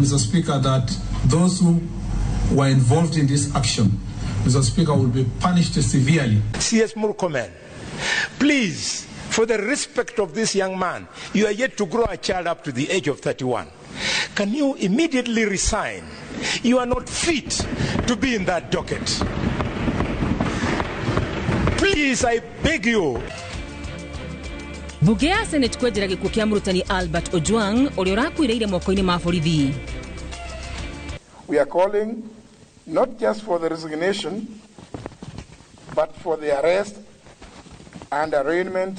Mr. Speaker, that those who were involved in this action, Mr. Speaker, will be punished severely. CS Murkomen, please, for the respect of this young man, you are yet to grow a child up to the age of 31. Can you immediately resign? You are not fit to be in that docket. Please, I beg you. Bunge ya Senate kwejera gikuo kia Murutani Albert Ojwang uria urakuireire moko-ini ma borithi. We are calling not just for the resignation, but for the arrest and arraignment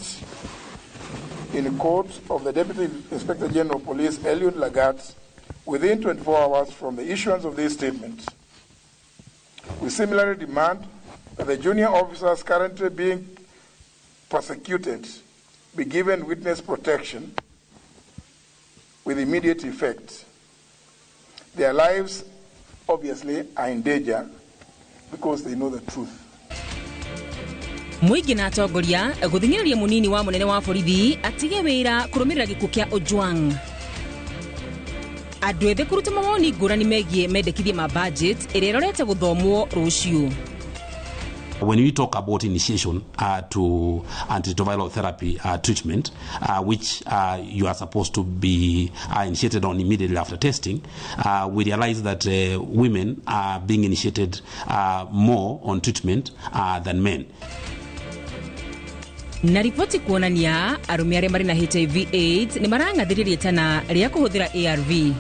in court of the Deputy Inspector General of Police, Eliud Lagat, within 24 hours from the issuance of this statement. We similarly demand that the junior officers currently being prosecuted be given witness protection with immediate effect. Their lives, obviously, are in danger because they know the truth. Muigi na atongoria guthingiriria munini wa munene wa borithi atige wira kurumirira gikuo kia Ojwang. Andu ethĩ kuruta mawoni ngũrani megie mendekithie ma budget ĩrĩa ĩrorete gũthomwo rũciũ. When we talk about initiation to antiretroviral therapy treatment, which you are supposed to be initiated on immediately after testing, we realize that women are being initiated more on treatment than men. Na ripoti kuonania arume arĩa marĩ na HIV/AIDS nĩ marangathĩrĩria tana rĩa kũhũthĩra ARV.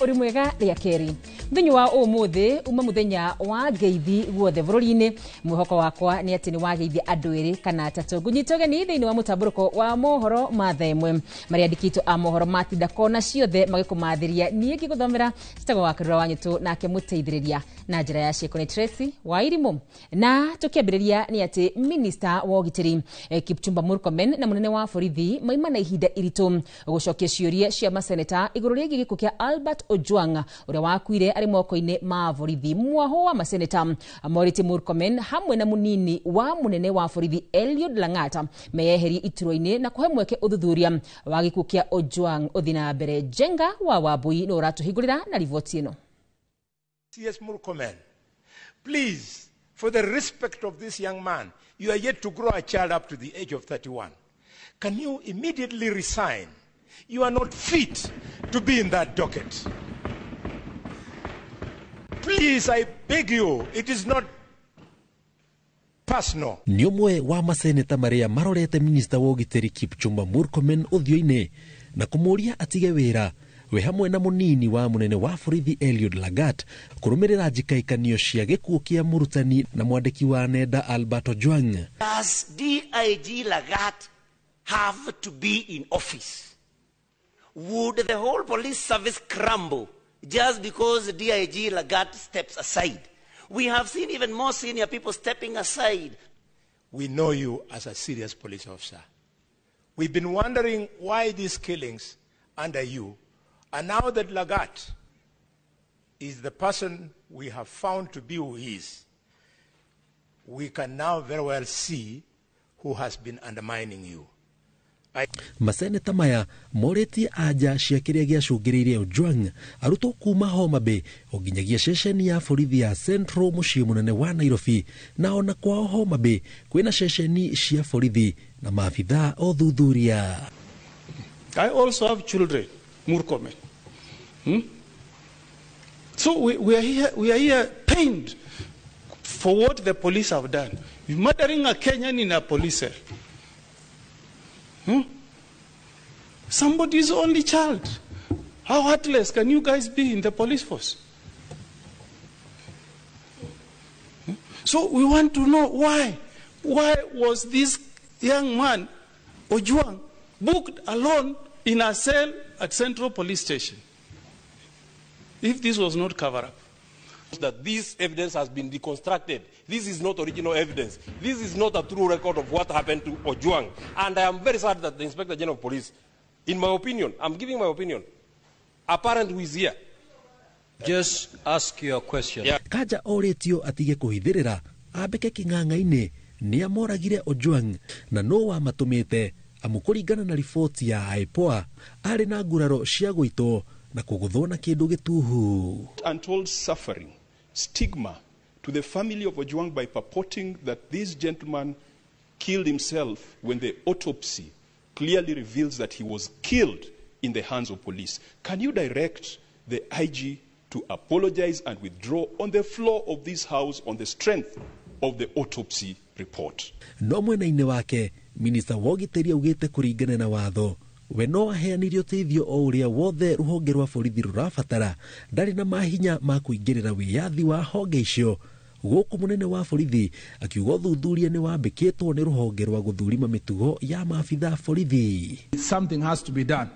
Uri mwega ria keri muthenya wa umuthi uma muthenya wa ngeithi guothe bururi-ini mwihoko wakwa ni ati ni wageithia andu eri kana atatu ngunyitoge ni thiini wa mutamburuko wa mohoro ma themwe mari andikito a mohoro matinda kona ciothe magikumathiria nie ngiguthomera citago wa kirura wanyitu nake muteithiriria na njira ya cieko ni Tracy Wairimu na tukiambiriria ni ati minister wa ugitiri Kipchumba Murkomen na munene wa borithi maima na ihinda iritu gucokia ciuria cia maseneta iguru rigi gikuo kia Albert Ojwang uria wakuire ari moko-ini ma borithi. Mwaho wa maseneta Moriti Murkomen hamwe na munini wa munene wa borithi Eliud Lagat meyeheri ituro-ini na kuhe mweke uthuthuria wa gikuo kia Ojwang uthina mbere. Jenga wa Wabui no ratuhingurira na rivoti ino. CS Murkomen, please, for the respect of this young man, you are yet to grow a child up to the age of 31. Can you immediately resign? You are not fit to be in that docket. Please, I beg you, it is not personal. Ni umwe wa maseneta maria marorete minister wa ugitiri Kipchumba Murkomen uthio-ini na kumuria atige wira we hamwe na munini wa munene wa borithi Eliud Lagat kurumirira njikaikanio cia gikuo kia Murutani na mwandiki wa nenda Albert Ojwang. Does DIG Lagat have to be in office? Would the whole police service crumble just because DIG Lagat steps aside? We have seen even more senior people stepping aside. We know you as a serious police officer. We've been wondering why these killings under you. And now that Lagat is the person we have found to be who he is, we can now very well see who has been undermining you. Maseneta maya moreti aja cia kiria giacungiriire Ojwang aruto kuma Homa Bay oginyagia ceceni ya borithi ya Central mucii munene wa Nairobi na ona kwao Homa Bay kwina ceceni cia borithi na maafitha o thuthuria. I also have children, Murkomen. So we are here pained for what the police have done. You're murdering a Kenyan in a police cell. Somebody's only child. How heartless can you guys be in the police force? So we want to know why. Why was this young man, Ojwang, booked alone in a cell at Central Police Station? If this was not cover up. That this evidence has been deconstructed. This is not original evidence. This is not a true record of what happened to Ojwang. And I am very sad that the Inspector General of Police, in my opinion, I'm giving my opinion, apparent who is here. Just ask your question. Yeah. Kaja oretio atige kuhithirira abeke king'ang'a-ini ni amoragire Ojwang na no wa matumite amukuringana na riboti ya IPOA ari na nguraro cia gwito na kuguthwo na kindu gituhu. Untold suffering, stigma to the family of Ojwang by purporting that this gentleman killed himself when the autopsy clearly reveals that he was killed in the hands of police. Can you direct the IG to apologize and withdraw on the floor of this house on the strength of the autopsy report? No mwena-ini wake, Minister wa Ugitiri augite kuringana na watho we no aheanirie uteithio o uria wothe ruhonge rwa borithi rurabatara ndari na mahinya ma kuingirira wiyathi wa honge icio guku munene wa borithi akiuga uthuthuria ni wambikitwo ni ruhonge rwa guthurima mitugo ya maabitha borithi. Something has to be done.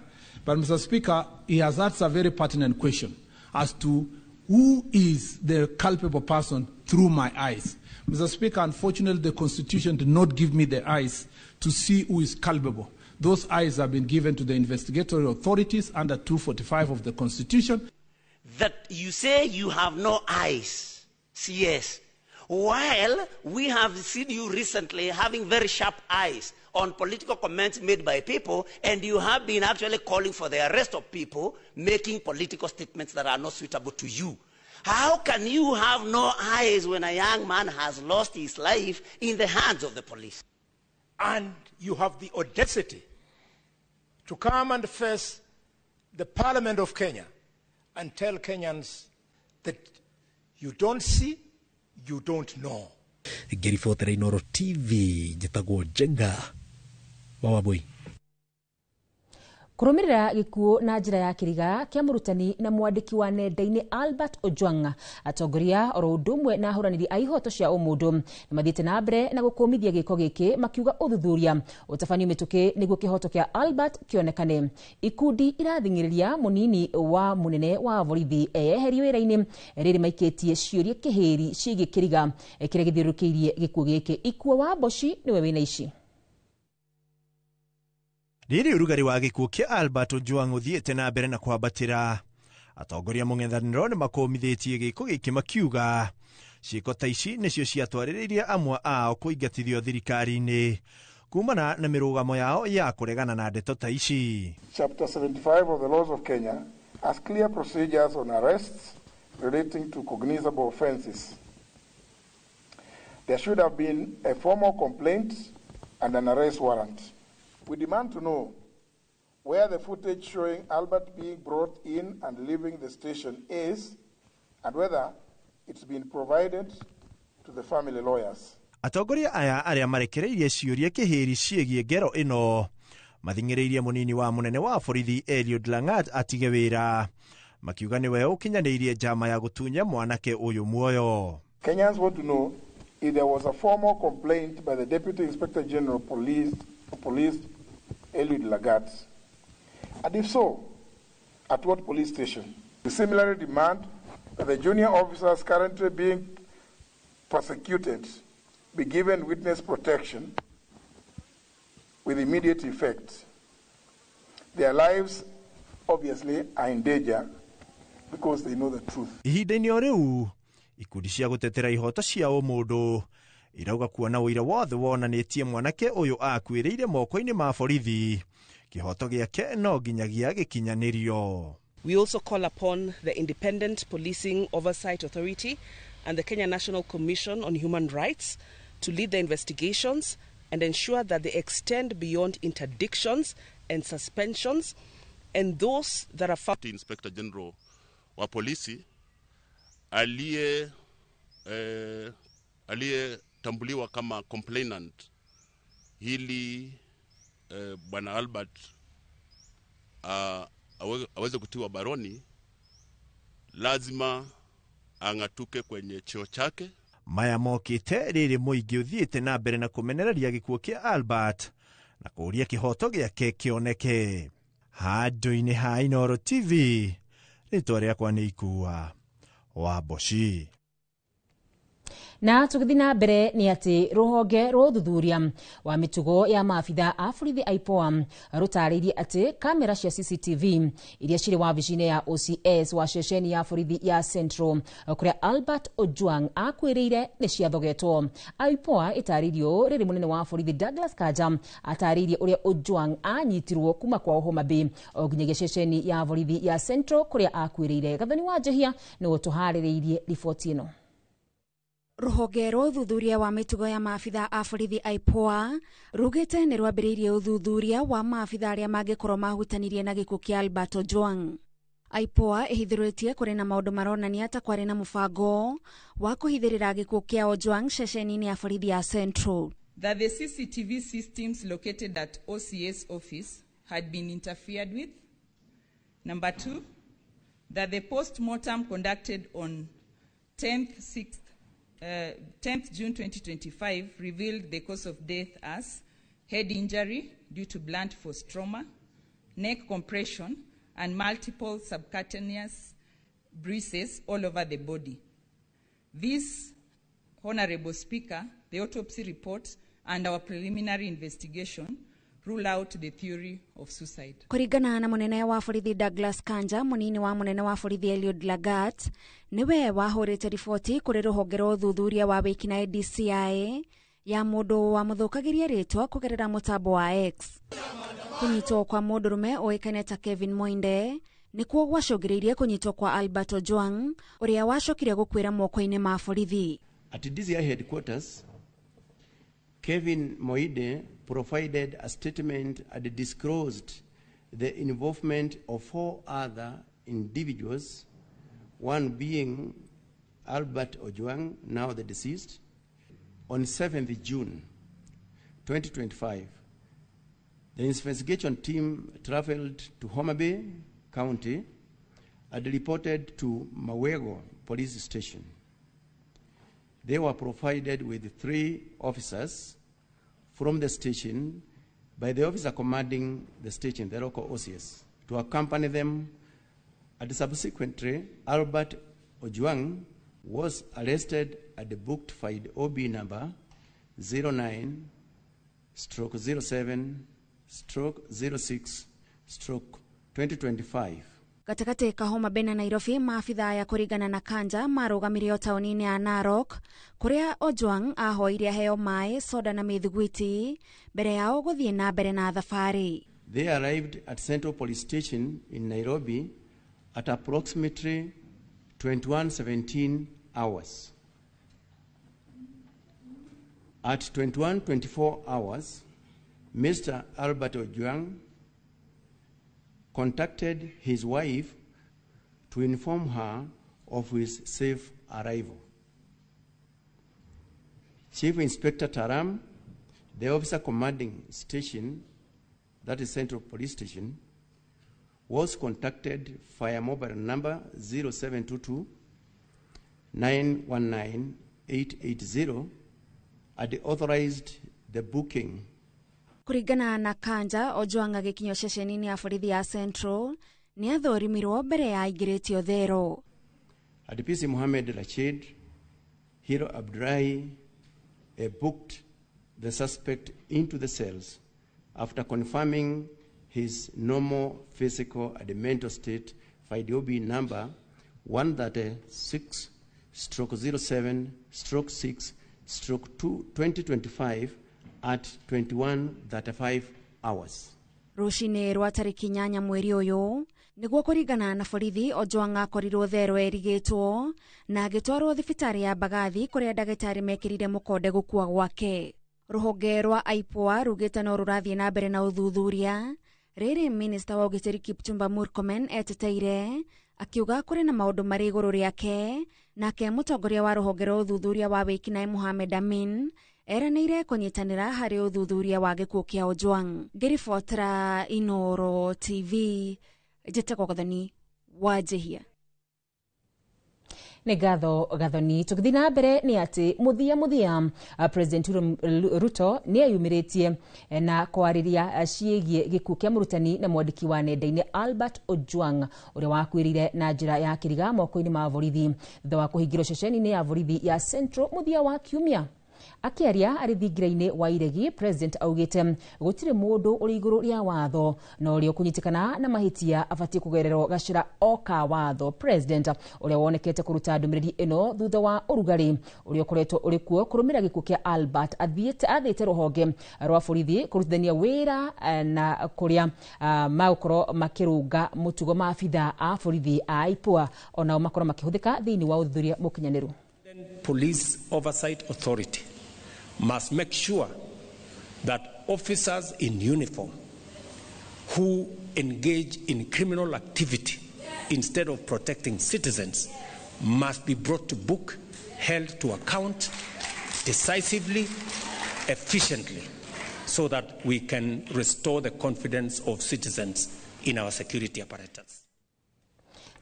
But Mr. Speaker, he has asked a very pertinent question as to who is the culpable person through my eyes. Mr. Speaker, unfortunately, the Constitution did not give me the eyes to see who is culpable. Those eyes have been given to the investigatory authorities under 245 of the Constitution. That you say you have no eyes, CS, while we have seen you recently having very sharp eyes on political comments made by people, and you have been actually calling for the arrest of people making political statements that are not suitable to you. How can you have no eyes when a young man has lost his life in the hands of the police? And you have the audacity to come and face the Parliament of Kenya and tell Kenyans that you don't see, you don't know. Ngiribotera Inooro TV njitagwo Jenga Wawabui. Kurumirira gikuo na njira ya kiriga kia murutani na mwandiki wa nenda-ini Albert Ojwang atongoria oro udumwe na ahuraniri a ihoto cia umundu ni mathiite na mbere na gukumithia giko giki makiuga uthuthuria utafanio mituki niguo kihoto kia Albert kionekane. Ikundi irathingiriria munini wa munene wa borithi eyeherio wira-ini riri maikitie ciuria kihiri ciigi kiriga kiria githiurukiirie gikuo giki. Ikuo wa Boshi niwe wina ici. Riri urugari wa gikuo kia Albert Ojwang uthiite na mbere na kwambatira atongoria mung'ethaniro ni makumithitie giko giki makiuga ciiko ta ici nicio ciatwariririe amwe ao kuingatithio thirikari-ini kumana na mirugamo yao ya kuregana na ndeto ta ici. Chapter 75 of the laws of Kenya has clear procedures on arrests relating to cognizable offences. There should have been a formal complaint and an arrest warrant. We demand to know where the footage showing Albert being brought in and leaving the station is, and whether it's been provided to the family lawyers. Atongoria aya aria marekereirie ciuria kihiri ciegie ngero ino mathingiriirie munini wa munene wa borithi Eliud Langat atige wira makiuga niwe ukinyaniirie njama ya gutunya mwanake uyu muoyo. Kenyans want to know if there was a formal complaint by the Deputy Inspector General of Police Eliud Lagat, and if so, at what police station? We similarly demand that the junior officers currently being prosecuted be given witness protection with immediate effect. Their lives obviously are in danger because they know the truth. Ihinda-ini o riu ikundi cia gutetera ihoto cia umundu irauga kuona wira wothe wonanitie mwanake uyu akuiriire moko-ini ma borithi kihoto giake no nginyagia gikinyanirio. We also call upon the Independent Policing Oversight Authority and the Kenya National Commission on Human Rights to lead the investigations and ensure that they extend beyond interdictions and suspensions, and those that are found. Inspector General wa polisi aliyetambuliwa kama complainant hili bwana Albert aweze kutiwa baroni, lazima angatuke kwenye cheo chake. Maya mokite riri muingi uthiite na mbere na kumenereria gikuo kia Albert na kuria kihoto giake kioneke. Handu-ini ha Inooro TV ritwa riakwa ni Ikua wa Boshi. Na tukithi na mbere ni ati ruhonge rwa uthuthuria wa mitugo ya maabitha a borithi IPOA rutariirie ati kamera cia CCTV iria ciri wabici-ini ya OCS wa ceceni ya borithi ya Central kuria Albert Ojwang akwiriire ni ciathogetwo. IPOA itariirio riri munene wa borithi Douglas Kanja atariirie uria Ojwang anyitirwo kuma kwa Homa Bay oginyagia ceceni ya borithi ya Central kuria akwiriire. Gathoni wa Njehia ni utuhaririirie riboti ino. Ruhonge rwa uthuthuria wa mitugo ya maabitha a borithi IPOA rugite ni rwambiriirie uthuthuria wa maabitha aria mangikorwo mahutanirie na gikuo kia Albert Ojwang. IPOA ihithuritie kuri na maundu maronania ta kwari na mubango wa kuhithirira gikuo kia Ojwang ceceni-ini ya borithi ya Central. That the CCTV systems located at OCS office had been interfered with. Number 2, that the post-mortem conducted on 10th June 2025 revealed the cause of death as head injury due to blunt force trauma, neck compression, and multiple subcutaneous bruises all over the body. This, Honorable Speaker, the autopsy report and our preliminary investigation rule out the theory of suicide. Kuringana na munene wa borithi Douglas Kanja, munini wa munene wa borithi Eliud Lagat, niwe wahurite riboti kuri ruhonge rwa uthuthuria wa wikinae DCI ya mundu wa muthukagiria ritwa kugerera mutambo wa X. Kunyitwo kwa mundurume oikaine ta Kevin Moinde nikuo gwacungiriirie kunyitwo kwa Albert Ojwang uria wacokire gukwira moko-ini ma borithi. At DCI headquarters, Kevin Moinde provided a statement and disclosed the involvement of 4 other individuals, one being Albert Ojwang, now the deceased. On 7th June 2025, the investigation team traveled to Homa Bay County and reported to Mawego Police Station. They were provided with 3 officers from the station by the officer commanding the station, the local OCS, to accompany them. And subsequently, Albert Ojwang was arrested at the booked file OB number 09/07/06/2025. Katikati ka Homa Bay na Nairobi, maabitha ya kurigana na Kanja marugamirio tauni-ini ya Narok kuria Ojwang ahoire heo mai, soda na mithiguiti mbere yao guthie na mbere na thafari. They arrived at Central Police Station in Nairobi at approximately 21:17 hours. At 21:24 hours, Mr. Albert Ojwang contacted his wife to inform her of his safe arrival. Chief Inspector Taram, the officer commanding station, that is Central Police Station, was contacted via mobile number 0722 919 880 and authorized the booking. Kuringana na Kanja, Ojwang agikinywo ceceni-ini ya borithi ya Central ni athorimirwo mbere ya aingiritio thero. ADPC Mohamed Rashid, Hero Abdullahi booked the suspect into the cells after confirming his normal physical and mental state by the OB number 136/07/6/2025 at 21:35 hours. Rushine rwa tariki 8 mweri uyu niguo kuringana na borithi, Ojwang akorirwo thero erigitwo na agitwarwo thibitari ya Bagathi kuria ndagitari mekirire mukonde gukua gwake. Ruhonge rwa IPOA rugite no rurathie na mbere na uthuthuria. Riri Minister wa Ugitiri Kipchumba Murkomen eteteire akiuga kuri na maundu mari iguru riake, nake mutongoria wa ruhonge rwa uthuthuria wa wikinae Mohamed Amin eranĩire kũnyitanĩra harĩ ũthuthuria wa gĩkuũ kĩa Ojwang. Ngĩribotera Inooro TV, njĩtagwo Gathoni wa Njehia. Nĩ gathoni tũgĩthiĩ na mbere nĩ atĩ muthia President Ruto nĩ ayumĩrĩtie na kwarĩria ciĩgiĩ gĩkuũ kĩa mũrutani na mwandĩki wa nenda-inĩ Albert Ojwang ũrĩa wakuĩrĩire na njĩra ya kĩriga moko-inĩ ma borithi thutha wa kũhingĩrwo ceceni-inĩ ya borithi ya Central muthia wa kiumia. Akiaria arĩ thingira-inĩ wa iregi, President augĩte gũtirĩ mũndũ ũrĩ igũrũ rĩa watho na ũrĩa ũkũnyitikana na mahĩtia abatie kũgererwo gacĩra oka watho. President ũrĩa wonekete kũruta ndũmĩrĩri ĩno thutha wa ũrugarĩ ũrĩa ũkoretwo ũrĩ kuo kũrũmĩrĩra gĩkuũ kĩa Albert athĩte rũhonge rwa borithi kũrutithania wĩra na kũrĩa magũkorwo makĩrũnga mũtugo maabitha a borithi a IPOA onao makorwo makĩhũthĩka thĩinĩ wa ũthuthuria mũkinyanĩru. Police Oversight Authority must make sure that officers in uniform who engage in criminal activity instead of protecting citizens must be brought to book, held to account decisively, efficiently, so that we can restore the confidence of citizens in our security apparatus.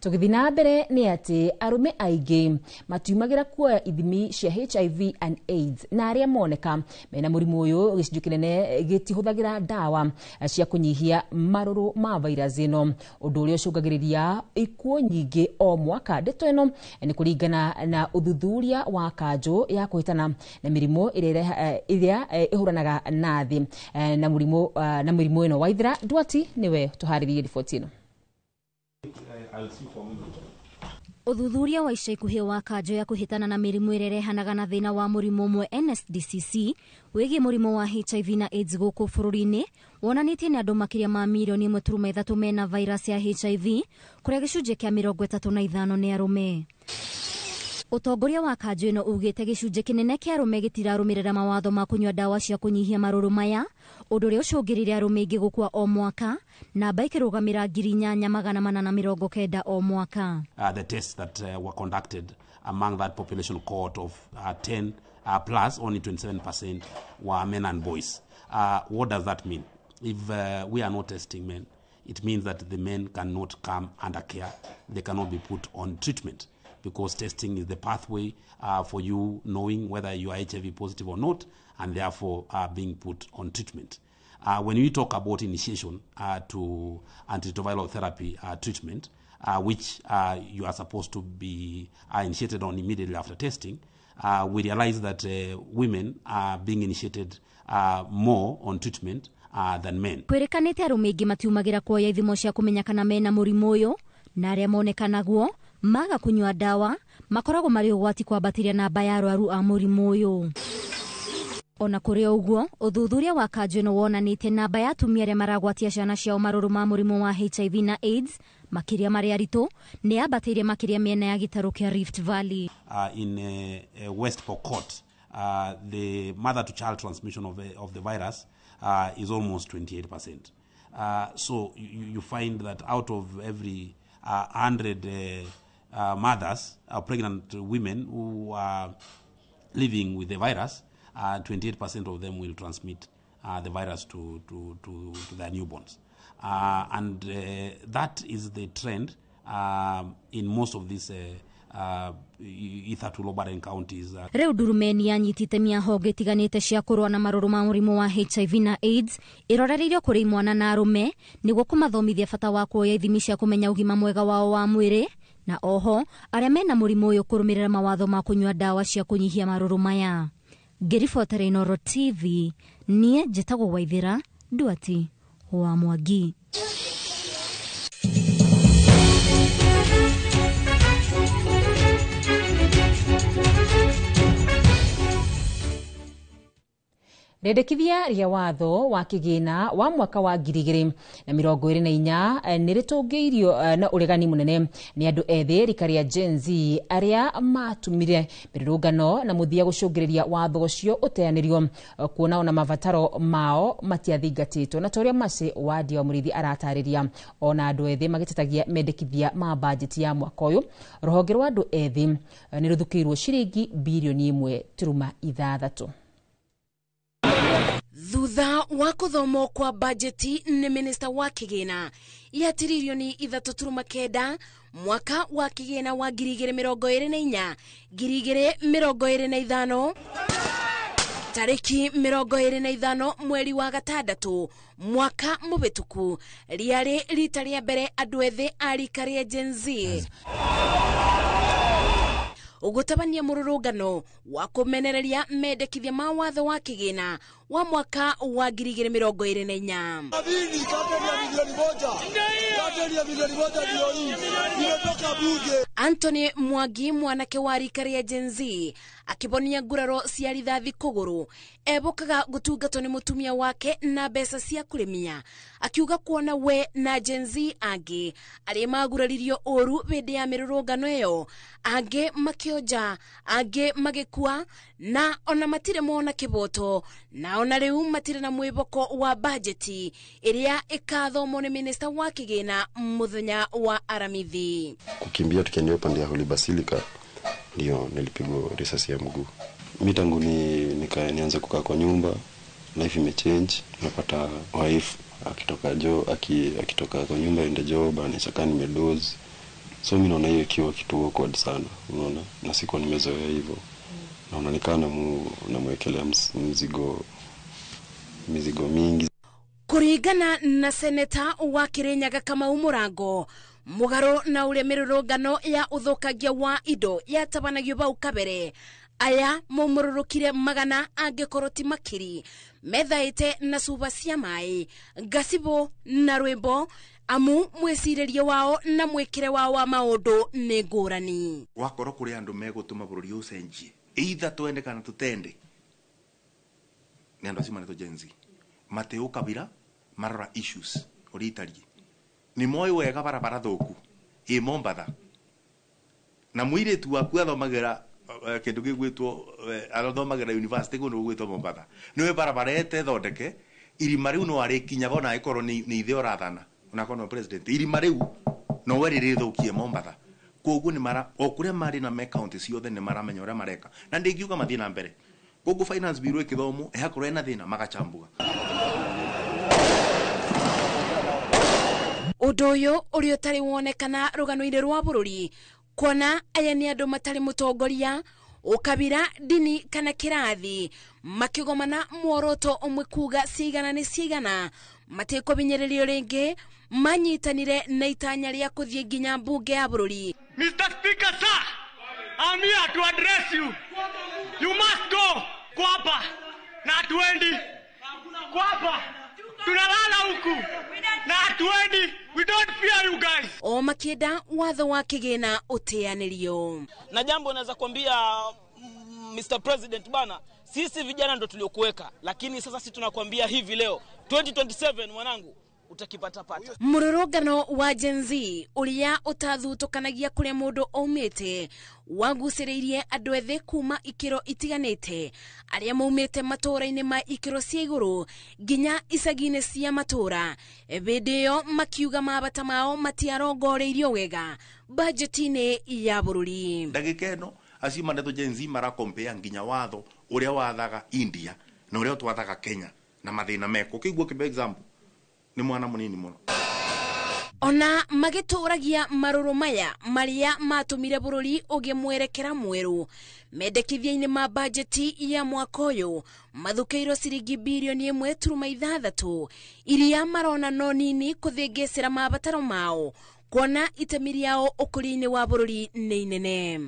Tũgĩthiĩ na mbere nĩ atĩ arũme aingĩ matiumagĩra kuoya ithimi cia HIV and AIDS na arĩa moneka mena mũrimũ ũyũ gĩcunjĩ kĩnene gĩtihũthagĩra ndawa cia kũnyihia marũrũ ma virus ĩno, ũndũ ũrĩa ũcũngagĩrĩria ikuũ nyingĩ o mwaka. Ndeto ĩno nĩ kũringana na ũthuthuria wa kanjũ ya kũhĩtana na mĩrimũ ĩrĩa ĩhũranaga na thĩ na mĩrimũ ĩno. Waithira Duati nĩwe tũharĩrĩirie riboti ĩno. Ũthuthuria wa ica ikuhĩ wa kanjũ ya kũhĩtana na mĩrimũ ĩrĩa ĩrehanaga na thĩna wa mũrimũ ũmwe NSDCC wĩgiĩ mũrimũ wa HIV na AIDS gũkũ bũrũri-inĩ wonanĩtie nĩ andũ makĩria ma milioni 1.3 mena virus ya HIV, kũrĩa gĩcunjĩ kĩa 35 nĩ arũme. Ũtongoria wa kanjũ ĩno ugĩte gĩcunjĩ kĩnene kĩa arũme gĩtirarũmĩrĩra mawatho ma kũnyua ndawa cia kũnyihia marũrũ maya, ũndũ ũrĩa ũcũngĩrĩire arũme aingĩ gũkua o mwaka, namba ĩkĩrũgamĩra 8,490 o mwaka. The tests that were conducted among that population cohort of 10 plus, only 27% were men and boys. What does that mean? If we are not testing men, it means that the men cannot come under care. They cannot be put on treatment, because testing is the pathway for you knowing whether you are HIV positive or not, and therefore being put on treatment. When we talk about initiation to antiretroviral therapy treatment, which you are supposed to be initiated on immediately after testing, we realize that women are being initiated more on treatment than men. Kwĩrĩkanĩte arũme aingĩ matiumagĩra kuoya ithimo cia kũmenya kana mena mũrimũ ũyũ, na arĩa monekanaguo maga kunyua ndawa makoragwo marĩ ũgwati kwambatĩria namba ya arwaru a mũrimũ ũyũ. Ona kũrĩ ũguo, ũthuthuria wa kanjũ ĩno wonanĩtie namba ya atumia arĩa maragwatia ciana ciao marũrũ ma mũrimũ wa HIV na AIDS makĩria marĩ aritũ nĩ yambatĩire makĩria mĩena ya gĩtarũ kĩa Rift Valley. In West Pokot, the mother to child transmission of the virus is almost 28%. So you find that out of every 100 mothers, pregnant women who are living with the virus, 28% of them will transmit the virus to their newborns. And that is the trend in most of these Ether to Lobaden counties. Rĩu Durumeni yanyitĩte mĩahonge ĩtiganĩte cia kũrũa na marũrũ ma mũrimũ wa HIV na AIDS ĩrorereirio kũrĩ imwana na arũme nĩguo kũmathomithia bata wa kuoya ithimi cia kũmenya ũgima mwega wao wa mwĩrĩ, na oho arĩa mena mũrimũ ũyũ kũrũmĩrĩra mawatho ma kũnyua ndawa cia kũnyihia marũrũ maya. Ngĩribotera Inooro TV, niĩ njĩtagwo Waithira Duati wa Mwangi. Rendekithia rĩa watho wa kĩgĩna wa mwaka wa 2024 nĩrĩtũngĩirio na ũregani mũnene nĩ andũ ethĩ rika rĩa Gen Z arĩa matumire mĩrũrũngano na mũthia gũcũngĩrĩria watho ũcio ũteanĩrio kuona ona mabataro mao matiathingatĩtwo, na torĩa Mercy Wadi wa Mũrĩithi aratarĩria. Ona andũ ethĩ magĩtetagia mendekithia ma bajeti ya mwaka ũyũ, rũhonge rwa andũ ethĩ nĩrũthukĩirwo ciringi bilioni 1.6. thutha wa kuthomo kwa bajeti ni minista wa kigina ya tiririoni 3.9 mwaka wa kigina wa 2024 2025 tariki 25 mweri wa gatandatu mwaka mubituku riari rita ria mbere andu ethe arika ria Gen Z ugutabania mururungano wa kumenereria mendekithia ma watho wa kigina wa mwaka wa 2024. Anthony Mwangi mwanake wa rika ria Gen Z akibonia nguraro cia rithathi kuguru ebukaga gutungatwo ni mutumia wake na mbeca cia kurimia akiuga kuona we na Gen Z angi aria maguraririo oru bende ya mirurungano iyo angi makioja angi magikua na ona matire mona kiboto na ona riu matire na mwiboko wa bajeti iria ikathomo ni minista wa kigina muthenya wa aramithi. Kukimbia tukiendea upande ya Holy Basilica ndio nilipigwa risasi ya mguu. Mimi tangu nianze kukaa kwa nyumba, life imechange. Napata wife akitoka kwa nyumba ende job anachaka nimedoze. So mimi naona hiyo ikiwa kitu awkward sana, unaona? Na siko nimezoea hivyo. Naona nikana namwekelea mizigo mingi. Kuringana na seneta wa Kirinyaga Kamau Murango, mugaro na ule mirurungano ya uthukagia wa indo yatabanagio bau kabere aya mumururukire magana angekoroti makiri methaite na suba cia mai gasibo na rwimbo amu mwesiririo wao na mwekire wao wa maundu ni ngurani. Wakoro kuri andu megutuma bururi ucenjie either twende kana tutende ni andu acima neto Gen Z Mateo Kabira marora issues oritari ni moi wega barabara thoku e Mombasa na mwire tu athomagera kindu gigwitwo athomagera university kundu gwitwo Mombasa niwe barabara ete thondeke irima riu no ari kinyaga na ikoro ni ithe orathana una kono president irima riu no weri rithukie Mombasa koguo ni mara okuria mari na me county ciothe ni maramenya uria mareka na ndingiuga mathie na mbere koguo finance bureau ikithomo ehakoro ena thina magachambuga. Udoyo urio tari wonekana rugano-ine rwa bururi kuona aya ni andu matari mutongoria ukabira dini kana kirathi makigomana mworoto umwe kuga sigana ni sigana mateko binyererio ringi manyitanire na itanya ria kuthie nginya mbunge ya bururi. Mr. Speaker, sir, I'm here to address you. You must go kwapa na tuendi kwapa tunalala huku na tuendi. We don't fear you guys. O makienda watho wa kigina uteanirio. Na jambo naweza kuambia Mr. President bana, sisi vijana ndo tuliokuweka, lakini sasa sisi tunakwambia hivi leo 2027 mwanangu utakipata pata. Mururungano wa Gen Z uria utathutokanagia kuria mundu aumite waguciririe andu ethe kuma ikiro itiganite aria maumite matura-ini ma ikiro cia iguru nginya icagi-ini cia matura ebedeyo makiuga mabata mao matiarongoreirio wega bajeti-ini ya bururi. Ndagika ino acima neto Gen Z mara compare nginya watho uria wathaga India na uria twathaga Kenya na mathina meko kiguo kibe example ni mwana munini muno. Ona magituragia maruru maya maria matumire bururi uge mwerekera mweru mendekithia-ini ma bajeti ya mwaka uyu mathukeiro ciringi bilioni 1.6 iria marona no nini kuthingisira mabataro mao kuona itemi riao ukuri-ini wa bururi ni inene.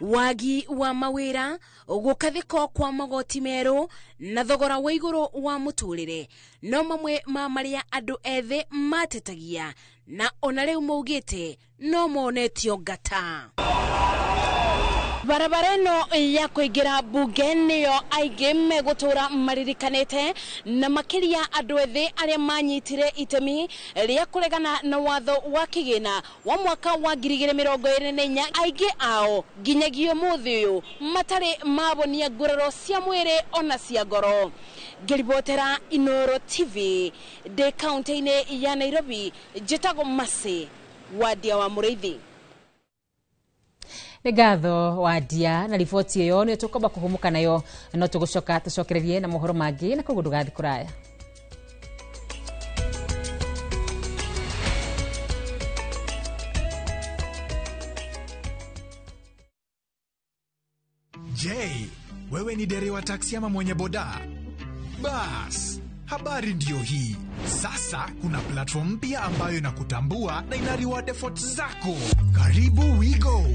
Wagi wa mawira gukathiko kwa magoti meru na thogora wa iguru wa muturire no mamwe ma maria andu ethe matetagia na ona riu maugite no monetio ngata. Barabara ino ya kuingira bunge niyo aige megutura maririkanite na makiria andu ethe aria manyitire itemi ria kuregana na watho wa kigina wa mwaka wa 2024 aige ao nginyagio muthi uyu matari mabonia nguraro cia mwiri ona cia ngoro. Ngiribotera Inoro TV de county-ini ya Nairobi, jitago Masi wadia wa Muriithi. Nĩ ngatho Wadia na riboti ĩyo nĩ tũkomba kũhumuka nayo no tũgũcoka tũcokererie na mohoro mangĩ na koguo ndũgathi kũraya. Je, wewe ni dereva wa taksi ama mwenye boda? Bas, habari ndio hii. Sasa kuna platform mpya ambayo inakutambua na ina reward efforts zako. Karibu WeGo.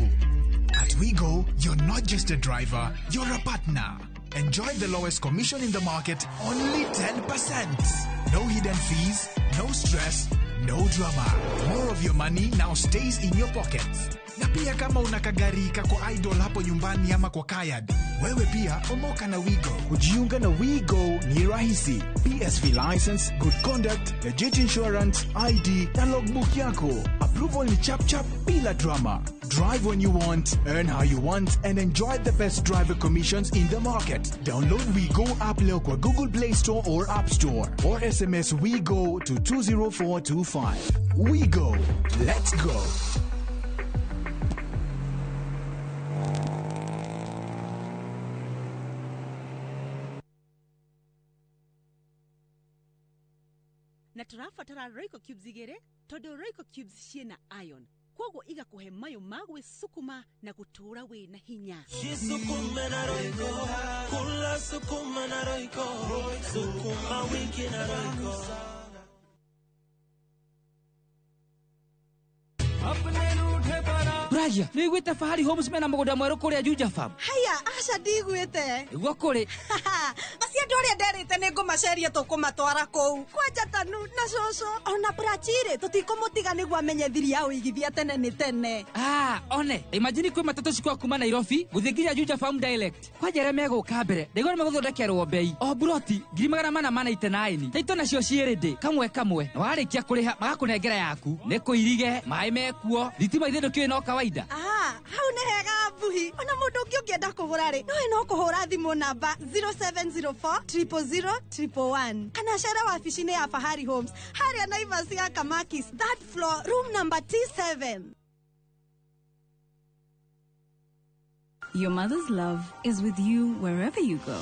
At WeGo, you're not just a driver, you're a partner. Enjoy the lowest commission in the market, only 10%. No hidden fees, no stress, no drama. More of your money now stays in your pockets. Na pia kama unakagari kako idle hapo nyumbani ama kwa kayad, wewe pia omoka na WeGo. Kujiunga na WeGo ni rahisi. PSV license, good conduct, legit insurance, ID na logbook yako. Approval ni chap chap bila drama. Drive when you want, earn how you want, and enjoy the best driver commissions in the market. Download WeGo app leo kwa Google Play Store or App Store, or SMS WeGo to 20425. WeGo, let's go. Na turafatara Royco Cubes igere todo Royco Cubes ciena iron kwogo iga kuhe mayo magwe sukuma na gutura we na hinya sukuma na Royco kula sukuma na Royco sukuma wiki na Royco Braja, ni gwite Fahari Homes mena mugoda mweru kuria Juja Farm. Haya, aca ndigwite. Igwa kuri. Basi andu aria nderite ni ngumaceria tukumatwara kou. Kwanja tanu na coco. Ona Brachire tutikumutiga niguo amenye thiri ya uigithia tene ni tene. One. Imagine kwe matatu cikwa kuma Nairobi guthikiria Juja Farm direct. Kwanja re mego kabere. Ndego meguthondekerwo bei. O broti 489. Taito nacio cierede kamwe kamwe. Warikia kuriha magakunengera yaku. Ni kuirige, mai mekuo. Thitima ithe ndukio no kawaida. Hau ne hega buhi. Ona mundu ungi ungienda kugura ri. No kuhura thimu namba 0704 000 111. Kana shera wabici-inĩ ya Fahari Homes. Haria Naivas ya Kamakis, third floor, room number T7. Your mother's love is with you wherever you go.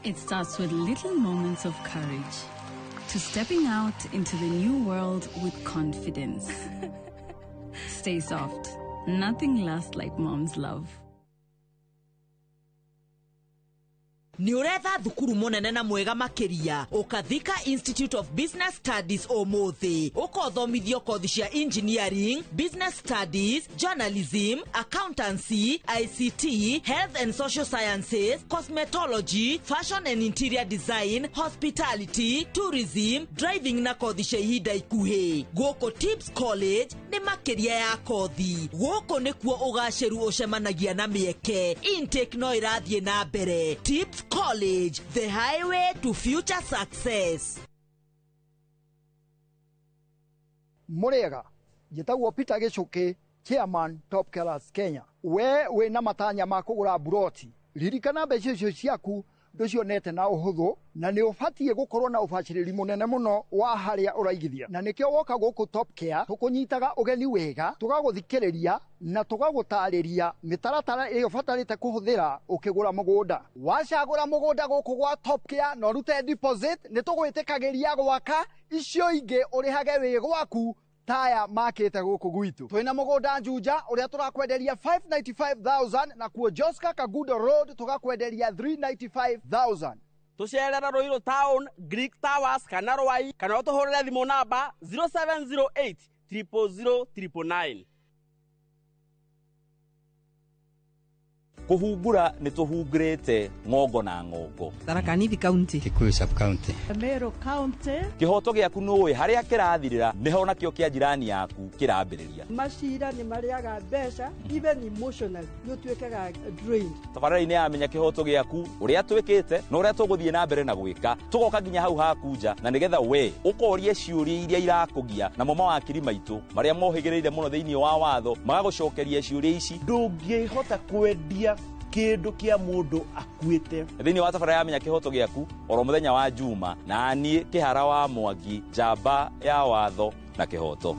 It starts with little moments of courage to stepping out into the new world with confidence. Stay soft. Nothing lasts like mom's love. Ni uretha thukuru munene na mwega makiria Ukathika Institute of Business Studies omuthi ukothomithio kothi cia engineering, business studies, journalism, accountancy, ICT, health and social sciences, cosmetology, fashion and interior design, hospitality, tourism, driving na kothi cia ihinda ikuhi. Guko Tips College ni makiria ya kothi. Guko nikuo ugaceru ucemanagia na mieke. Intake no irathie na mbere. Tips College, the highway to future success. Murega, jitagwo Peter Gichuki, Chairman Top Class Kenya. We na matanya ma kugura buroti. Ririkana mbeca icio ciaku nducionete na uhuthu na ni ubatie gukorwo na ubaciriri munene muno wa haria uraigithia. Na nikio woka guku Top Care tukunyitaga ugeni wega, tugaguthikiriria na tugagutariria mitaratara iyo batarite kuhuthira ukigura mugunda. Wacagura mugunda guku gwa Top Care no rute deposit ni tugwitikagiria gwaka icio ingi urihage wi gwaku taya makete guku gwitu. Twina mugunda Juja uria turakwenderia 595,000 na kuo Joska Kagudo Road tugakwenderia 395,000. Tucerera Ruiru Town, Greek Towers, kana Rwai, kana utuhurire thimu namba 0708 000 999. Kuhungura ni tuhungurite ngongo na ngongo. Tharaka Nithi County, Kikuyu Sub County, Meru County. Kihoto giaku nuwe haria kirathirira niho nakio kia jirani yaku kirambiriria. Mashira ni mariaga mbeca even emotional ni tuikaga drained. Tabarani amenya kihoto giaku uria twikite no uria tuguthie na mbere na gwika tugoka nginya hau hakunja na nigetha we ukorie ciuria iria irakugia na mama wa kiri maitu maria mohigireire muno thiini wa watho magagucokeria ciuria ici. Ndungihota kwendia kindu kia mundu akuite thiini wa tabara ya menya kihoto giaku oro muthenya wa Juma na nie Kihara wa Mwangi, njamba ya watho na kihoto.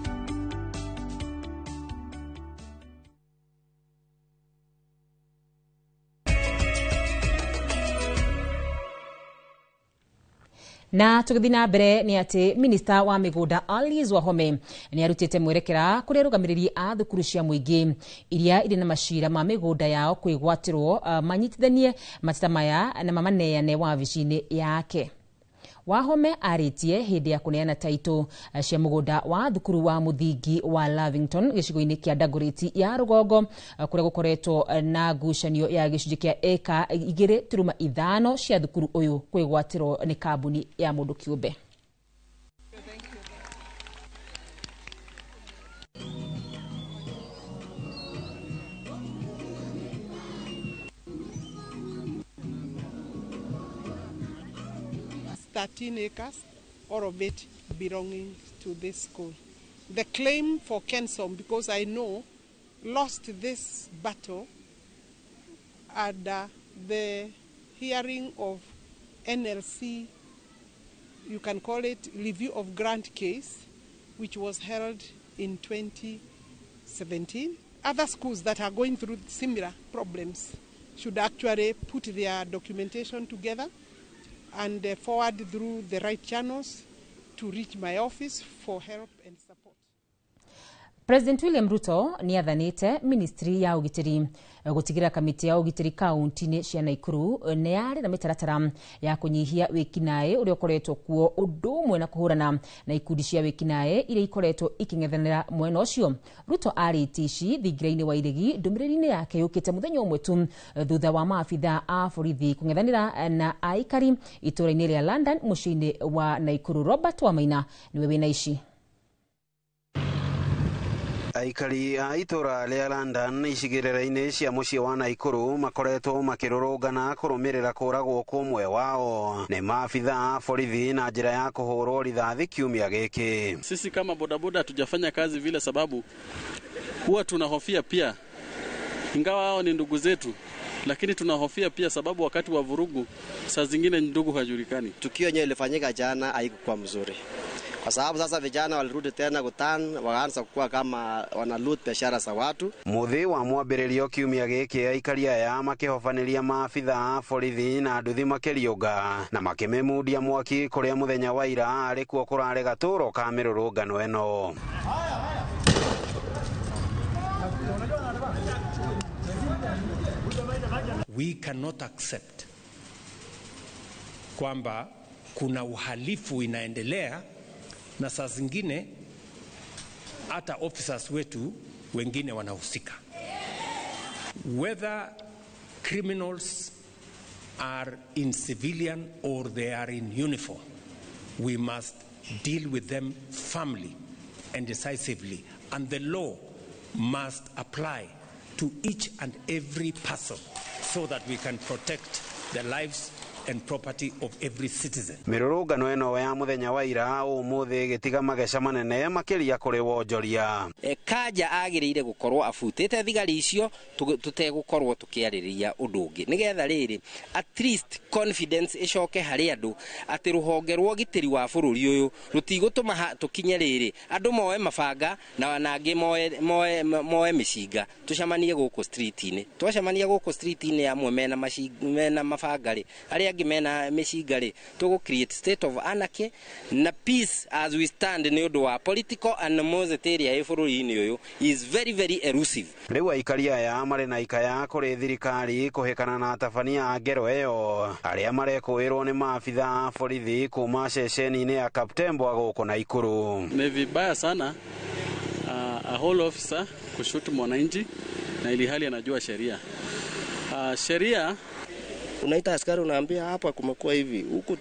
Na tugithina mbere ni ati minista wa migunda Alice Wahome ni arutite mwerekera kuri rugamiriri a thukuru cia muingi iria iri na mashira ma migunda yao kwigwatirwo manyitithanie mateta maya na mamaneane wabicini yake. Wahome aritie hindi ya kuneana taito cia mugunda wa thukuru wa muthingi wa Lavington gicigo-ini kia Dagoretti ya Rugongo kuria gukoretwo na ngucanio ya gicunji kia eka 2.5 cia thukuru uyu kwigwatirwo ni kambuni ya mundu kiumbe. Acres, all of it belonging to this school. The claim for Kensom, because I know, lost this battle at the hearing of NLC, you can call it review of grant case, which was held in 2017. Other schools that are going through similar problems should actually put their documentation together and forward through the right channels to reach my office for help and support. President William Ruto ni athanite ministry ya ugitiri gutigira kamiti ya ugitiri kaunti-ini cia Naikuru ne yari na mitaratara ya kunyihia wikinae uria ukoretwo kuo udumwe na kuhurana na ikundi cia wikinae iria ikoretwo iking'ethanira mwena ucio. Ruto aritici thingiraini wa iregi ndumiriri-ini yake yukite muthenya umwe tu thutha wa maafitha a borithi kung'ethanira na aikari itura-ini ria London muciini wa Naikuru. Robert Wamaina niwe wina ici. Aikari a itura ria London icigirira-ini cia mucii wa Naikuru makoretwo makirurungana kurumirira kuragwo kumwe wao ni maafitha a borithi na njira ya kuhurwo rithathi kiumia giki. Sisi kama bodaboda hatujafanya kazi vile, sababu huwa tunahofia pia, ingawa hao ni ndugu zetu, lakini tunahofia pia sababu wakati wa vurugu saa zingine ndugu hajulikani. Tukio yenyewe ilifanyika jana haikuwa mzuri, kwa sababu sasa vijana walirudi tena kutan, wakaanza kuwa kama wanalut biashara za watu. Muthi wa mwambĩrĩrio kiumia gĩkĩ aikari aya makĩhofaniria maabitha a borithi na nduthi makĩriũnga na makĩmemundia mwaki kũrĩa mũthenya wa ira arĩ kuo kũrarĩ gatũro ka mĩrũrũngano ĩno. We cannot accept kwamba kuna uhalifu inaendelea na saa zingine hata officers wetu wengine wanahusika. Whether criminals are in civilian or they are in uniform, we must deal with them firmly and decisively, and the law must apply to each and every person so that we can protect the lives and property of every citizen. Mirurungano eno ya muthenya wa ira umuthi gitiga mageca manene makiria kuri wonjoria. Kaja agirire gukorwo afutete thigari icio tutegukorwo tukiaririria undu ungi nigetha riri at least confidence icoke hari andu ati ruhonge rwo gitiri wa bururi uyu rutigutuma tukinye riri andu moe mabanga na nangi moe mishinga tucamanie guku street-ini twacamania guku street-ini amwe mena mabangari ari angi mena mishingari to create state of anarchy na peace as we stand ni undu wa political animosity ria bururi-ini uyu is very very elusive. Riu aikari aya mari na ikaya kuri thirikari kuhekana na tabania a ngero eyo aria marekuirwo ni maafitha a borithi kuma ceceni-ini ya Kaptembwa guku Naikuru. Ni vibaya sana a whole officer kushutu mwananchi na ili hali anajua sheria. Sheria unaita askari unaambia hapa kumekuwa hivi, huku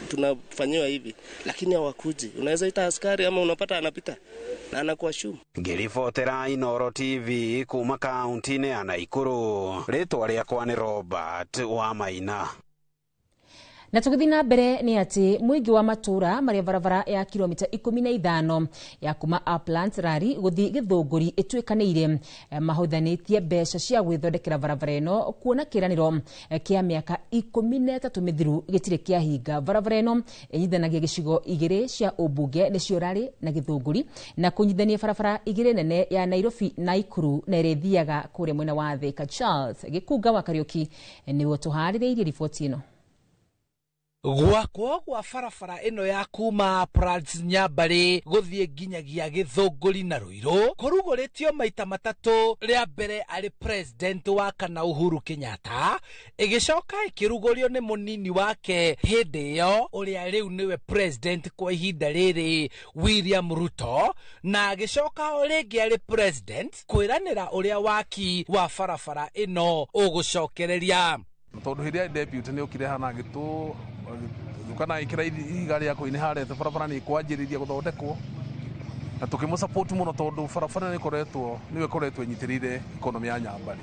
tunafanyiwa hivi, lakini hawakuji. Unaweza ita askari ama unapata anapita na anakuwa shumu. Ngiribotera Inooro TV kuma kaunti-ini ya Naikuru. Ritwa riakwa ni Robert Wamaina. Na tugithina mbere ni ati muingi wa matura maria barabara ya kilomita 15 ya kuma Uplands Rari guthi Githunguri itwikaniire mahuthanitie mbeca cia gwithondekera barabara ino kuona kiraniro kia miaka 13 mithiru gitire kia hinga. Barabara ino inyithanagia gicigo igiri cia ubunge nicio Rari na Githunguri na kunyithania barabara igiri nene ya Nairobi Naikuru na irethiaga kuria mwena wa Thika. Charles Gikunga wa Kariuki niwe tuhaririirie riboti ino. gwakwo gwa barabara ino ya kuma Prats Nyambari guthie nginyagia Githunguri na Ruiru kuruguritio maita matatu ria mbere ari president wa kana Uhuru Kenyatta igicoka ikirugurio ni munini wake hindi iyo uria riu niwe president kwa ihinda riri William Ruto na agicoka o ringi ari president kwiranira uria waki wa barabara ino ugucokereria tondu hiria deputy ni ukire hana gitu kana ikira igari yako ini harete barabara ni kwanjiriria guthondekwo na tukimu support muno tondu barabara ni koretwo niwe koretwo nyitirire economy ya Nyambari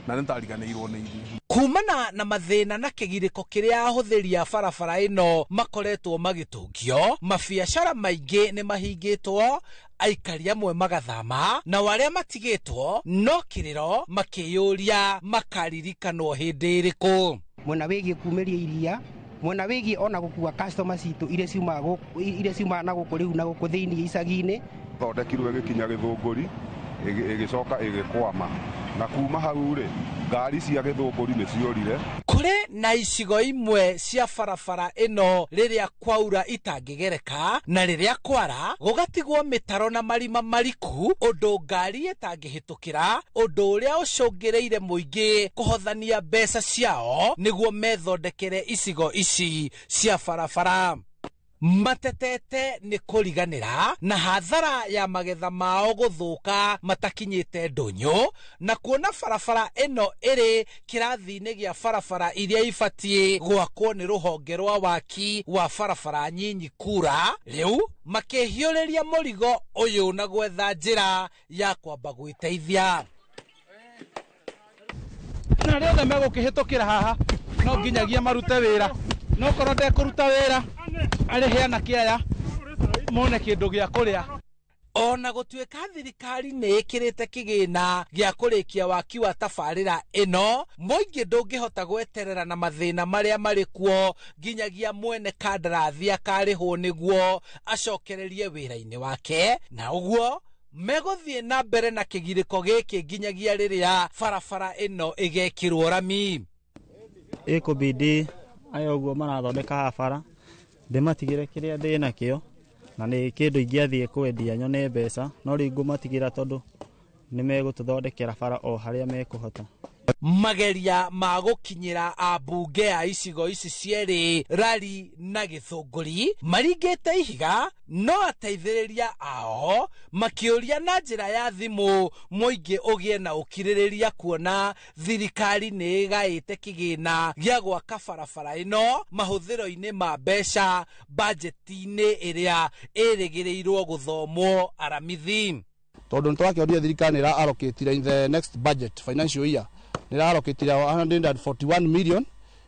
na nitariganirwo ni ithi kumana na mathina na kigiriko kiria ahuthiria barabara ino makoretwo magitungio mabiacara maingi ni mahingitwo aikari amwe magathama na waria matigitwo no kiriro makiyuria makaririkanwo hindi iriku mwena wigie kumeria iria mwena wigie ona gukua customer citu ile ciuma na guku riu na guku thiini icagi-ini thondekirwe gikinya Githunguri igicoka igikwama na kuma hau ri ngari cia Githunguri ni ciorire kuri na icigo imwe cia barabara ino riria kwaura itangigereka na riria kwara gugatigwo mitaro na marima mariku undu ngari itangihitukira undu uria ucungireire muingi kuhothania mbeca ciao niguo methondekere icigo ici cia barabara matetete ni kuriganira na hathara ya magetha mao guthuka matakinyite ndunyu na kuona barabara ino iri kirathi-ini gia barabara iria ibatie gwakwo ni ruhonge rwa waki wa barabara nyinyi kura riu makihiuriria murigo uyu na gwetha njira ya kwamba gwiteithia na riothe megukihitukira haha no nginyagia marute wira no korwo ndekuruta wira ariheana kiaya mone kindu gia kuria ona gutuika thirikari ni ikirite kigina gia kurikia waki wa tabarira ino muingi ndungihota gweterera na mathina maria mari kuo nginyagia mwene kandarathi akarihwo niguo acokererie wira-ini wake na uguo meguthie na mbere na kigiriko giki nginyagia riria barabara ino igekirwo rami ikubidi ayo guo marathondeka bara ndimatigire kiria ndina kio na ni kindu ingiathie kwendia nyone mbeca no ringu matigira tondu ni megututhondekera bara o haria mekuhota mageria ma gukinyira ambunge a icigo ici cieri Rari na Githunguri maringite ihiga no ateithiriria ao makiuria na njira ya thimu muingi ugie na ukiririria kuona thirikari ni igaite kigina gia gwaka barabara ino mahuthiro-ini ma mbeca budget-ini iria irigirirwo guthomwo aramithi tondu nitwakiorire thirikari ira allocate in the next budget financial year nira allocate 141 million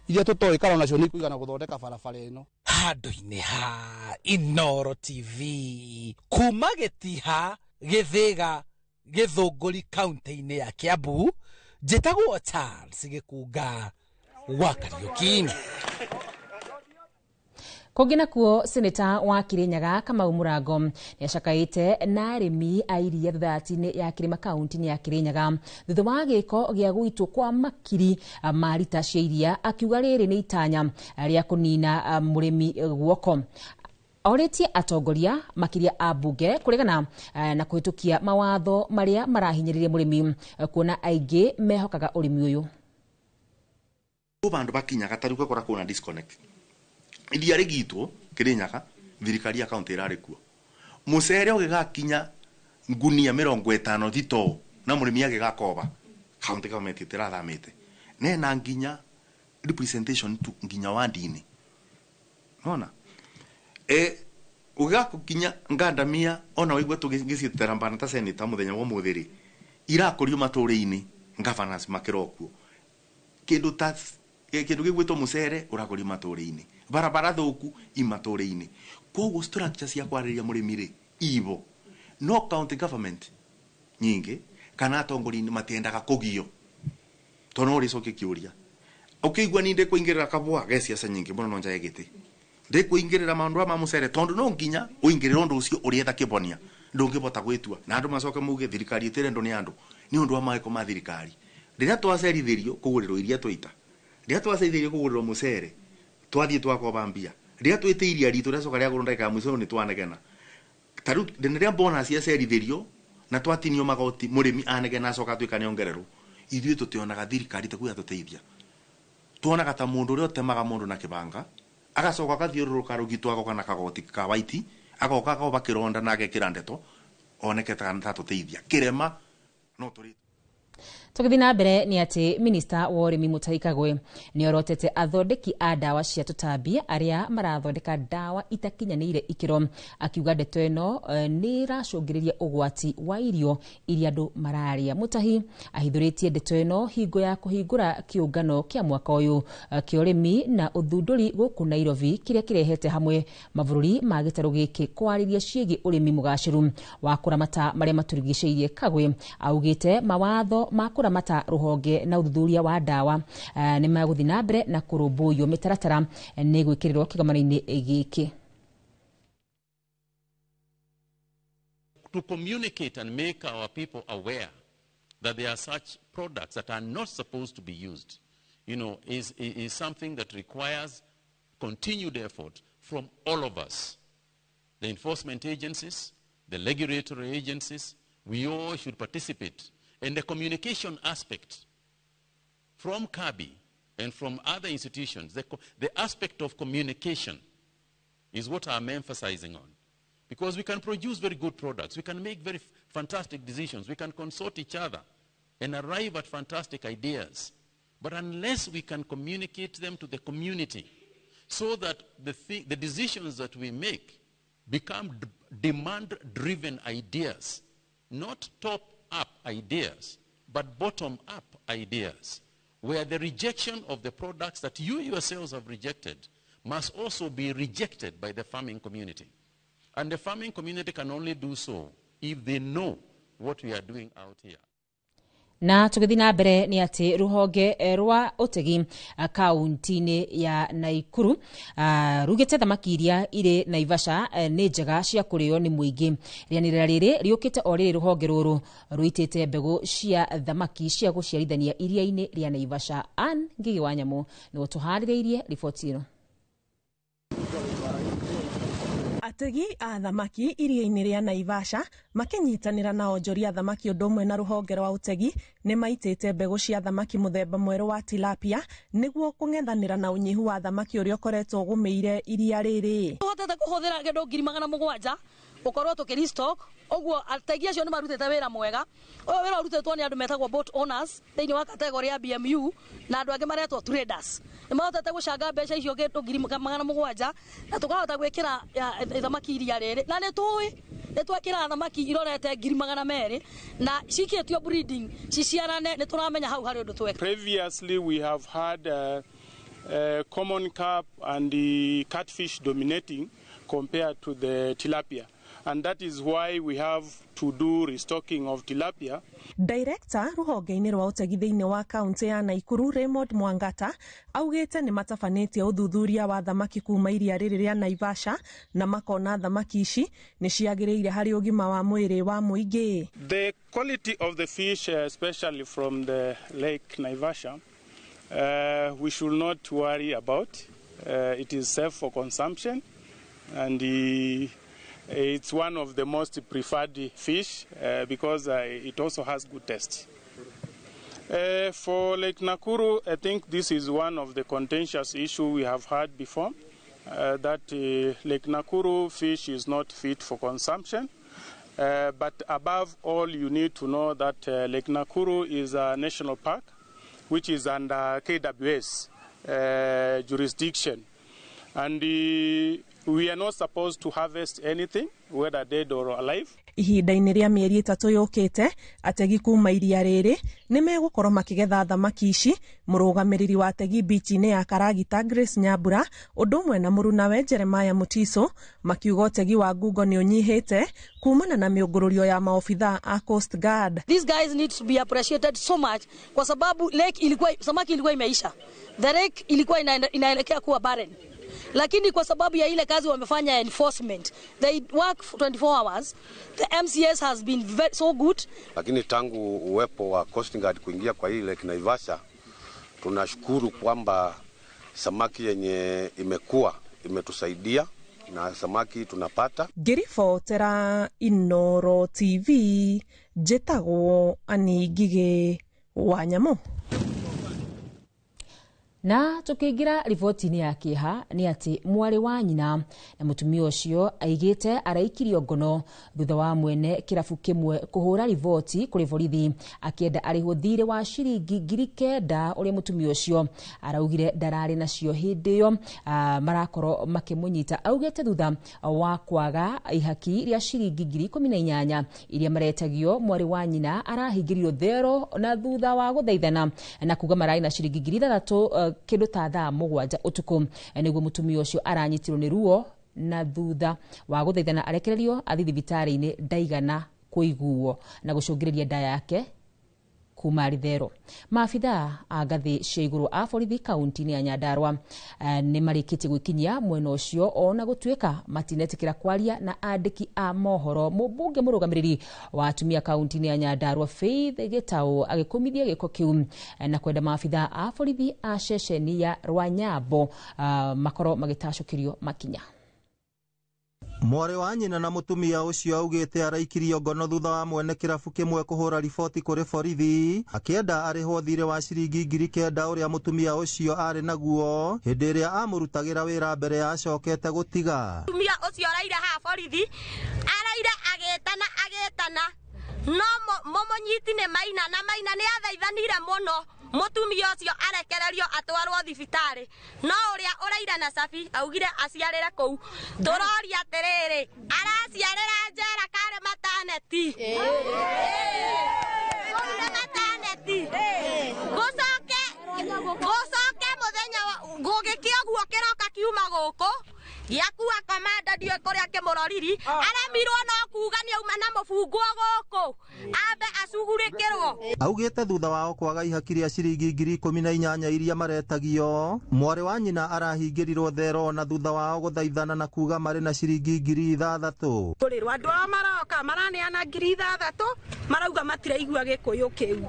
iria tutoikana nacio ni kuigana guthondeka barabara ino handu-ini ha Inoro TV kuma Gitiha Githiga Githunguri kaunti-ini ya Kiambu njitagwo Charles Gikunga wa Kariuki. Kungi nakuo seneta wa Kirinyaga Kamau Murango niacakaite na arimi a iria thatini ya Kirima kaunti-ini ya Kirinyaga thutha wa giko gia gwitwo kwa makiri ma rita cia iria akiuga riri ni itanya ria kunina murimi guoko Oritie atongoria makiria abunge kuregana na kuhitukia mawatho maria marahinyiririe murimi kuona aingi mehokaga urimi uyu bandu bakinyaga tari kwekora kuna disconnect iria rigitwo Kirinyaga thirikari ya kaunti irari kuo mucere ugigakinya ngunia 50 thito na murimi agigakoba kaunti government itirathamite nena nginya representation tu nginya wandini nona ugigakinya ngandamia ona wigwe tugicitera mbana ta senator muthenya wa muthiri irakorio maturi-ini governors makirokuo kindu ta kindu gigwitwo mucere urakorio maturi-ini barabara thuku imaturi-ini koguo structure cia kwariria murimi ri ivo no county government nyingi kana atongoria-ini matiendaga kugio tono ricoke kiuria ukigwa ni nde kuingirira kabwa gesiasa nyingi muno no njae giti nde kuingirira maundu ma mucere tondu no nginya uingirira undu ucio urietha kibonia ndungibota gwitua na andu macoke muge thirikari itire ndo ni andu ni undu wa maiko ma thirikari riria twacerithirio kugurirwo iria twaita riria twacerithirio kugurirwo mucere twathie twakoba mbia ria twite iria ritu recoka ria gurunda ka mwiso ni twanegena taru ria bonus ya serithirio na twatinio magoti murimi anegena acoka twika ni ongereru ithuĩ tũtionaga thirikari ta kuya tũteithia tuonaga ta mũndũ ũrĩa ũtemaga mũndũ na kĩbanga agacoka agathiũrũrũka rũgitũ agoka na kagoti ka waiti agoka agoba kĩronda na agekĩra ndeto oneketaga ta tũteithia kĩrema no tũrĩ Tukithi na mbere ni ati Minista wa Ũrĩmi Mutahi Kagwe ni orotete athondeki a dawa cia tutambi aria marathondeka dawa itakinyanĩire ikĩro akiuga ndeto ĩno ni iracũngĩrĩria ũgwati wa irio iria andũ mararia. Mutahi ahithũrĩtie ndeto ĩno hingo ya kũhingũra kĩũngano kĩa mwaka ũyũ kĩa ũrĩmi na ũthundũri gũkũ Nairobi kĩrĩa kĩrehete hamwe mabũrũri ma gĩtarũ gĩkĩ kwarĩria ciĩgiĩ ũrĩmi mũgacĩru wa kũramata marĩa matũrigicĩirie. Kagwe augĩte mawatho ma kũramata ruhonge na uthuthuria wa dawa ni maguthi na mbere na kũrũmbũiyo mĩtaratara nĩ gwĩkĩrĩrwo kĩgomano-inĩ gĩkĩ. To communicate and make our people aware that there are such products that are not supposed to be used, is something that requires continued effort from all of us. The enforcement agencies, the regulatory agencies, we all should participate. And the communication aspect from CABI and from other institutions, the aspect of communication is what I'm emphasizing on. Because we can produce very good products, we can make very fantastic decisions, we can consult each other and arrive at fantastic ideas. But unless we can communicate them to the community so that the decisions that we make become demand-driven ideas, not top-up ideas, but bottom-up ideas, where the rejection of the products that you yourselves have rejected must also be rejected by the farming community. And the farming community can only do so if they know what we are doing out here. Na tukithi na mbere ni ati ruhonge rwa utegi kaunti-inĩ ya Naikuru rugite thamaki iria ire Naivasha ni njega cia kũrĩo ni mũingĩ. Rĩanĩrĩra rĩrĩ rĩũkĩte o rĩrĩ ruhonge rũrũ rũitĩte mbegũ cia thamaki cia gũciarithania iria-inĩ rĩa Naivasha. Ann Ngigi wa Nyamũ nĩ ũtũharĩrĩirie riboti ĩno. Ategi a thamaki iria-inĩ rĩa Naivasha makinyitanĩra na onjoria thamaki ũndũ ũmwe na rũhonge rwa ũtegi nĩ maitĩte mbegũ cia thamaki mũthemba mwerũ wa tilapia nĩguo kũng'ethanĩra na ũnyihu wa thamaki ũrĩa ũkoretwo ũgũmĩire iria rĩrĩ. Tuhotete kũhũthĩra kĩndũ 7,000 ukorwo tukiristock ogwo ategi acio nĩ marutĩte wĩra mwega. Ũyũ wĩra ũrutĩtwo nĩ andũ metagwo boat owners thĩinĩ wa kategori ya BMU na andũ angĩ maretwo traders. Nĩ mahotete gũcanga mbeca icio kĩndũ 7,000 na tukahota gwĩkĩra thamaki iria rĩrĩ na nĩ twakĩra thamaki irorete 200,000 na cikĩtio breeding ciciarane nĩ tũramenya hau harĩ ũndũ tweka. Previously we have had common carp and the catfish dominating compared to the tilapia. And that is why we have to do restocking of tilapia. Director ruhonge-inĩ rwa ũtegi thĩinĩ wa kaunti ya Naikuru Raymond Mwangata augĩte nĩ matabanĩtie ũthuthuria wa thamaki kuma iria rĩrĩ rĩa Naivasha na makona thamaki ici nĩ ciagĩrĩire harĩ ũgima wa mwĩrĩ wa mũingĩ. The quality of the fish, especially from the Lake Naivasha, we should not worry about. It is safe for consumption and it's one of the most preferred fish because it also has good taste. For Lake Nakuru, I think this is one of the contentious issues we have had before, that Lake Nakuru fish is not fit for consumption. But above all, you need to know that Lake Nakuru is a national park, which is under KWS jurisdiction. And we are not supposed to harvest anything, whether dead or alive. Ihinda-inĩ rĩa mĩeri 3 yũkĩte, ategi kuma iria rĩrĩ nĩ megũkorwo makĩgetha thamaki ici. Mũrũgamĩrĩri wa ategi beach-inĩ ya Karagita Grace Nyambura ũndũ ũmwe na mũrunawe Jeremiah Mutiso makiuga ũtegi wa ngungo nĩ ũnyihĩte kumana na mĩũngũrũrio ya maofitha a Coast Guard. These guys need to be appreciated so much kwa sababu samaki ilikuwa imeisha. The lake ilikuwa inaelekea kuwa barren. Lakini kwa sababu ya ile kazi wamefanya enforcement, they work 24 hours. The MCS has been so good. Lakini tangu uwepo wa Coast Guard kuingia kwa hii Lake Naivasha, tunashukuru kwamba samaki yenye imetusaidia na samaki tunapata. Ngiribotera Inoro TV njĩtagwo Ani Ngigĩ wa Nyamũ. Na tukiingira riboti-inĩ ya kĩeha nĩ atĩ mwarĩ wa nyina na mũtumia ũcio aigĩte araikirio ngono thutha wa mwene kĩrabu kĩmwe kũhũra riboti kũrĩ borithi akĩenda arĩhwo thirĩ wa ciringi 9,000 ũrĩa mũtumia ũcio araugire ndararĩ nacio hĩndĩ ĩyo marakorwo makĩmũnyita. Augĩte thutha wa kwaga ihaki rĩa ciringi 18,000 iria maretagio, mwarĩ wa nyina arahingĩrirwo thero na thutha wa gũthaithana na kuga mararĩ na ciringi 3,000 kĩndũ ta thaa 7 ũtukũ. Nĩguo mũtumia ũcio aranyitirwo nĩ ruo na thutha wa gũthaithana arekererio athi thibitarĩ-inĩ ndaigana kũiguo na gũcũngĩrĩria nda yake kuma rithero. Maabitha a ngathĩ cia igũrũ a borithi kaunti-inĩ ya Nyandarua nĩ marĩkĩtie gwĩkinyia mwena ũcio ona gũtuĩka matinetĩkĩra kwaria na andĩki a mohoro. Mũmbunge mũrũgamĩrĩri wa atumia kaunti-inĩ ya Nyandarua Faith Gĩtaũ agĩkũmithia gĩko kĩu na kwenda maabitha a borithi a ceceni ya Rwanyambo makorwo magĩtacũkĩrio makinya. Mwarĩ wa nyina na mũtumia ũcio augĩte araikirio ngono thutha wa mwene kĩrabu kĩmwe kũhũra riboti kũrĩ borithi akĩenda arĩhwo thirĩ wa ciringi 9,000 ũrĩa mũtumia ũcio arĩ naguo hĩndĩ ĩrĩa amũrutagĩra wĩra mbere ya acokete gũtiga. Mũtumia ũcio araire ha borithi araire agĩtana no mũmũnyiti nĩ Maina na Maina nĩ athaithanire mũno mũtumia ũcio arekererio atwarwo thibitarĩ, no ũrĩa ũraira na cabi augire aciarĩre kũu. Tũroria atĩrĩrĩ, araciarĩra njera karĩ mataneti gũcoke mũthenya gũgĩkĩa guo kĩroka kiuma gũkũ gĩakua komanda ndiũĩ kũrĩa kĩmũroriri aramirwo no kuga nĩ auma na mũbungwo gũkũ ambe acugurĩkĩrwo. Augĩte thutha wao kwaga ihaki rĩa ciringi 18,000 iria maretagio, mwarĩ wa nyina arahingĩrirwo thero na thutha wao gũthaithana na kuga marĩ na ciringi 3,000. Kũrĩrwo andũ ao maroka maraneana 3,000 marauga matiraigua gĩkũyũ kĩu,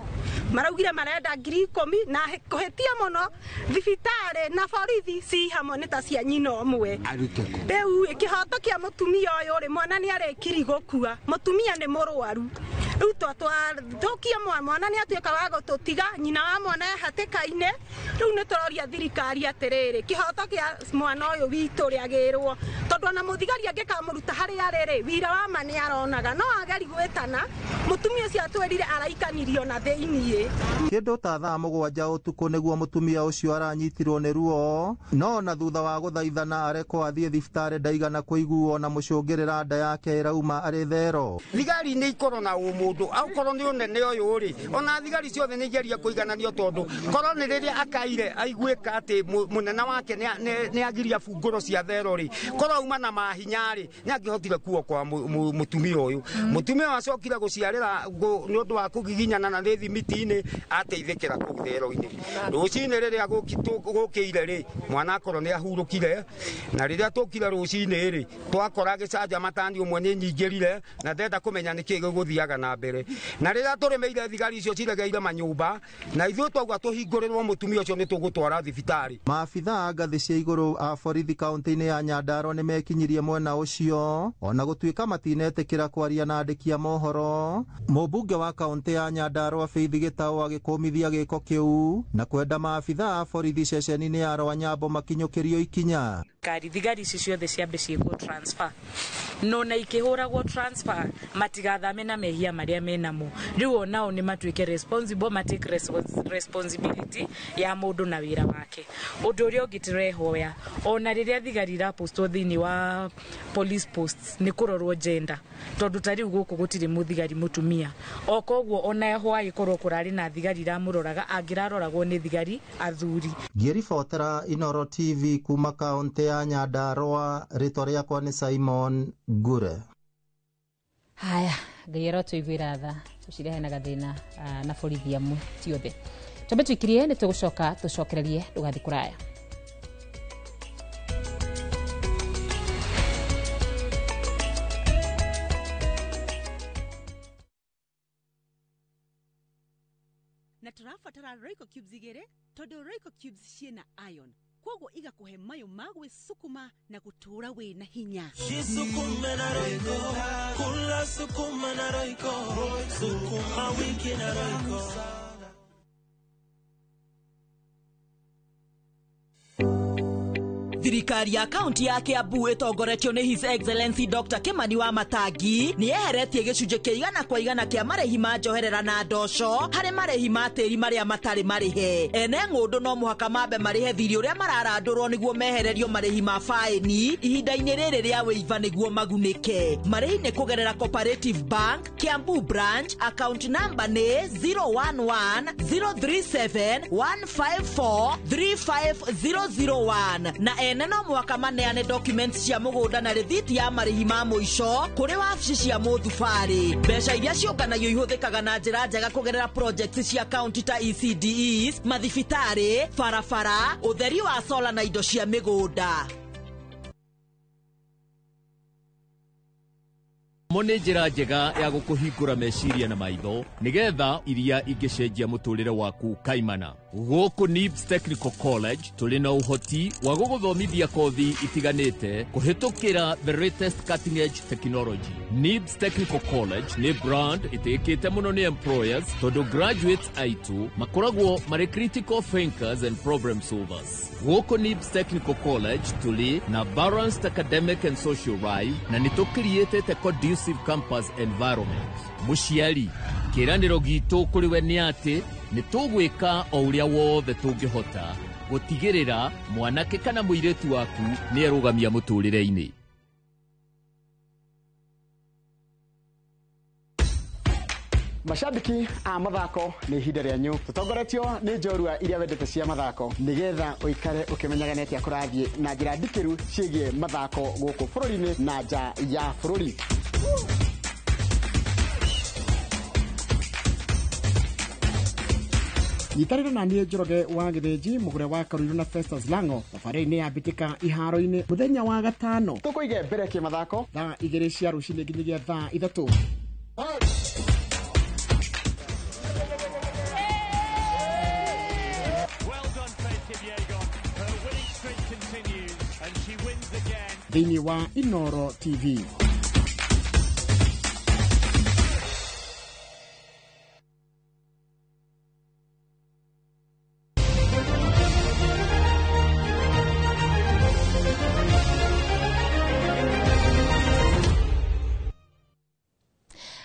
maraugire marenda 10,000 na kũhĩtia mũno thibitarĩ na borithi ci hamwe nĩ ta cia nyina ũmwe. Rĩu kĩhoto kĩa mũtumia ũyũ rĩ mwana nĩ arĩkiri gũkua, mũtumia nĩ mũrwaru. Rĩu tũkia mwana nĩ atuĩka wa gũtũtiga, nyina wa mwana hatĩka-inĩ. Rĩu nĩ tũroria thirikari atĩrĩrĩ, kĩhoto kĩa mwana ũyũ witũ rĩagĩrwo, tondũ ona mũthigari angĩkamũruta harĩa arĩ wira wa ma nĩ aronaga, no ageri gwĩtana mũtumia ũcio atwĩrire araikanirio na thĩiniĩ. Kĩndũ ta thaa 7 ũtukũ nĩguo mũtumia ũcio aranyitirwo nĩ ruo, no na thutha wa gũthaithana arekwo athiĩ thibitarĩ ndaigana kũiguo na mũcũngĩrĩra nda yake ĩrauma arĩ thero. Thigari nĩ ikorwo na ũmũndũ akorwo nĩ ũnene ũyũ rĩ, ona thigari ciothe nĩ igeria kũigananio tondũ korwo nĩ rĩrĩa akaire aiguĩka atĩ mũnene wake nĩ agiria bungũro cia thero rĩ, korwo auma na mahinya rĩ nĩ angĩhotire kuo kwa mũtumia ũyũ. Mũtumia ũyũ acokire gũciarĩra nĩ ũndũ wa kũgiginyana na nĩ thimiti-inĩ ateithĩkĩra kũu thero-inĩ. Rũcinĩ rĩrĩa gũkĩire rĩ mwana akorwo nĩ ahurũkire, na rĩrĩa tũkire rũcinĩ rĩ twakora gĩcanja matani ũmwe nĩ nyingĩrire na ndenda kũmenya nĩkĩ gĩgũthiaga na mbere. Na rĩrĩa tũrĩmeire thigari icio ciregeire manyũmba na ithuĩ twauga tũhingũrĩrwo mũtumia ũcio nĩ tũgũtwara thibitarĩ. Maabitha a ngathĩ cia igũrũ a borithi kaunti-inĩ ya Nyandarua nĩ mekinyirie mwena ũcio ona gũtuĩka matinetĩkĩra kwaria na andĩki a mohoro. Mũmbunge wa kaunti ya Nyandarua Faith Gĩtaũ agĩkũmithia gĩko kĩu na kwenda maabitha a borithi ceceni-inĩ ya Rwanyambo makinyũkĩrio ikinya. Thigari ici ciothe ciambe ciĩkwo transfer no na ikĩhũragwo transfer matigathame na mehia marĩa menamo. Rĩu onao nĩ matuĩke responsible, matake responsibility ya mũndũ na wĩra wake. Ũndũ ũrĩa ũngĩ tũrehoya ona rĩrĩa thigari irapostwo thĩinĩ wa police posts nĩ kũrorwo gender, tondũ ta rĩu gũkũ gũtirĩ mũthigari mũtumia. O koguo ona ho agĩkorwo kũrarĩ na thigari iramũroraga angĩraroragwo nĩ thigari athuri. Ngĩribotera Inoro TV kuma kaunti ya Nyandarua, rĩtwa rĩakwa nĩ Simon Ngure. Haya, Ngai arotũiguĩra tha tũcirehe na gathĩna na borithi amwe ti othe. Twambe tũikirie nĩ tũgũcoka tũcokererie ndũgathi kũraya. Na tũrabatara Royco Cubes igĩrĩ tondũ Royco Cubes ciĩna iron. koguo igakuhe mayo magwicukuma na gutura wina hinya. Sukuma na Royco, kula sukuma na Royco, sukuma wiki na Royco. Thirikari ya kaunti ya Kiambu itongoretio ni His Excellency Dr. Kimani wa Matangi ni eheretie gicunje kia 100% kia marehi ma njoherera na ndoco hari marehi ma tiri maria matari marihe. Ene ng'undu no muhaka mambe marihe thiri uria mararandurwo niguo mehererio marehi ma faini ihinda-ini riri ria wiva niguo magunike. Marehi ni kugerera Cooperative Bank Kiambu branch, account number ni 011-037-154-35001 na no mwaka maneane documents cia mugunda na rithiti ya marihi ma muico kuri wabici cia muthubari. Mbeca iria ciũnganagio ihuthikaga na njĩra njega kugerera projects cia county ta ECDEs, mathibitari, barabara, utheri wa solar na indo cia migunda. Mone njĩra njega ya gukuhingura meciria na maitho nigetha iria ingicenjia muturire waku kaimana. Gũkũ NIBS Technical College tũrĩ na ũhoti wa gũgũthomithia kothi itiganĩte kũhĩtũkĩra the latest cutting edge technology. NIBS Technical College nĩ brand ĩtĩkĩte mũno nĩ employers tondũ graduates aitũ makoragwo marĩ critical thinkers and problem solvers. Gũkũ NIBS Technical College tũrĩ na balanced academic and social life na nĩtũcreatĩte conducive campus environment. Mũciari, kĩĩranĩro gitũ kũrĩ we nĩ atĩ nĩtũgwĩka o ũrĩa wothe tũngĩhota gũtigĩrĩra mwanake kana mũirĩtu waku nĩarũgamia mũtũrĩre-inĩ. Mashabiki a mathako ni ihinda rĩanyu tutongoretio nĩ njorua iria wendete cia mathako nigetha uikare ukimenyaga neti akurathie na njĩra ndikiru ciĩgiĩ mathako gũkũ bũrũri-inĩ na nja ya bũrũri. Nitarira na niĩ Njoroge wa Gĩthĩnji mũgũre wa Karũirũ na Festus Lango thabarĩ-inĩ ya mbĩtĩka iharo-inĩ mũthenya wa gatano tũkũige mbere kĩmathako thaa 2 cia rũcinĩ nginyagia thaa 3. Thĩinĩ wa Inoro TV.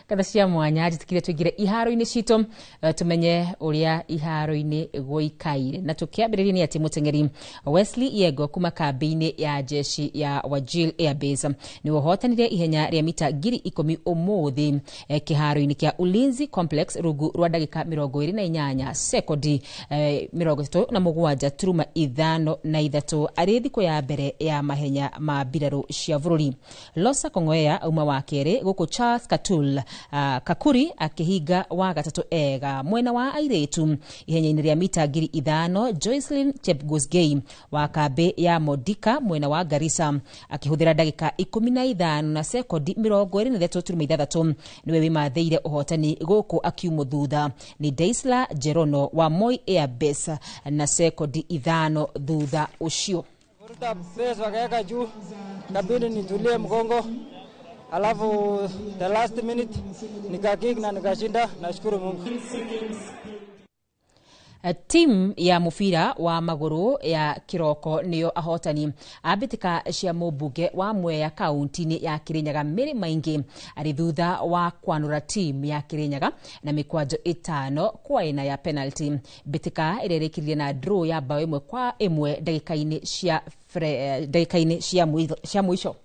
Kada cia mwanya jitikire twigire iharo-ini cito tumenye uria iharo-ini guikaire na tukiambiriria ni ati mutengeri Wesley Yego kuma kambi-ini ya jeshi ya Wajir Airbase ni wohotanire ihenya ria mita 10,000 umuthi kiharo-ini kia Ulinzi Complex rugu rwa ndagika 28 sekondi 37.53 ari thiko ya mbere ya mahenya ma mbiraru cia bururi. Losa Kong'oea uma wa kere guku Charles Katul Kakuri akihiga wa gatatu ega mwena wa airetu ihenya-ini ria mita 5,000 Joycelyn Chepgosgei wa kambi ya Modika mwena wa Garissa akihuthira ndagika 15 na sekondi 23.3 niwe wimatheire uhotani guku akiumo thutha ni Daisla Jerono wa Moi Airbase na sekondi 5 thutha ucio. Kuruta pesa wakaweka juu kabidi nitulie mgongo. Alafu the last minute nikakick na nikashinda, nashukuru Mungu. Team ya mufira wa maguru ya Kiroko niyo ahotani abitika cia mubunge wa Mwea kaunti-ini ya Kirinyaga Mary Maingi ari thutha wa kwanura team ya Kirinyaga na mikwajo 5 kwa ina ya penalty. Bitika irerekirie na draw ya bao 1-1 dakika-ini cia mwisho.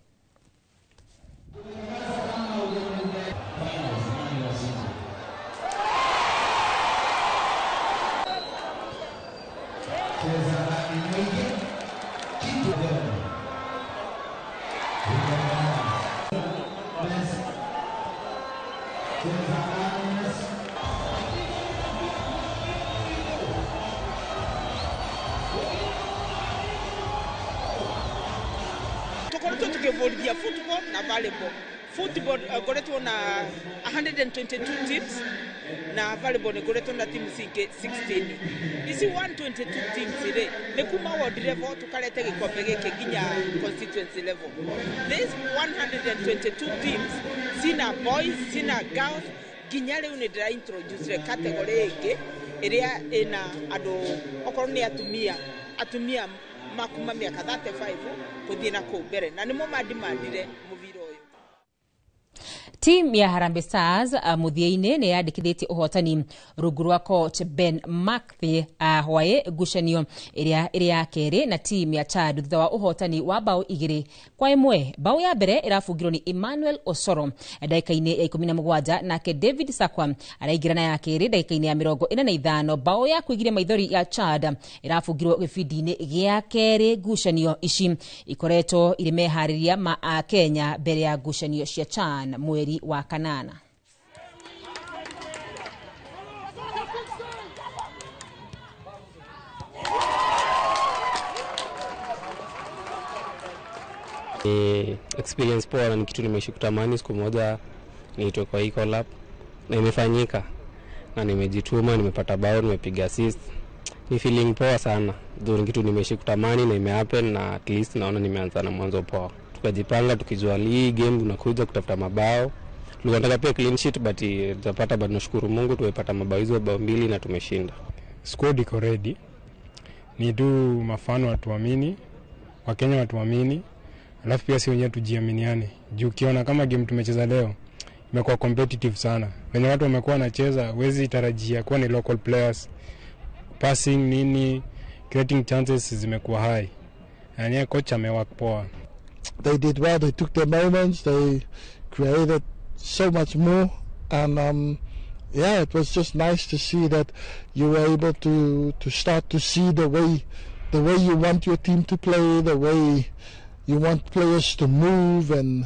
Tukoretwo tukivolunteer football na volleyball. Football koretwo na 122 teams na volleyball ni kuretwo na timu singe 16 isi 122 teams ire ni kuma ward level tukarete gikombe giki ginya constituency level. These 122 teams sina boys sina girls ginya leo ni dra introduce category igi iria ina ado okorwo ni atumia makuma miaka 35 kuthii na kumbere na nimo madimandire muviro uyu. Team ya Harambee Stars muthiaine ni yandikithitie uhotani rungu rwa coach Ben McCarthy hwaye gucanio iria keri na team ya Chad thutha wa uhotani wa bao 2-1. Bao ya mbere irafungirwo ni Emmanuel Osoro dakika-ini ya 17 nake David Sakwa araingirana ya keri dakika-ini ya 45. Bao ya kuigiria maithori ya Chad irafungirwo gibindi-ini gia keri. Gucanio ici ikoretwo iri mehariria ma Kenya mbere ya gucanio cia CHAN mweri wa kanana. Experience poa na ni kitu nimeishi kutamani siku moja niitwe kwa hii collab na imefanyika na nimejituma, nimepata bao, nimepiga assist. Ni feeling poa sana. Ndio kitu nimeishi kutamani na imehappen na at least naona nimeanza na mwanzo poa. Tukajipanga tukijua hii game tunakuja kutafuta mabao. Tulitaka pia clean sheet but tutapata, bado nashukuru Mungu tumepata mabao hizo, bao 2 na tumeshinda. Squad iko ready. Ni tu mafano watuamini, Wakenya watuamini. Alafu pia si wenyewe tujiaminiane. Juu ukiona kama game tumecheza leo imekuwa competitive sana. Wenye watu wamekuwa wanacheza, huwezi tarajia kuwa ni local players. Passing nini, creating chances zimekuwa high. Yani coach amework poa. They did well. They took their moments. They created so much more, and yeah, it was just nice to see that you were able to start to see the way you want your team to play, the way you want players to move and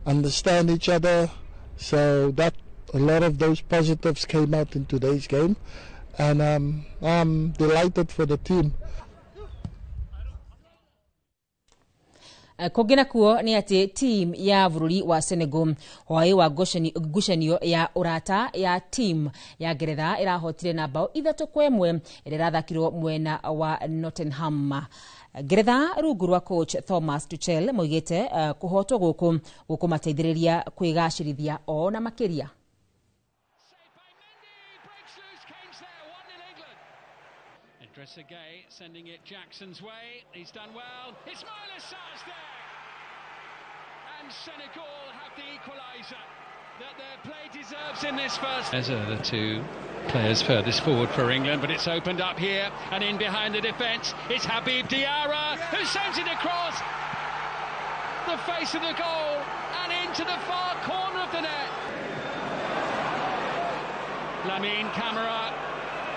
understand each other. So that a lot of those positives came out in today's game, and I'm delighted for the team. Kogena kuo ni ati team ya vururi wa Senegal hoi wa gucanio ya urata ya team ya Ngeretha irahotire na bao 3-1 irathakirwo mwena wa Nottingham. Ngeretha rungu rwa coach Thomas Tuchel moigite kuhotwo guku mateithiriria kwigacirithia o na makiria. Trezeguet sending it Jackson's way. He's done well. Ismaila Sarr's there. And Senegal have the equaliser that their play deserves in this first. Those are the two players furthest forward for England, but it's opened up here and in behind the defence. It's Habib Diarra who sends it across the face of the goal and into the far corner of the net. Lamine Camara.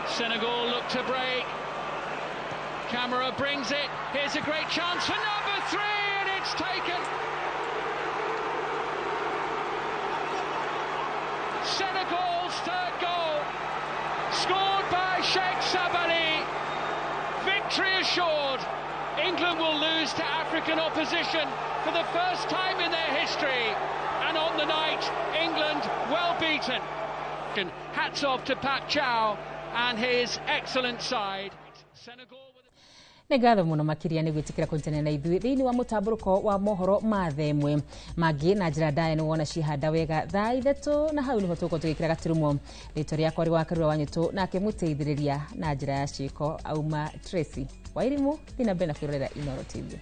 Senegal look to break. Camara brings it. Here's a great chance for number 3 and it's taken. Senegal's third goal, scored by Sheikh Sabali. Victory assured. England will lose to African opposition for the first time in their history. And on the night, England well beaten. Hats off to Pat Chow and his excellent side. Senegal Negatho muno makiria ni gwitikira kontene na ithui thiini wa mutamburuko wa mohoro mathemwe magi na njira ndaya ni wona cihanda wega thaa 3 na hau niho tuko tugikira gatirumo rito ria kwari wa karua wanyitu nake muteithiriria na njira ya ciko auma Tracy Wairimu thina bena kwirorera Inooro TV.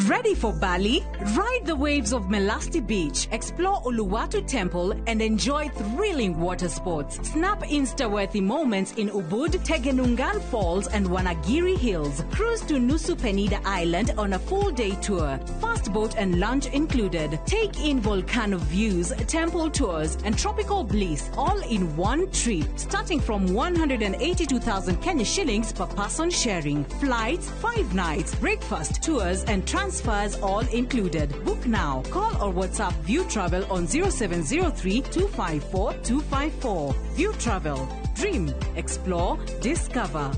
Ready for Bali? Ride the waves of Melasti Beach, explore Uluwatu Temple, and enjoy thrilling water sports. Snap Insta-worthy moments in Ubud, Tegenungan Falls, and Wanagiri Hills. Cruise to Nusu Penida Island on a full-day tour. Fast boat and lunch included. Take in volcano views, temple tours, and tropical bliss, all in one trip, starting from 182,000 Kenya shillings per person sharing. Flights, 5 nights, breakfast, tours, and Transfers all included. Book now. Call or WhatsApp View Travel on 0703 254 254. View Travel. Dream, explore, discover.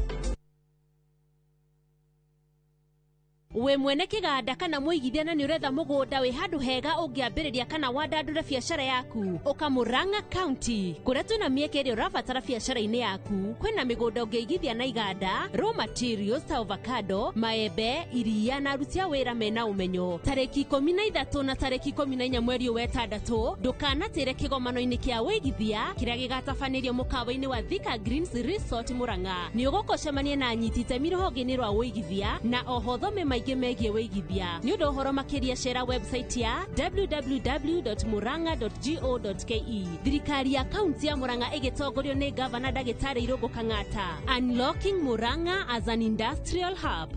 We mwene kiganda kana muigithia na ni uretha mugunda wi handu hega ungiambiriria kana wandandure biashara yaku ukamuranga county kuria tuna mieke iri urabatara biashara-ini yaku kwina migunda ungiigithia na iganda raw materials ta avocado maembe iria na aruti a wira mena umenyo tariki 13 na tariki 14 mweri wa 6 ndukanatire kigomano-ini kia wigithia kiria gigatabanirio mukawa-ini wa Thika Greens Resort Muranga ni ugukocemania na anyiti itemi ruhonge-ini rwa wigithia na oho thome maingĩ megie wigithia ni undu horo makiria share website ya www.muranga.go.ke. Thirikari ya kaunti ya Muranga igitongorio ni Governor Ndagĩtarĩ Irũngũ Kang'ata. Unlocking Muranga as an industrial hub.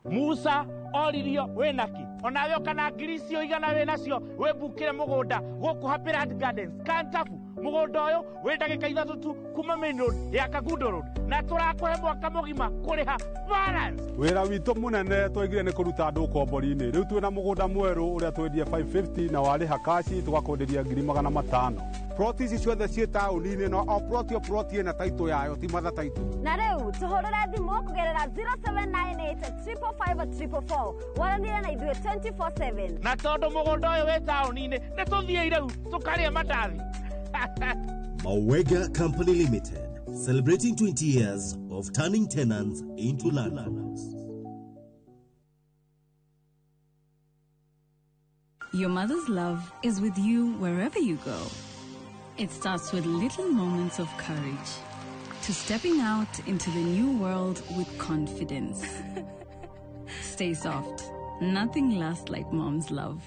Musa oririo wenaki onawe kana ngiricio igana wenacio webukire mugunda guku Happy Land Gardens Kantafu mugunda uyu wi ndagika 3 tu kuma main road ya Kagundo road na turakuhe mwaka mugima kuriha balance. Wira witu munene twigire ni kuruta andu kombori-ini riu twina mugunda mweru uria twendie 550 na wariha kashi tugakonderia 500. Proti ici ciothe ciĩ taũni-inĩ no o proti ĩna taitũ yayo ti matha taitũ. Na rĩu tũhũrĩre thimũ kũgerera 0798-345-344 waranĩre na ithuĩ 24/7. Na tondũ mũgũnda ũyũ wĩ taũni-inĩ nĩ tũthiĩ rĩu tũkarĩe mandathi. Mawega Company Limited, celebrating 20 years of turning tenants into landlords. Your mother's love is with you wherever you go. It starts with little moments of courage to stepping out into the new world with confidence. Stay soft. Nothing lasts like mom's love.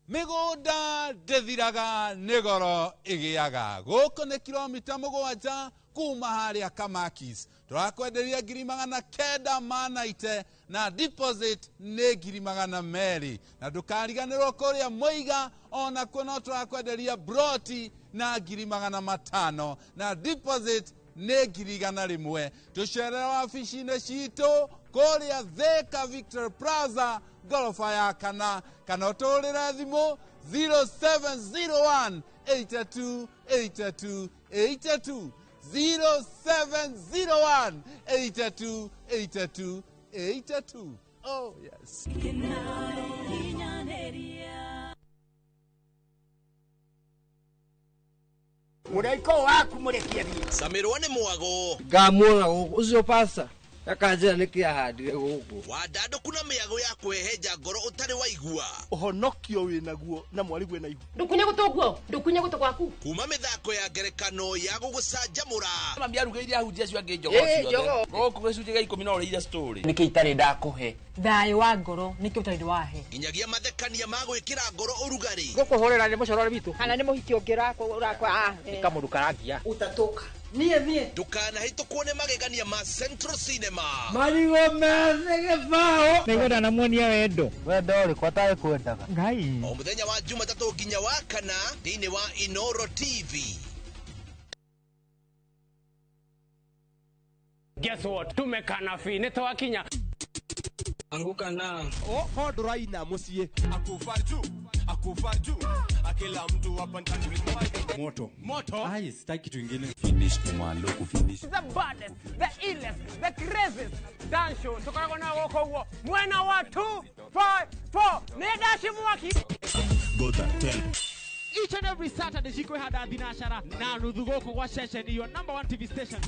Migunda ndithiraga nigoro igiaga guku ni kilomita 7 kuma haria Kamakis turakwenderia 990 na deposit ni 200 na ndukariganirwo kuria Muiga ona kuno turakwenderia broti na 500 na deposit ni 100 tucerera wabici-ini citu kuria Thika Victor Plaza gorofa ya kana utũrĩre thimũ 0701 82 82 82 0701 82 82 82. Oh yes. Muraiko waku murekia thie Samirwa ni mwago ngamwona ucio pasta akanjira nikia handire guku wadando kuna miago ya kweheja ngoro utari waigua uhonokio winaguo na mwarigu na igu ndukunye guto gwaku kuma mithako ya ngerekano ya gugucanjamura mami arugeire ahunjia cio ange njogo cio guku gicunje ga 10 no ureira story niki itari ndakuhe thayo wa ngoro niki utari wahe nginyagia mathekania ma gwikira ngoro urugari gukuhorera ni mucorore bitu kana ni muhiki ungira urakwa kamundu karagia utatoka nie ndukanahitukwo ni magegania ma Central Cinema marigo methege bao nigona na muonia wendo uri kwatae kwendaga ngai o muthenya wa Jumatatu nginya wa kana thiini wa Inoro TV. Guess what? Tumekana fi nitawakinya anguka na hodo raina musie akufarju akila mtu hapa ndani moto ai sitaki kitu kingine finish kumalo kufinish the baddest the illest the craziest dance show tukako na woko huo mwena wa 254 ne dashi mwaki goda 10 each and every Saturday jiko hada dinashara na nudhugoko kwa session hiyo number 1 TV station.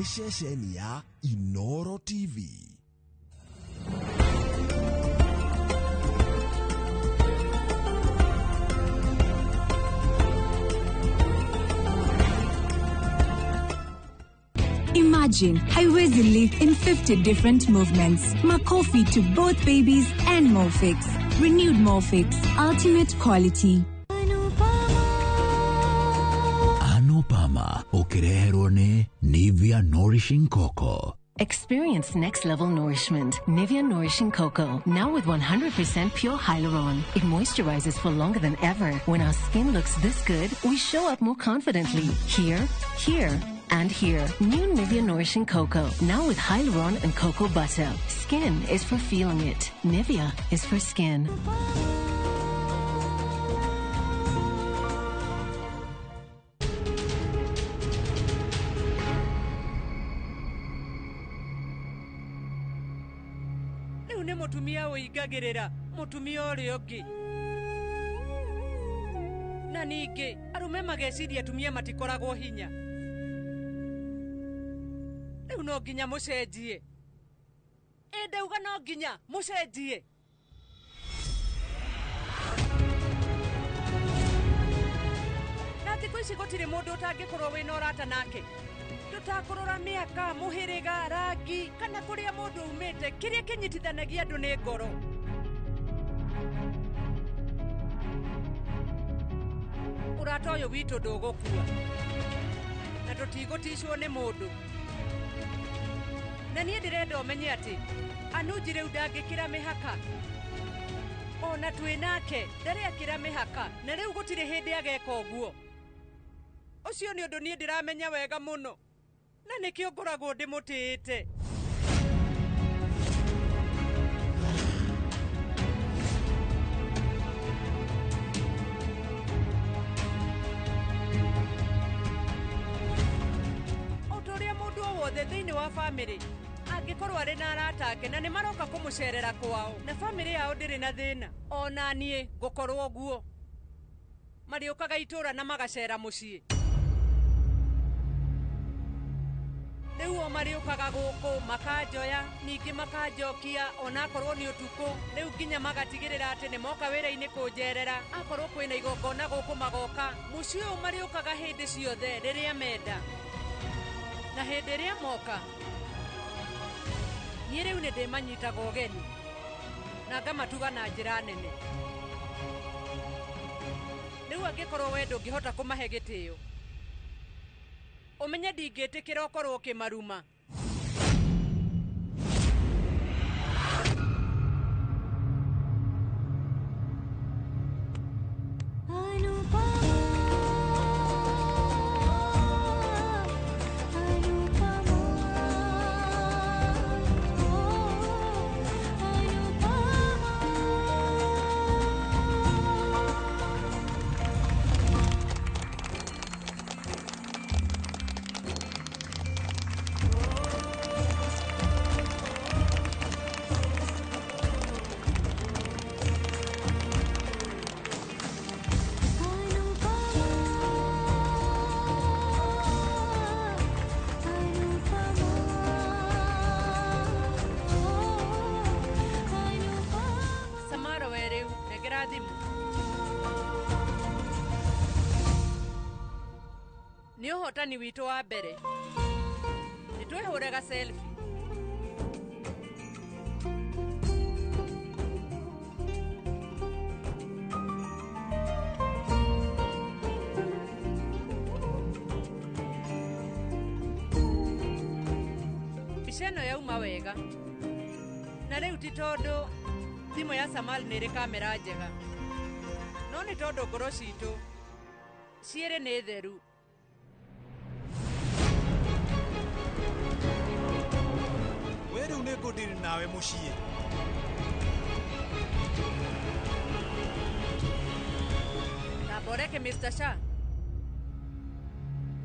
ni shesheni ya Inoro TV. Imagine, haiwezi live in 50 different movements. Makofi to both babies and Morphix. Renewed Morphix, ultimate quality. ũkĩreherwo nĩ Nivea Nourishing Cocoa. Experience next level nourishment. Nivea Nourishing Cocoa, now with 100% pure hyaluron. It moisturizes for longer than ever. When our skin looks this good, we show up more confidently. Here, and here. New Nivea Nourishing Cocoa, now with hyaluron and cocoa butter. Skin is for feeling it. Nivea is for skin. Mutumia uigagirira mutumia uri ungi na ningi arume mageciria atumia matikoragwo hinya riu no nginya mucenjie ndauga no nginya mucenjie na thikũ ici gũtirĩ mũndũ ũtangĩkorwo wĩna ũrata nake tutakurora miaka muhiriga rangi kana kuria mundu umite kiria kinyitithanagia andu ni ngoro urata uyu witu ndugukua na tutigutishwo ni mundu na nie ndirenda umenye ati anunji riu ndangikira mihaka ona twinake ndari akira mihaka na riu gutire hindi ageka uguo ucio ni undu nie ndiramenya wega muno na nikio ngoragwo ndimutite otoria mundu wothe thiini wa family angikorwo ari na arata ake na nimaroka kumucerera kwao na family yao ndiri na thina ona nie ngukorwo guo mariukaga itura na magacera mucii riu mariukaga guku makanjoya ningi makanjokia ona akorwo ni utuku riu nginya magatigirira ati ni moka wira-ini kunjerera akorwo kwina igongona guku magoka mucii uyu mariukaga hindi ciothe riria menda na hindi ria moka nie riu ni ndimanyitaga ugeni na ngamatuga na njira nene riu angikorwo we ndungihota kumahe gitio umenye ndingitikira ukorwo ukimaruma ni uhotani witu wa mbere nitwihurega selfie bisheno yauma wega na riu ti tondu thimu ya Samal niri kamera njega no ni tondu ngoro citu ciiri ni theru wewe unekudiri nawe mushie na boreke Mr. Shah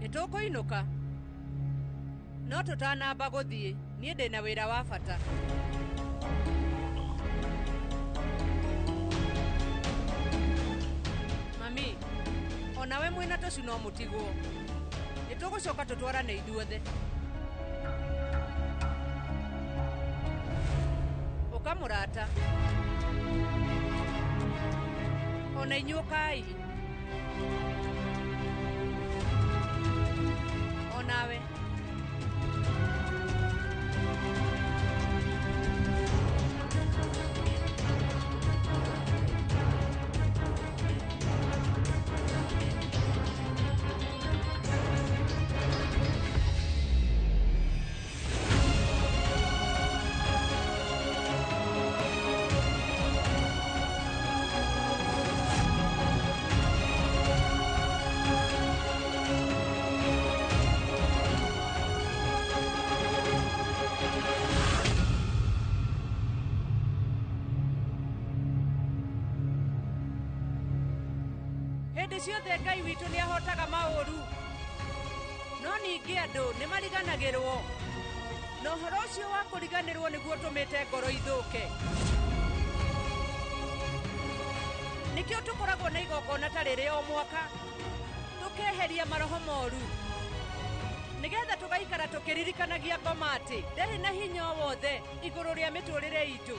nitukuinuka no tutanamba guthie nie ndina wira wa bata mami onawe mwina tucu no mutigwo nitugucoka tutwarane ithuothe ukamurata ona inyukai onawe hĩndĩ ciothe Ngai witũ nĩ ahotaga maũru no ningĩ andũ nĩ mariganagĩrwo na ũhoro ũcio wa kũriganĩrwo nĩguo ũtũmĩte ngoro ithũke nĩkĩo tũkoragwo na igongona ta rĩrĩ o mwaka tũkeheria maroho moru nĩgetha tũgaikara tũkĩririkanagia ngoma atĩ ndarĩ na hinya o wothe igũrũ rĩa mĩtũrĩre itũ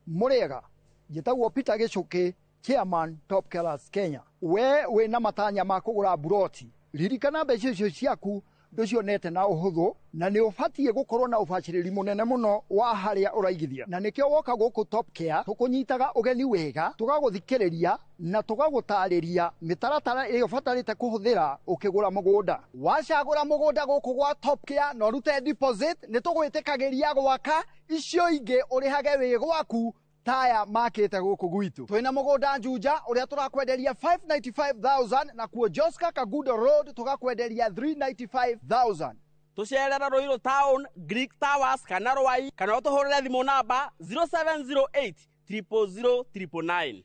Murega njĩtagwo Peter Gichuki chairman Top Killers Kenya we na matanya ma kũgũra buroti ririkana mbeca icio ciaku nducionete na ũhũthũ na nĩ ũbatie gũkorwo na ũbacĩrĩri mũnene mũno wa harĩa ũraigithia na nĩkĩo woka gũkũ Top Care tũkũnyitaga ũgeni wega tũgagũthikĩrĩria na tũgagũtarĩria mĩtaratara ĩrĩa ũbatarĩte kũhũthĩra ũkĩgũra mũgũnda wacagũra mũgũnda gũkũ gwa Top Care na ũrute deposit nĩ tũgwĩtĩkagĩria gwaka icio ingĩ ũrĩhage wĩ gwaku taya makĩte gũkũ gwitũ twĩna mũgũnda Juja ũrĩa tũrakwenderia 595,000 na kuo Joska Kagudo Road tũgakwenderia 395,000 tucerera Ruiru Town Greek Towers kana Rwai kana ũtũhũrĩre thimũ namba 0708 000 999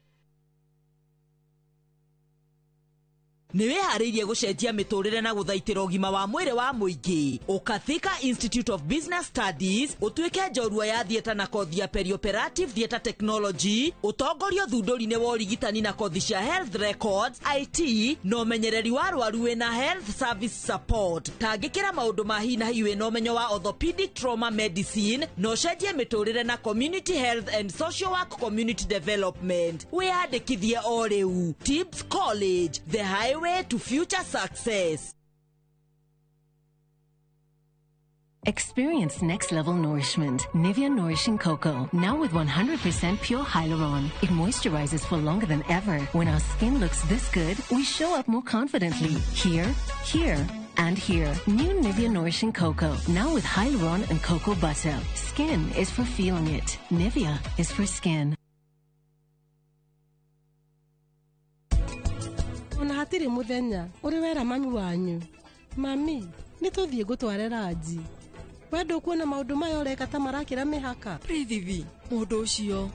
Nĩ wĩharĩirie gũcenjia mĩtũrĩre na gũthaitĩra ũgima wa mwĩrĩ wa mũingĩ. Ukathika Institute of Business Studies ũtuĩke njorua ya thieta na kothi ya perioperative theatre technology, ũtongorio thundũri-inĩ wa ũrigitani na kothi cia health records, IT na ũmenyereri wa arwaru wĩna health service support. Tangĩkĩra maũndũ ma hi na hi wĩna ũmenyo wa orthopedic trauma medicine na ũcenjie mĩtũrĩre na community health and social work community development. Wĩyandĩkithie o rĩu. Tibbs College, the highway to future success. Experience next level nourishment. Nivea Nourishing Cocoa. Now with 100% pure hyaluron. It moisturizes for longer than ever. When our skin looks this good, we show up more confidently. Here, here, and here. New Nivea Nourishing Cocoa. Now with hyaluron and cocoa butter. Skin is for feeling it. Nivea is for skin. Ona hatiri muthenya uri wera mami wanyu mami nituthie gutware ranji wendo kuona maundu maya ureka ta marakira mihaka Prithivi mundu ucio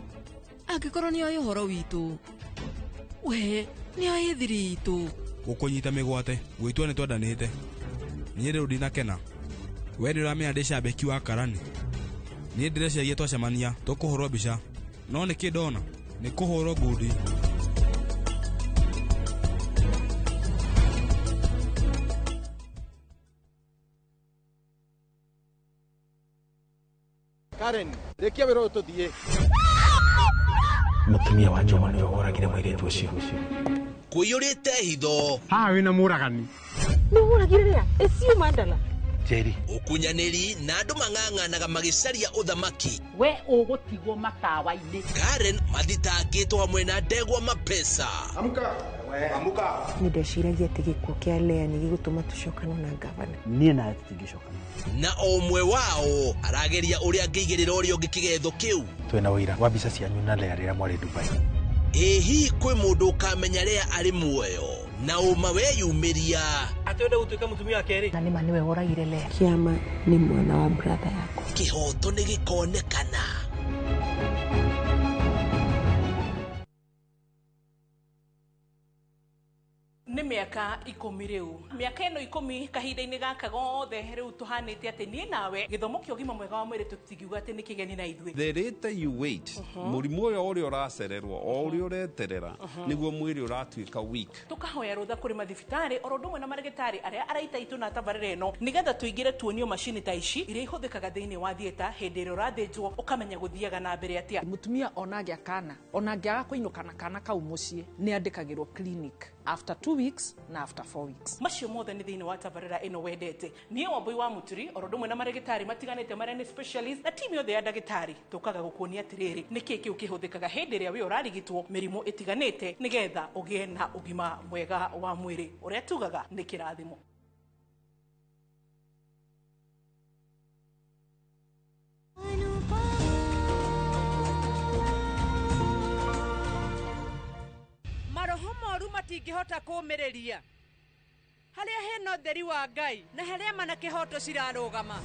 angikorwo ni oyo horo witu we ni oyo thiri itu gukunyita migwate gwitwa ni twendanite nie riu ndinakena we ni uramenya ndi cambeki wa karani nie ndireciagia twacemania tukuhurwo mbica no niki ndona ni kuhurwo ngundi Karen, rekia wero tuthie. Mutumia wa Joma ni ohoragire mwiritu ucio. Kuyurite hitho. Ha wina muragani. Ni muragire ria? Esiu mandala. Jerry. Ukunyaneri na andu mang'ang'anaga magicaria uthamaki. We ugutigwo matawa-ini. Karen mathitangitwo hamwe na Ndegwa Mapesa. Amuka. Amuka. Nindeciragia ati gikuo kia Lea ni gigutuma tucokana na gavana. Nie na tutingicokana. Na omwe wao arageria uria angĩigĩrĩra ũrĩa ũngĩ kĩgetho kĩu. Twena wĩra wa mbica cianyu na Lea rĩrĩa mwarĩ Dubai. Hihi kwĩ mũndũ ũkamenya Lea arĩ muoyo na ũma weyumĩria atwende gũtuĩka mũtumia wa kerĩ na nĩma nĩwe woragire Lea. Kiama ni mwana wa brother yako. Kĩhoto nĩ gĩkonekana. Nĩ mĩaka 10 rĩu. Mĩaka ĩno 10 kahinda-inĩ gaka gothe rĩu tũhanĩte atĩ niĩ nawe gĩthomo kĩa ũgima mwega wa mwĩrĩ tũtingiuga atĩ nĩ kĩgeni na ithuĩ. The later you wait, mũrimũ ũrĩa ũracererwo o ũrĩa ũreterera nĩguo mwĩrĩ ũratuĩka weak. Tukahoya rũtha kũrĩ mathibitarĩ oro ũndũ ũmwe na marĩgĩtarĩ arĩa araita itũ na tabarĩra ĩno nĩgetha tũingĩre tuonio macini ta ici iria ihũthĩkaga thĩinĩ wa thieta hĩndĩ ĩrĩa ũrathĩnjwo ũkamenya gũthiaga na mbere atĩa. Mũtumia ona angĩa kana ona angĩaga kũinũka na kana kau mũciĩ nĩ andĩkagĩrwo clinic after 2 weeks na after 4 weeks. Macio mothe nĩ thĩinĩ wa tabarĩra ĩno wendete. Niĩ Wambui wa Muturi oro ũndũ ũmwe na marĩgĩtarĩ matiganĩte marĩa nĩ specialist na timu yothe ya ndagĩtarĩ tũkaga gũkuonia atĩrĩrĩ nĩkĩ kĩu kĩhũthĩkaga hĩndĩ ĩrĩa we ũrarigitwo mĩrimũ ĩtiganĩte nĩgetha ũgĩe na ũgima mwega wa mwĩrĩ ũrĩa tugaga nĩ kĩrathimo. Maroho moru matingĩhota kũũmĩrĩria haria hena theri wa Ngai na haria mana kihoto cirarugama.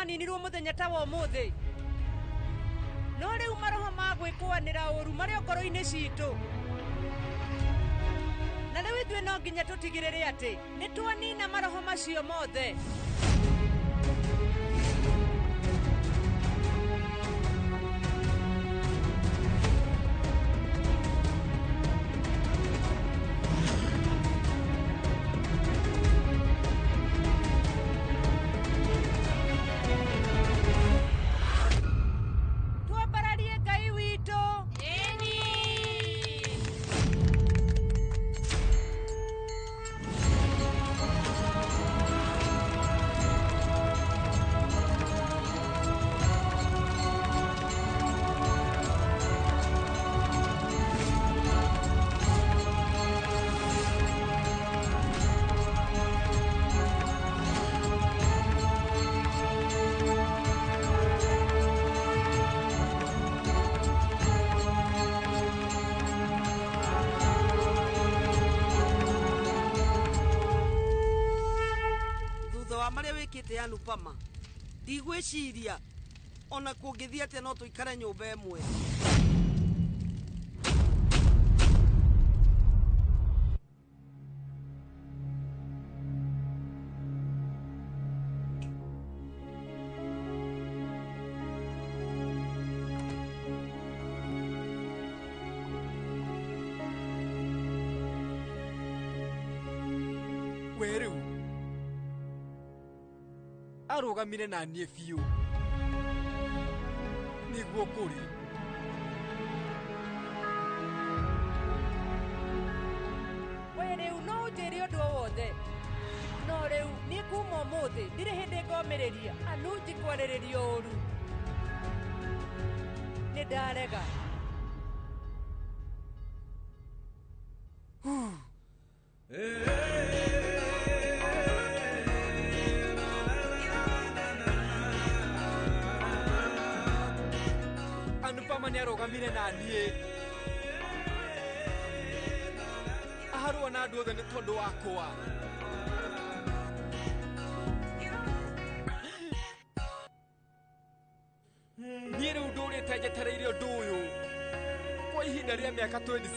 Nirwo muthenya ta wa umuthi no riu maroho magwikwanira uru mario ngoro-ini citu na riu ithuĩ no nginya tutigirire ati nitwanina maroho macio mothe. ya Nupama ndigwiciria ona kungithia atia no tuikare nyumba imwe. Weru arugamire na nie biu niguo kuri weru no ujiri undu wothe no riu ni kuma umuthi ndire hindi ngomiriria anuji kwaririria uru ni ndarega Anupama ni arogamire na nie aharwo na andu othe ni tondu wakwa nie riu ndurite njetereire undu uyu kwa ihinda ria miaka 26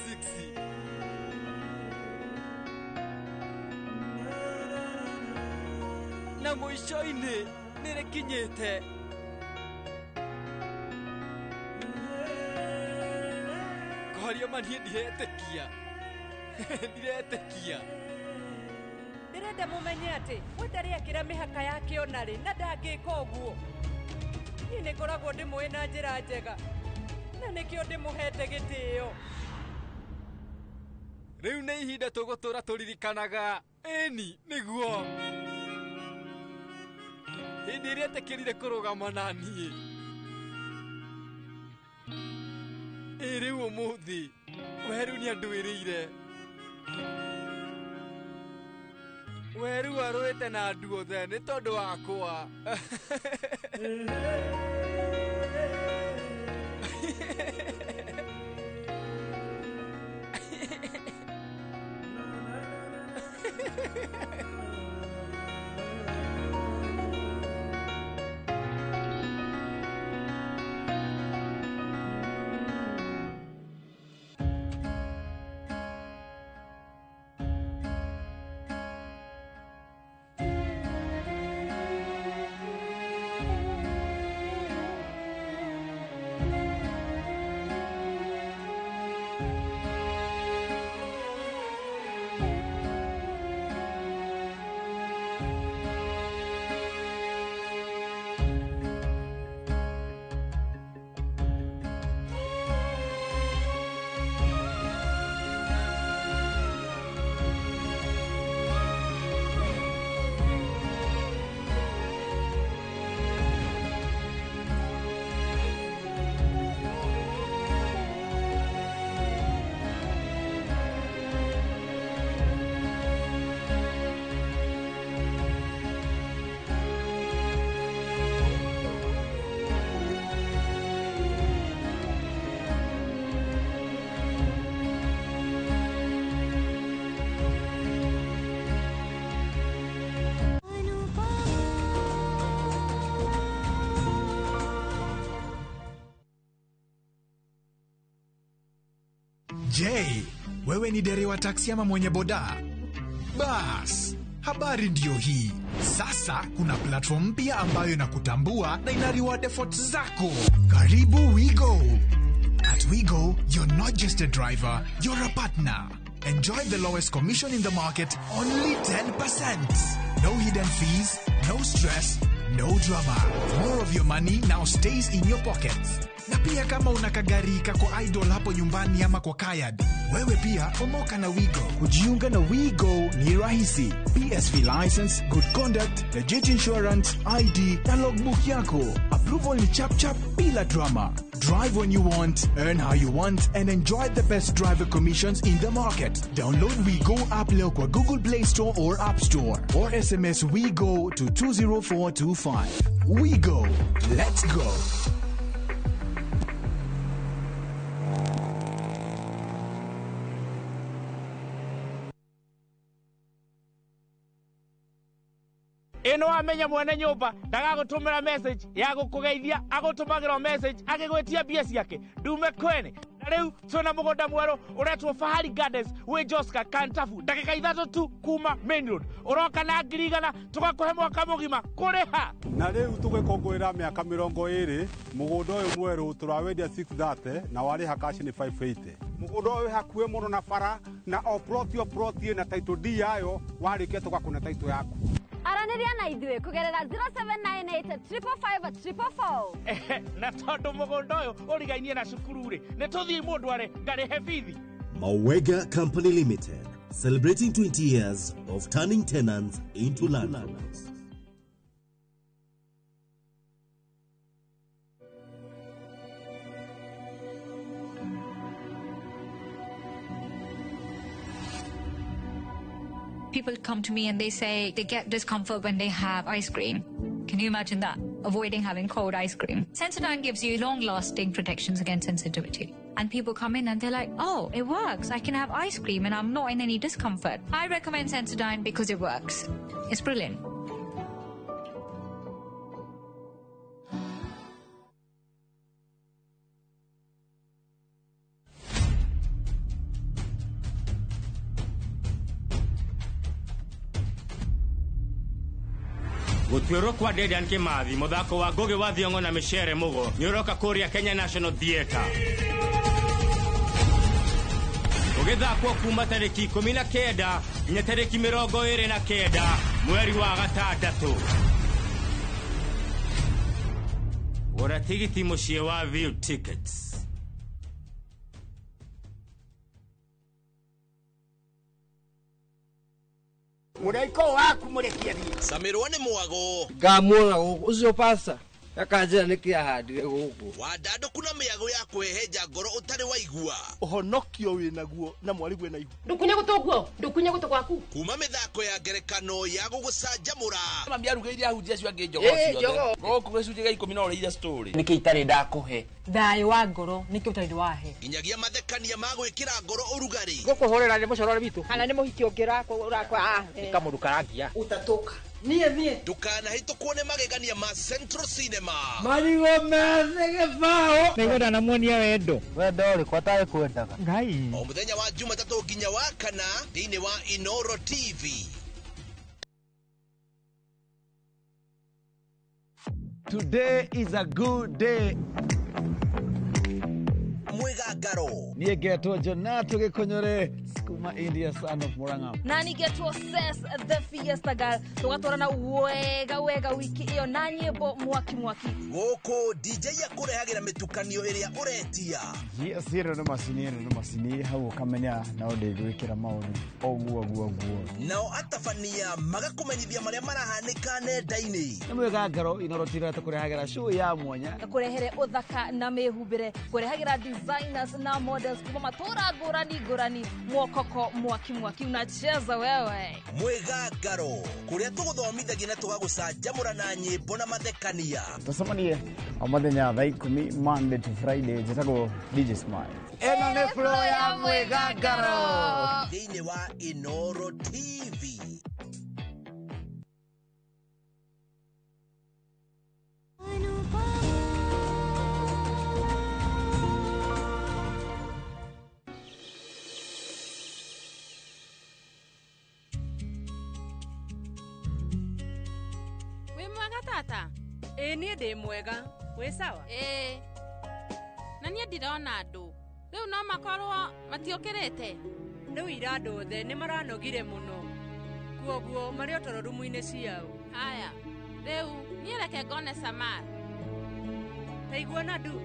na muico-ini nirikinyite kwaria manie ndiretekia ndirenda mumenye ati we ndariakira mihaka yake onari na ndangika uguo ni nikoragwo ndimwe na njira njega na nikio ndimuhete gitio riu ni ihinda tugutura turirikanaga eni niguo hindi iria etekirire kurugama na nie riu umuthi weru ni anduirire weru arwite na andu othe ni tondu wakwa Je, wewe ni dereva taksi ama mwenye boda? Bas, habari ndiyo hii. Sasa kuna platform mpya ambayo inakutambua na ina reward efforts zako. Karibu WeGo. At WeGo, you're not just a driver, you're a partner. Enjoy the lowest commission in the market, only 10%. No hidden fees, no stress, no drama. More of your money now stays in your pockets. Na pia kama una kagari kako idle hapo nyumbani ama kwa kayad, wewe pia omoka na WeGo. Kujiunga na WeGo ni rahisi. PSV license, good conduct, legit insurance, ID na logbook yako. Approval ni chap chap bila drama. Drive when you want, earn how you want, and enjoy the best driver commissions in the market. Download WeGo app leo kwa Google Play Store or App Store, or SMS WeGo to 20425. WeGo, let's go. ino amenya mwene nyumba ndagagutumira message ya gukugeithia agutumagira message agigwetia bia ciake ndume kwene na riu twina mugunda mweru uretwo Fahari Gardens wi Joska Kantafu ndagika 3 tu kuma main road uroka na ngirigana tugakuhe mwaka mugima kuriha na riu tugikongwira miaka 20 mugunda uyu mweru turawendia 630 na wari hakashi ni 580 mugunda uyu hakuwe muno na bara na oproti na title D yayo warikia tugakuna title yaku Araniria na idwe kugerera 0798555444 na tondu mugunda uyu urigainie na cukuru ri ni tuthii mundu are ngarihe bithi Mawega Company Limited, celebrating 20 years of turning tenants into landlords. People come to me and they say they get discomfort when they have ice cream. Can you imagine that? Avoiding having cold ice cream. Sensodyne gives you long-lasting protections against sensitivity. And people come in and they're like, oh, it works. I can have ice cream and I'm not in any discomfort. I recommend Sensodyne because it works. It's brilliant. Gutwiro kwa Dedan Kimathi muthako wa Ngugi wa Thiong'o na Michere Mugo nyoroka kuria Kenya National Theatre ugithakwo kuma tariki 19 nginya tariki 29 mweri wa gatandatu ora tigiti mucie wa View Tickets Muraiko waku murekia thie Samirwa ni mwago ngamwona ucio pasa akanjira niki ahandire guku wadando kuna miago ya kweheja ngoro utari waigua uhonokio winaguo na mwari gwe na igu ndukunye gutu gwaku kuma mithako ya ngerekano ya gugucanjamura mambia rugeire ahunjia cio ange njogo ciothe goku gicunje ga 10 na ureire story niki itari ndakuhe thayo wa ngoro niki utari wahe inyagia mathekania ma gwikira ngoro urugari gukuhorera ni mucorore bitu kana ni muhiki ungira urakwa ikamurukarangia utatoka nie ndukanahitukwo ni magegania ma Central Cinema marigo mese gibao nigoda na muonia wendo uri kwataye kwendaga ngai o muthenya wa Jumatatu nginya wa kana thiini wa Inoro TV. Today is a good day. Mwegangaro niä ngetwo Jonato Gikonyore kuma India son of Murang'a na nigetwo Ses the Fiesta Girl tugatwarana wega wiki iyo na nyimbo mwaki guku DJ yakurehagira mitukanio iria uretia siro no masini hau kamenya na ndegwikira maundu oguo nao atafania magakumenyithia maria marahanika nenda-ini ni Mwegangaro Inoro TV tukurehagira show ya mwanya kurehere uthaka na mehumbire kurehagira designers na models kuma matura ngurani mwokoko mwaki unacheza wewe Mwegangaro kuria tuguthomithagia na tugagucanjamura na nyimbo na mathekania tucemanie o muthenya thaa 10 Monday to Friday njitagwo DJ Smile eno ni flow ya Mwegangaro thiini wa Inoro TV. Wĩ mwega tata? Ĩĩ niĩ ndĩ mwega. Wĩ sawa? Ĩĩ. Na niĩ ndirona andũ. Rĩu no makorwo matiũkĩrĩte. Rĩu ira andũ othe nĩ maranogire mũno. Kuoguo marĩ o toro rumu-inĩ ciao. Haya. Rĩu niĩ reke ngone Samara. Taigua na ndu.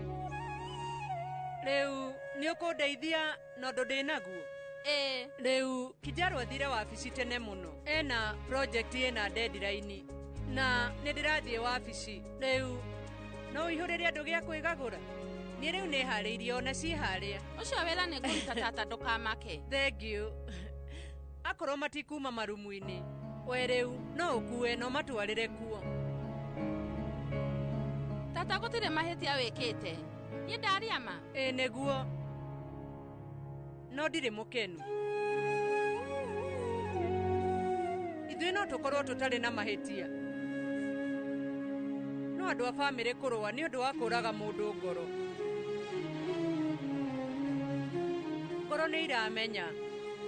Rĩu nĩ ũkũndeithia na ũndũ ndĩ naguo? Ĩĩ. Rĩu Kijaru athire wabici tene mũno. Ena project ĩna deadline. Na nĩ ndĩrathiĩ wabici. Rĩu no ihũrĩre andũ gĩa kwĩgagũra. Niĩ rĩu nĩ harĩirie ona ciĩ harĩa. Ũcio wĩra nĩ kũruta tata ndũkamake. Thank you. Akorwo matikuma marumu-inĩ. We rĩu no ũkue no matwarĩre kuo. Tata gũtirĩ mahĩtia wĩkĩte. Niĩ ndaria ma. Ĩĩ nĩguo. No ndirĩ mũkenu. Ithuĩ no tũkorwo tũtarĩ na mahĩtia. No andũ a bamĩrĩ kũrũa nĩ ũndũ wa kũraga mũndũ ngoro. Ngoro nĩ iramenya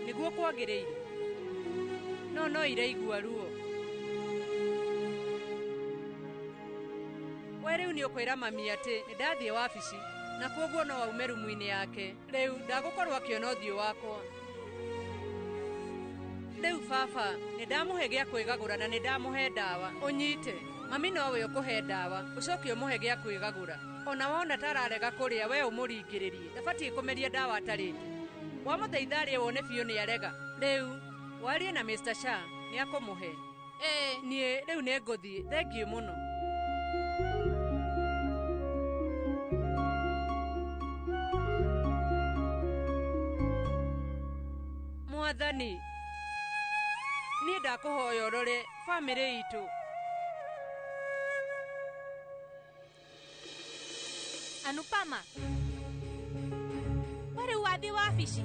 nĩguo kwagĩrĩire. No iraigua ruo. We rĩu nĩ ũkwĩra mami atĩ nĩ ndathiĩ wabici na kuoguo no aume rumu-inĩ yake. Rĩu ndagũkorwo akĩona ũthiũ wakwa. Rĩu baba nĩ ndamũhe gĩa kwĩgagũra na nĩ ndamũhe ndawa. Ũnyite. Mami nowe ũkũhe ndawa. Ũcoke ũmũhe gĩa kwĩgagũra. Ona wona tararega kũrĩa we ũmũringĩrĩrie. Ndabatiĩ kũmeria ndawa atarĩte. Wamũteitha arĩ wone biũ nĩ arega. Rĩu warie na Mr. Shah nĩ akũmũhe. Ĩĩ. Niĩ rĩu nĩ ngũthiĩ. Thengiũ mũno. Mwathani, niĩ ndakũhoya ũrore bamĩrĩ itũ. Anupama, we rĩu wathiĩ wabici?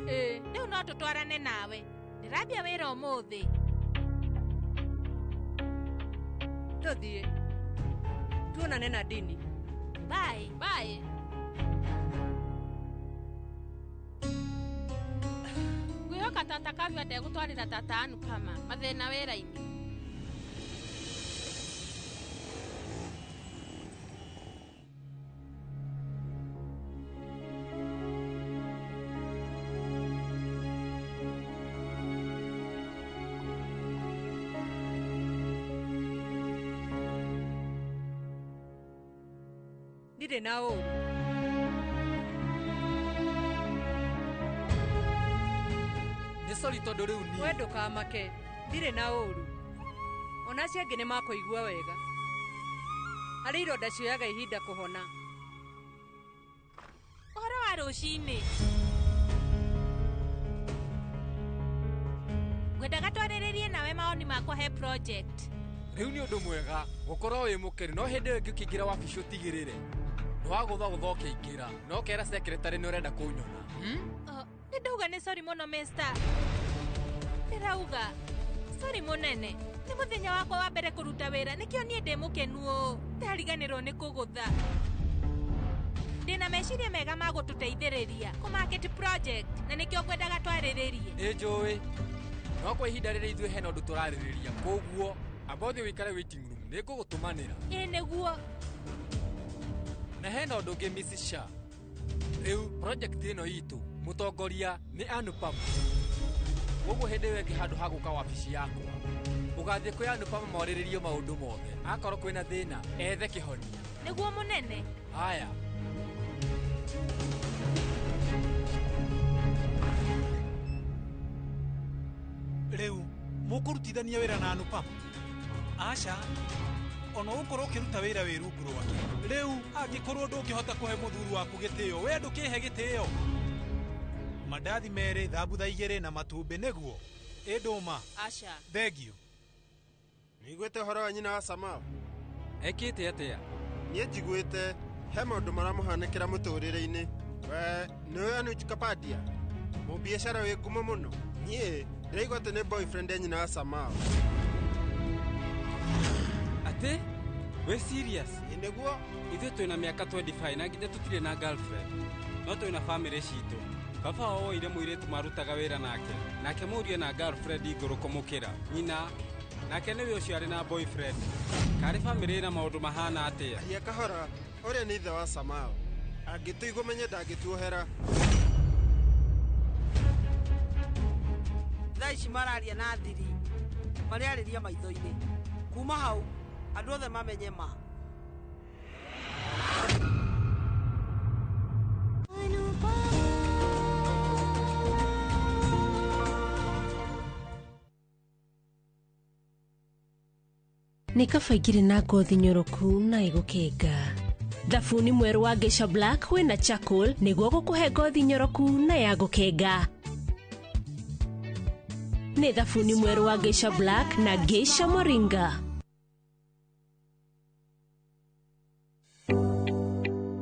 Ĩĩ. Rĩu no tũtwarane nawe. Ndĩrambia wĩra ũmũthĩ. Tũthiĩ. Tuonane na Dini. Bye. Bye. Ngwĩhoka tata Kavya ndegũtwarĩra tata Anupama mathĩna wĩra-inĩ. Ndirĩ na ũru. Nĩ sorry tondũ rĩu niĩ. We ndũkamake. Ndirĩ na ũru. Ona acio angĩ nĩ makũigua wega. Harĩ ironda cioyaga ihinda kũhona. Ũhoro wa rũcinĩ. Ngwendaga twarĩrĩrie nawe mawoni makwa he project. Rĩu nĩ ũndũ mwega gũkorwo wĩ mũkenu no hĩndĩ ĩyo ũkĩingĩra wabici ũtigĩrĩre. Nĩwagũthagũtha ũkĩingĩra no ũkera secretary nĩ ũrenda kũnyona. Nĩ ndauga nĩ sorry mũno Mr. Ndĩrauga sorry mũnene. Nĩ mũthenya wakwa wa mbere kũruta wĩra nĩkĩo niĩ ndĩ mũkenu ũũ. Ndariganĩrwo nĩ kũgũtha. Ndĩna meciria mega ma gũtũteithĩrĩria kũmarket project na nĩkĩo ngwendaga twarĩrĩrie. Ĩ njũĩ. No kwa ihinda rĩrĩ ithuĩ hena ũndũ tũrarĩrĩria. Koguo amba ũthiĩ wĩikare waiting room nĩ ngũgũtũmanĩra. Ĩ nĩguo. Na hena ũndũ ũngĩ Mrs. Shah. Rĩu project ĩno itũ mũtongoria nĩ Anupama. Ũguo hĩndĩ ĩyo ĩngĩ handũ ha gũka wabici yakwa ũgathiĩ kwĩ Anupama morĩrĩrie maũndũ mothe. Akorwo kwĩna thĩna ethe kĩhonia. Nĩguo mũnene. Haya. Rĩu mũkũrutithania wĩra na Anupama? Aca, ona ũkorwo ũkĩruta wĩra wĩ rungu rwake. Rĩu angĩkorwo ndũngĩhota kũhe mũthuri waku gĩtĩo, we ndũkĩhe gĩtĩo. Mandathi merĩ, thambutha igĩrĩ na matumbĩ nĩguo. Ĩndũma. Aca. Thengio. Nĩiguĩte ũhoro wa nyina wa Samao? Ekĩte atĩa? Niĩ njiguĩte he maũndũ maramũhanĩkĩra mũtũrĩre-inĩ. We nĩwe Anuj Kapadia, mũbiacara wĩ ngumo mũno. Niĩ ndĩraigua atĩ nĩ boyfriend ya nyina wa Samao. Atĩ? We serious? Nĩguo. Ithuĩ twĩna mĩaka 25 na nginya tũtirĩ na girlfriend. No twĩna family citũ. Baba woire mũirĩtu marutaga wĩra nake. Nake mũriũ na girlfriend igũrũ kũmũkĩra. Nyina nake nĩwe ũcio arĩ na boyfriend karĩ bamĩrĩ na maũndũ mahana atĩa aria kahora ũrĩa nĩ ithe wa Samao angĩtũigwo menye ndangĩtuohera thaa ici mararia na thiri marĩarĩria maitho-inĩ kuma hau andũ othe mamenye ma nĩ kabaingire na ngothi nyoroku na ĩgũkĩnga thabuni mwerũ wa Geisha Black wĩna charcoal nĩguo gũkũhe ngothi nyoroku na ya gũkenga nĩ thabuni mwerũ wa Geisha Black na Geisha Moringa.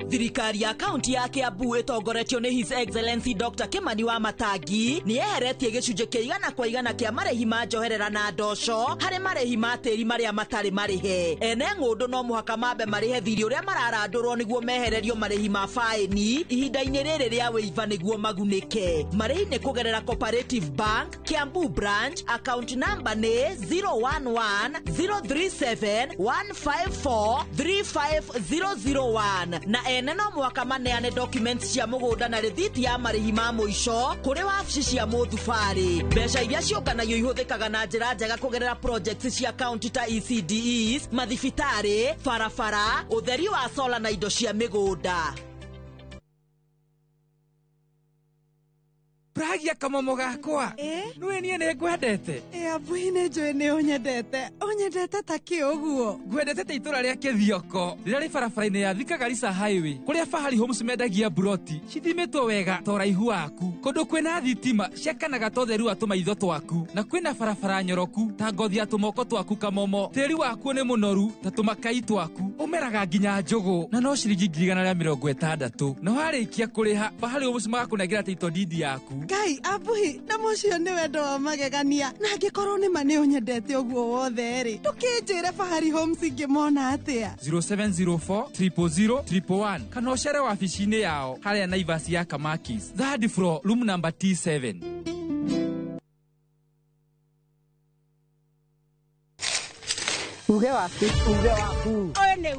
Thirikari ya kaunti ya Kiambu ĩtongoretio nĩ His Excellency Dr. Kimani wa Matangi nĩ eheretie gĩcunjĩ kĩa 100% kĩa marĩhi ma njoherera na ndoco harĩ marĩhi ma tĩri marĩa matarĩ marĩhe. Ene ng'ũndũ no mũhaka mambe marĩhe thirĩ ũrĩa mararandũrwo nĩguo mehererio marĩhi ma faĩni ihinda-inĩ rĩrĩ rĩa wĩiva nĩguo magunĩke. Marĩhi nĩ kũgerera Cooperative Bank Kiambu branch, account number nĩ 011-037-154-35001 na ene no mwaka maneane documents cia mũgũnda na rĩthiti ya marĩhi ma mũico kũrĩ wabici cia mũthubarĩ. Mbeca iria cionganagio ihũthĩkaga na njĩra njega kũgerera projects cia kaunti ta ECDEs, mathibitarĩ, barabara, ũtheri wa sola na indo cia mĩgũnda. Pragia kamomo gakwa nĩwe niĩ nĩ ngwendete abuhi nĩ njũĩ nĩ ũnyendete ta kĩ ũguo ngwendete ta itũra rĩa Kĩthioko rĩrĩa rĩ barabara-inĩ ya Thika Garissa Highway kũrĩa Fahari Homes mendagia buroti cithimĩtwo wega ta ũraihu waku kũndũ kwĩna thitima ciakanaga ta ũtheru wa tũmaitho twaku na kwĩna barabara nyoroku ta ngothi ya tũmoko twaku kamomo tĩri waku nĩ mũnoru ta tũmakai twaku ũmeraga nginya njũgũ na no ciringi 160 na warĩkia kũrĩha Fahari Homes magakũnengera title deed yaku. Ngai abuhi na mũcio nĩ wendo wa magegania na angĩkorwo nĩ ma nĩ ũnyendete ũguo wothe rĩ tũkĩnjĩre Fahari Homes ingĩmona atĩa 0704 kana ũcere wabici-inĩ yao harĩa Naivas ya Kamakis 3rd floor room number T7. uge waku ũyũ nĩ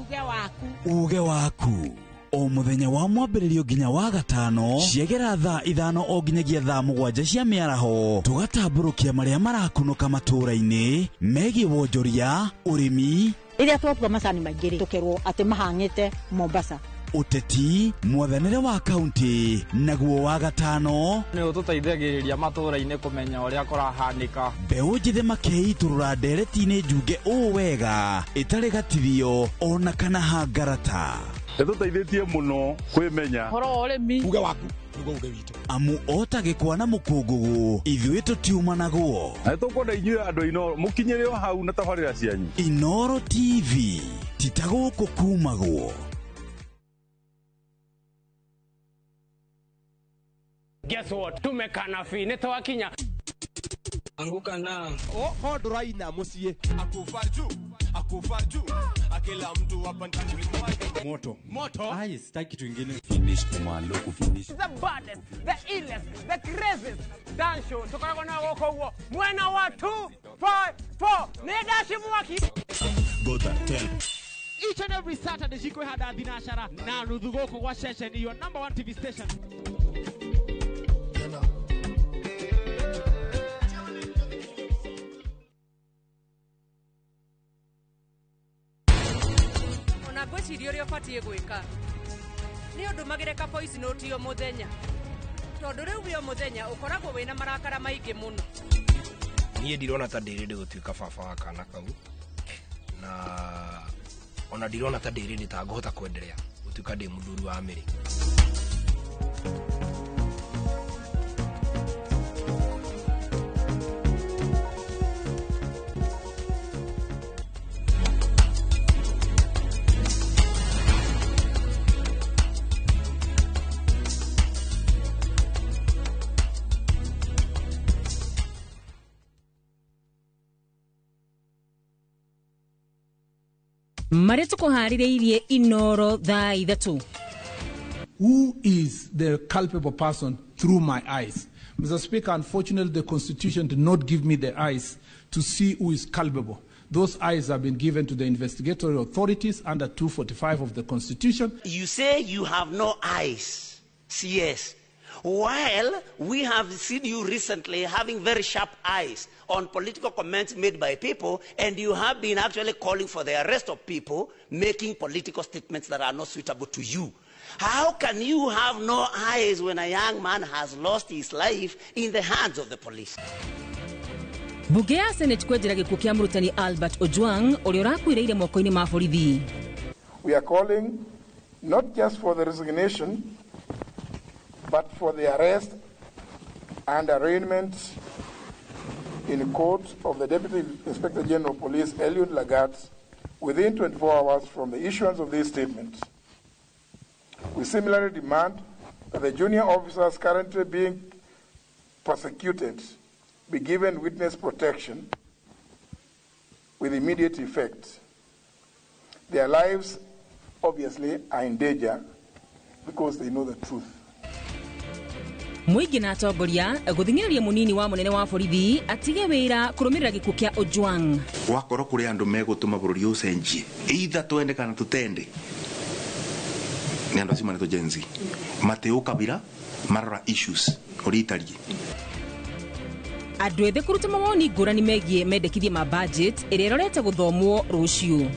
uge waku o muthenya wa mwambĩrĩrio nginya wa gatano ciegera thaa 5 o nginyagia thaa 7 cia mĩaraho tugatambũrũkia marĩa marakunũka matũũra-inĩ megiĩ wonjoria ũrĩmi rĩrĩa twatua macani maingĩ tũkerwo atĩ mahang'ĩte Mombasa ũteti mwathanĩre wa kaunti naguo wa gatano nĩ ũtũteithagĩrĩria matũũra-inĩ kũmenya ũrĩa kũrahanĩka mbeũ njĩthĩ makeitũrũra ndereti-inĩ njunge ũũ wega ĩtarĩ gatithio ona kana hangarata nĩtũteithĩtie mũno kwĩmenya horo wa ũrĩmi uge waku uge witũ amu ota gĩkwa na mũkũngũgũ ithuĩ tũtiumanagwo na nĩtũkwenda inyuĩ andũ Inoro mũkinyĩre o hau na tabarĩra cianyu Inoro TV titagũkũ kumagwo. Guess what? Tumekana fi nitawakinya anguka na ho nduraina mucie akufarju akila mtu hapa ndani moto ai sitaki kitu kingine finish kumalo kufinish the baddest the illest the craziest dance show tukako na woko huo mwena wa 254 ne dashi mwaki gota 10 each and every Saturday jiko hada dinashara na nudhugoko kwa session your number 1 TV station. Ngwĩciria ũrĩa ũbatiĩ gwĩka nĩ ũndũ magĩreka voice note o mũthenya tondũ rĩu wĩ o mũthenya ũkoragwo wĩna marakara maingĩ mũno. Niĩ ndirona ta ndĩrĩ gũtuĩka baba wa kana kau na ona ndirona ta ndĩrĩ ndĩtangĩhota kwenderea gũtuĩka ndĩ mũthuri wa Mĩrĩ. marĩa tũkũharĩrĩirie Inoro thaa 3. Who is the culpable person through my eyes? Mr. Speaker, unfortunately, the Constitution did not give me the eyes to see who is culpable. Those eyes have been given to the investigatory authorities under 245 of the Constitution. You say you have no eyes, CS. While we have seen you recently having very sharp eyes on political comments made by people, and you have been actually calling for the arrest of people making political statements that are not suitable to you. How can you have no eyes when a young man has lost his life in the hands of the police? Bunge ya Senate kwejera gikuo kia murutani Albert Ojwang uria urakuireire moko-ini ma borithi. We are calling not just for the resignation but for the arrest and arraignment in court of the Deputy Inspector General of Police Eliud Lagat within 24 hours from the issuance of this statement. We similarly demand that the junior officers currently being prosecuted be given witness protection with immediate effect. Their lives obviously are in danger because they know the truth. Muigi na atongoria guthingiriria munini wa munene wa borithi atige wira kurumirira gikuo kia Ojwang. Wakorwo kuri andu megutuma bururi ucenjie either twende kana tutende ni andu acima ni tujenzi Mateo Kabira marora issues oritarie andu ethĩ kuruta mawoni ngũrani megie mendekithie ma budget ĩrĩa ĩrorete gũthomwo rũciũ.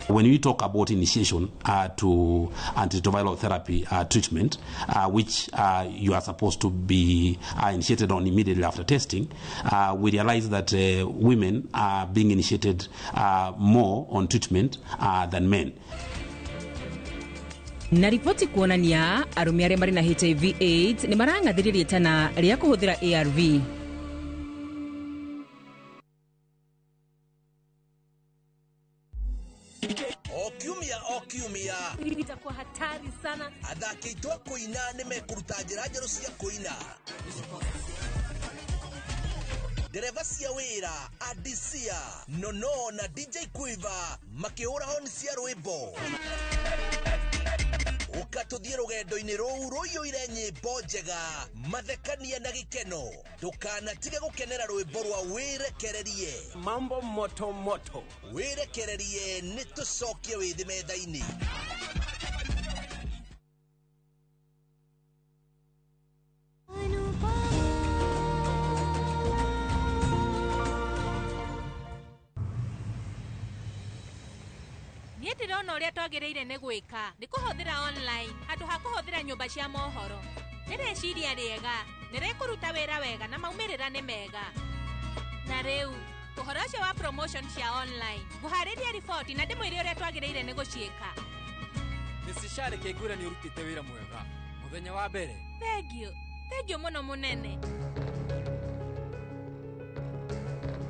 When we talk about initiation to antiretroviral therapy treatment, which you are supposed to be initiated on immediately after testing, we realize that women are being initiated more on treatment than men. Na ripoti kuonania arũme arĩa marĩ na HIV/AIDS nĩ marangathĩrĩria itana rĩa kũhũthĩra ARV. Okiumia itakuwa hatari sana. Athaki itwa kuina nimekuruta njĩra njerũ cia kuina. Dereva cia wĩra Adisia Nono na DJ Quiver makĩhũra honi cia rwĩmbo. Ukatuthie rũgendo-inĩ rũu rũiyũire nyĩmbo njega mathekania na gĩkeno. Ndũkanatige gũkenera rwĩmbo rwa wĩrekererie. Mambo moto moto. Wĩrekererie nĩ tũcokie wĩthĩ metha-inĩ. Niĩ ndĩrona ũrĩa twagĩrĩire nĩ gwĩka nĩ kũhũthĩra online handũ ha kũhũthĩra nyũmba cia mohoro. Nĩ rĩciria rĩega, nĩ rĩkũruta wĩra wega na maumĩrĩra nĩ mega. Na rĩu ũhoro ũcio wa promotion cia online ngũharĩria riboti na ndĩmwĩre ũrĩa twagĩrĩire nĩ gũciĩka. Mrs. Shari Kĩngũra nĩ ũrutĩte wĩra mwega mũthenya wa mbere. Thengiũ mũno mũnene.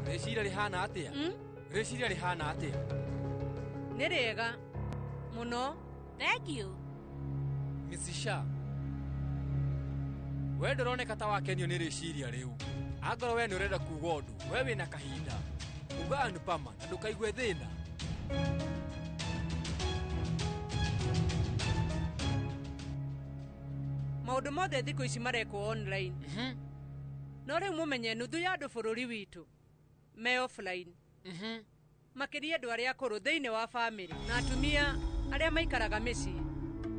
Rĩciria rĩhana atĩa? Rĩciria rĩhana atĩa? Nĩ rĩega mũno. Thengiũ. Mrs. Shah, we ndũroneka ta wakenio nĩ rĩciria rĩu. Angorwo we nĩ ũrenda kuuga ũndũ, we wĩna kahinda. Uga Anupama na ndũkaigue thĩna. Maũndũ mothe thikũ ici marekwo online. No rĩu mũmenye nuthu ya andũ bũrũri witũ me offline. Makĩria andũ arĩa akũrũ thĩinĩ wa family na atumia arĩa maikaraga mĩciĩ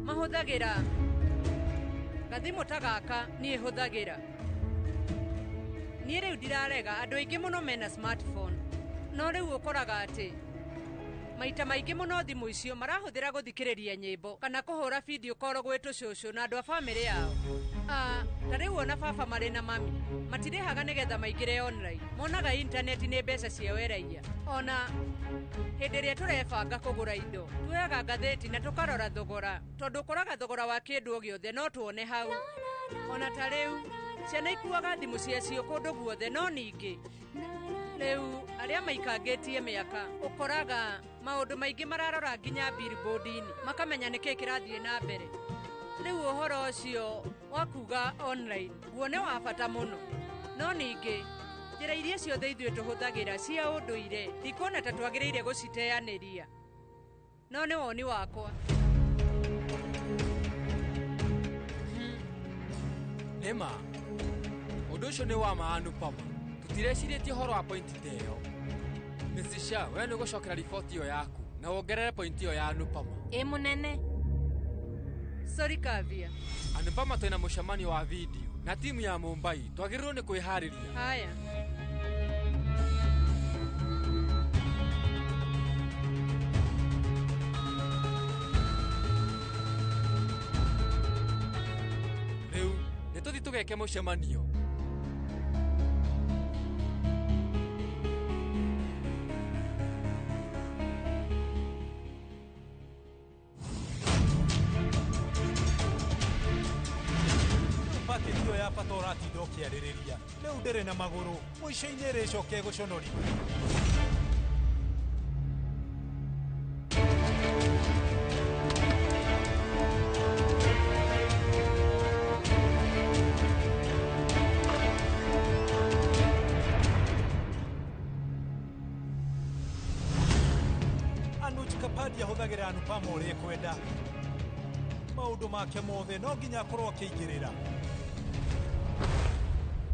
mahũthagĩra gathimũ ta gaka niĩ hũthagĩra. Niĩ rĩu ndirarega andũ aingĩ mũno mena smartphone, no rĩu ũkoraga atĩ maita maingĩ mũno thimũ icio marahũthĩra gũthikĩrĩria nyĩmbo kana kũhũra video call gwĩ tũcũcũ na andũ a family yao. Ta rĩu ona baba marĩ na mami matirĩhaga nĩgetha maingĩre online, monaga internet nĩ mbeca ciao eraia. Ona hĩndĩ ĩrĩa tũrebanga kũgũra indo tuoyaga ngathĩti na tũkarora thogora, tondũ ũkoraga thogora wa kĩndũ o gĩothe no tuone hau. Ona ta rĩu ciana ikuaga thimũ ciacio kũndũ guothe, no ningĩ rĩu arĩa maikangĩtie mĩaka ũkoraga maũndũ maingĩ mararora nginya billboard-inĩ makamenya nĩkĩĩ kĩrathiĩ na mbere. Rĩu ũhoro ũcio wa kuga online guone wa bata mũno, no ningĩ njĩra iria ciothe ithuĩ tũhũthagĩra cia ũndũire ndikuona ta twagĩrĩire gũciteanĩria, no nĩ woni wakwa. Nĩma Undu ucio ni wa maanu pama. Tutirecirie horo wa point teyo. Mrs. Shah, we ni gucokera report iyo yaku na wongerere point iyo ya Anupama. Munene. Sorry Kavia. Anupama twina mucemanio wa video na timu ya Mumbai. Twagirirwo ni kwihariria. Haya. Riu, nituthi tugeke mucemanio. Paketio ya patorati ndokiarĩrĩria rĩu ndĩrĩ na magũrũ mũico-inĩ rĩcoke gũconori. Anuj Kapadia ahũthagĩra Anupama ũrĩa kwenda. Maũndũ make mothe no nginya akorwo akĩingĩrĩra.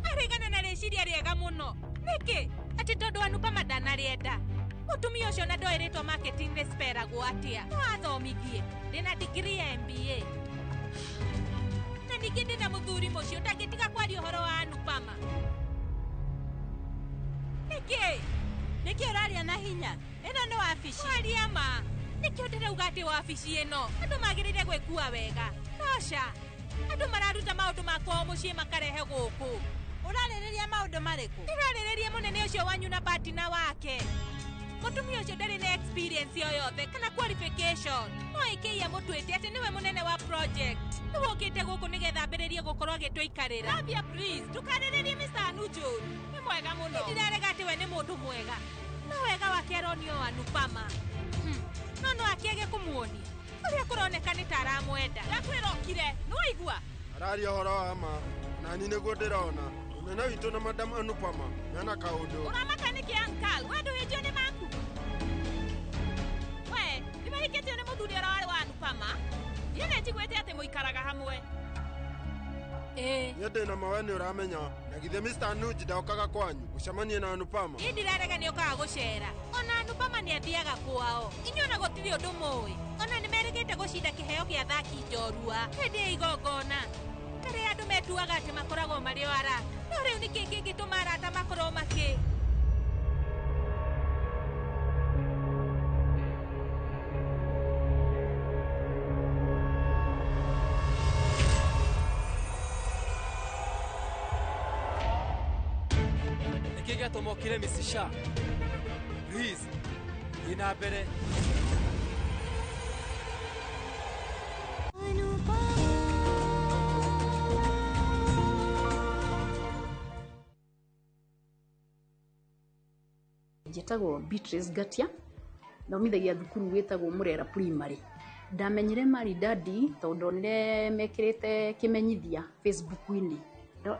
Arigana na reciria riega muno. Niki ati tondu Anupama ndanarienda. Mutumia ucio na ndoeretwo marketing resperagwo atia. No athomithie. Ndina degree ya MBA. Na ningĩ ndina muthuri mucio ndangĩtiga kwaria ũhoro wa Anupama. Niki ũraria na hinya. Ĩno nĩ wabici. Waria ma. Niki ũndirauga atĩ wabici ĩno andũ magĩrĩire gwĩkua wega. Tosha. Andũ mararuta maũndũ makwa mũciĩ makarehe gũkũ. Ũrarĩrĩria maũndũ marĩkũ? Ndĩrarĩrĩria mũnene ũcio wanyu na partner wake. Mutumia ũcio ndarĩ na experience yoyothe kana qualification. No ĩkĩia mũtwĩte atĩ nĩwe mũnene wa project. Nĩwokĩte gũkũ nĩgetha ambĩrĩrie gũkorwo agĩtũikarĩra. Rabia please, ndũkarĩrĩrie Mr. Anuju. Nĩ mwega mũno. Nĩndĩrarega atĩ we nĩ mũndũ mwega. No wega wake aronio Anupama. No akĩage kũmuonia. Ũrĩa kũroneka nĩ ta aramwenda. Ndakwĩrokire, nĩwaigua? Araria ũhoro wa ma. Nani nĩguo ndĩrona. Mũnene witũ na Madam Anupama mena kaũndũ. Ũramaka nĩkĩ uncle? We ndũhĩnjio nĩ maku. We, nĩmahikĩtio nĩ mũthuri ũrĩa warĩ wa Anupama? Niĩ nĩnjiguĩte atĩ mũikaraga hamwe. Niĩ ndĩna ma we nĩũramenya. Na githĩ Mr. Anuj ndaũkaga kwanyu gũcemania na Anupama? Niĩ ndirarega nĩũkaga gũcera. Ona Anupama nĩathiaga kwao. Inyuĩ ona gũtirĩ ũndũ mũĩ. Ona nĩmerĩgĩte gũcinda kĩheo gĩa athaki njorua hĩndĩ ya igongona. Karĩ andũ metuaga atĩ makoragwo marĩ o arata. No rĩu nĩkĩ kĩngĩtũma arata makorwo makĩ? Nĩkĩ gĩatũmokire Mrs. Shah? Please, thiĩ na mbere. Njĩtagwo Beatrice Gatia, thomithagia thukuru wĩtagwo Murera Primary. Ndamenyire Maridadi tondũ ndonire mekĩrĩte kĩmenyithia Facebook-inĩ.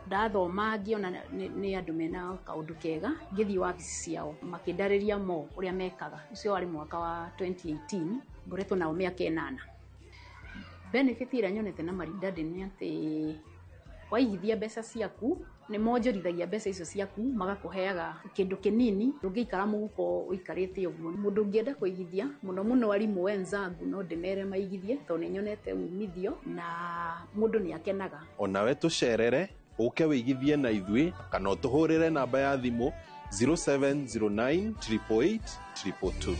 Ndathoma ngĩona nĩ andũ mena kaũndũ kega, ngĩthiĩ wabici ciao makĩndarĩria mo ũrĩa mekaga. Ũcio warĩ mwaka wa 2018, ngoretwo nao mĩaka 8. Benefit ĩrĩa nyonete na Maridadi nĩ atĩ waigithia mbeca ciaku nĩ monjorithagia mbeca icio ciaku magakũheaga kĩndũ kĩnini, ndũngĩikara mũhuko ũikarĩte ũguo. Mũndũ ũngĩenda kũigithia mũno arimũ wenzangu no ndĩmere maigithie tondũ nĩ nyonete umithio na mũndũ nĩ akenaga. Onawe tũcerere ũke wĩigithie na ithuĩ kana ũtũhũrĩre namba ya thimũ 0709 888 222.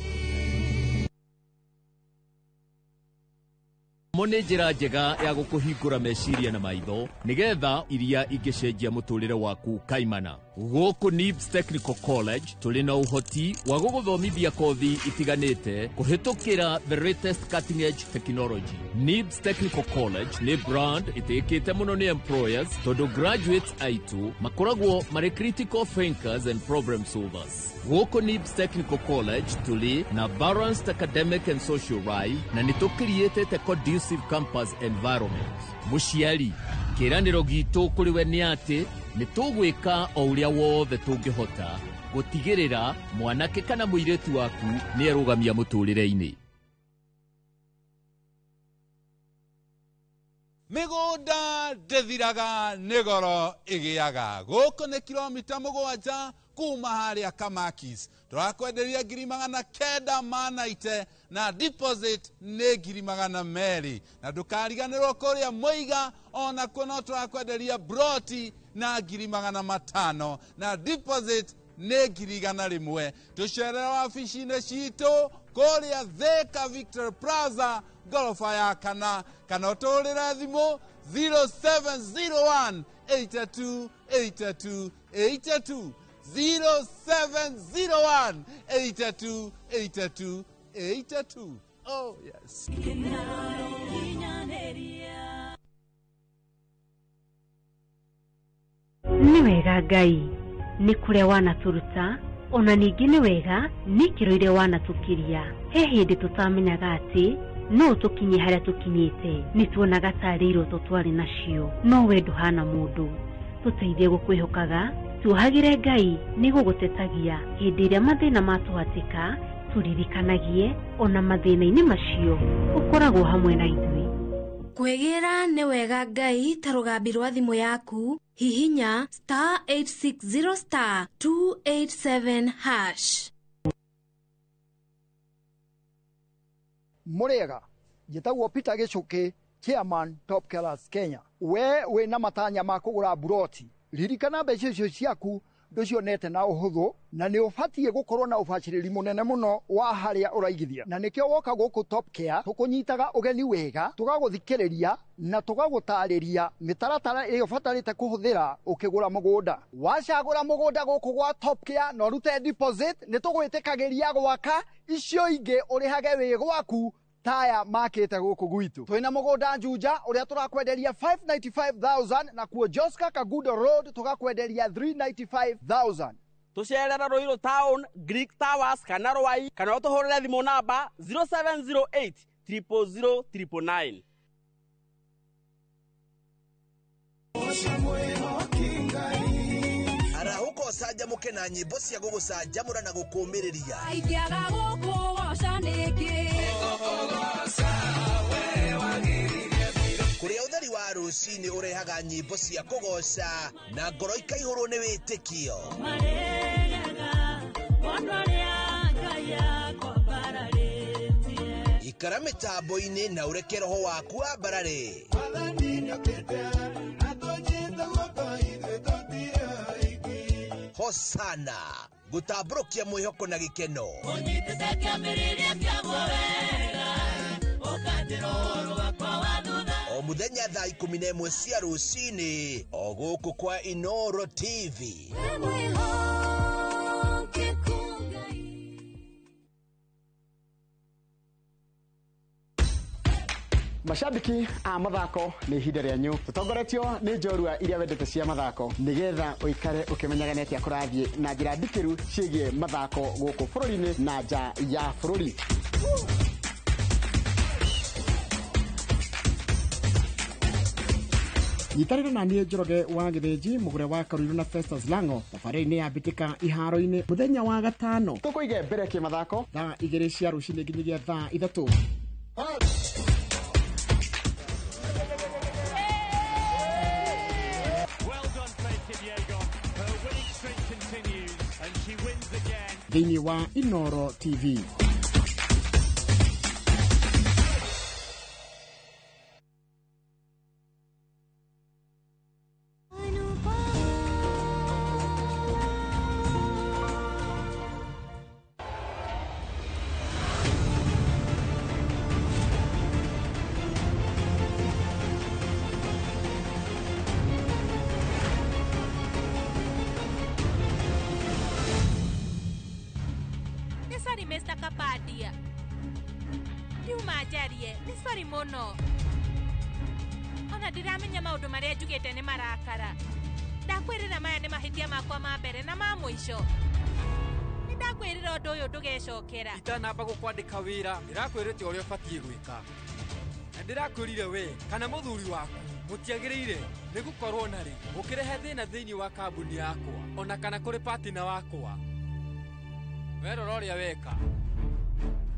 Nĩ njĩra njega ya gũkũhingũra meciria na maitho nĩgetha iria ingĩcenjia mũtũrĩre waku kaimana. Gũkũ NIBS Technical College tũrĩ na ũhoti wa gũgũthomithia kothi itiganĩte kũhĩtũkĩra the latest cutting edge technology. NIBS Technical College nĩ brand ĩtĩkĩte mũno nĩ employers tondũ graduates aitũ makoragwo marĩ critical thinkers and problem solvers. Gũkũ NIBS Technical College tũrĩ na balanced academic and social life na nĩ tũcreatĩte conducive campus environment. Mũciari, kĩranĩro gitũ kũrĩ we nĩ atĩ nĩ tũgwĩka o ũrĩa wothe tũngĩhota gũtigĩrĩra mwanake kana mũirĩtu waku nĩ arũgamia mũtũrĩre-inĩ. mĩgũnda ndĩthiraga nĩ goro ĩgĩaga. Gũkũ nĩ kilomita 7 kuma harĩa Kamakis. Tũrakwenderia 990 na deposit nĩ 200 na ndũkariganĩrwo kũrĩa Mũiga ona kuo tũrakwenderia broti na 500 na deposit nĩ 100. Tũcerera wabici-inĩ citũ kũrĩa Thika Victor Plaza gorofa ya kana ũtũrĩre thimũ 0701 82 82 82 0701 82 82 82. Oh yes. Nĩ wega Ngai nĩ kũrĩa wanatũruta ona ningĩ nĩ wega nĩ kĩro iria wanatũkiria. He hĩndĩ tũtamenyaga atĩ no tũkinye harĩa tũkinyĩte, nĩ tuonaga tarĩ iroto twarĩ nacio, no we ndũhana mũndũ. Tũteithie gũkwĩhokaga, tuohagĩre Ngai nĩ gũgũtetagia hĩndĩ ĩrĩa mathĩna matũhatĩka, tũririkanagie ona mathĩna-inĩ macio ũkoragwo hamwe na ithuĩ. Kwegera nĩ wega Ngai ta rũgambi rwa thimũ yaku, hihinya *860*287#. Murega, njĩtagwo Peter Gĩchũkĩ, Chairman Top Killers Kenya. We wĩna matanya ma kũgũra buroti, ririkana mbeca icio ciaku ndũcionete na ũhũthũ, na nĩ ũbatiĩ gũkorwo na ũbacĩrĩri mũnene mũno wa harĩa ũraigithia. Na nĩkĩo woka gũkũ Top Care tũkũnyitaga ũgeni wega, tũgagũthikĩrĩria na tũgagũtarĩria mĩtaratara ĩrĩa ũbatarĩte kũhũthĩra ũkĩgũra mũgũnda. Wacagũra mũgũnda gũkũ gwa Top Care na ũrute deposit, nĩ tũgwĩtĩkagĩria gwaka, icio ingĩ ũrĩhage wĩ gwaku taya makĩte gũkũ gwitũ. Twĩna mũgũnda Juja ũrĩa tũrakwenderia 595,000 na kuo Joska Kagudo Road tũgakwenderia 395,000. Tucerera Ruiru Town, Greek Towers kana Rwai, kana ũtũhũrĩre thimũ namba 0708 000 999. Arahuko canjamũke na nyĩmbo cia gũgũcanjamũra na gũkũũmĩrĩria. Aingĩaga gũkũ goca nĩngĩ. Kũrĩa ũtheri wa rũcinĩ ũrehaga nyĩmbo cia kũgoca na ngoro ikaihũrwo nĩ wĩtĩkio. Ikara mĩtambo-inĩ na ũreke roho waku wambarare. Hosana gũtambũrũkia mwĩhoko na gĩkeno. O muthenya thaa 11 cia rũcinĩ o gũkũ kwa Inoro TV. Mashabiki a mathako nĩ ihinda rĩanyu, tũtongoretio nĩ njorua iria wendete cia mathako nĩgetha ũikare ũkĩmenyaga nĩ atĩa kũrathiĩ na njĩra ndikĩru ciĩgiĩ mathako gũkũ bũrũri-inĩ na nja ya bũrũri. Nyitanĩra na niĩ Njoroge wa Gĩthĩnji, mũgũre wa Karũirũ na Festus Lango, thabarĩ-inĩ ya mbĩtĩka iharo-inĩ mũthenya wa gatano. Tũkũige mbere kĩmathako thaa 2 cia rũcinĩ nginyagia thaa 3. Thĩinĩ wa Inoro TV. Mr. Kapadia. Ndiumajarie, ni sorry mono. Ona ndiramenya maundu maria njugite ni marakara. Ndakwirira maya ni mahitia makwa ma mbere na ma mwisho. Ndakwirira undu uyu ndugecokera. Itanamba gukwandika wira, ndirakwirite uria ubatie gwika. Na ndirakwirire we kana muthuri waku mutiagiriire ni gukorwo nari ukirehe thina thiini wa kambuni yakwa ona kana kuri partner wakwa. Wero roria weka.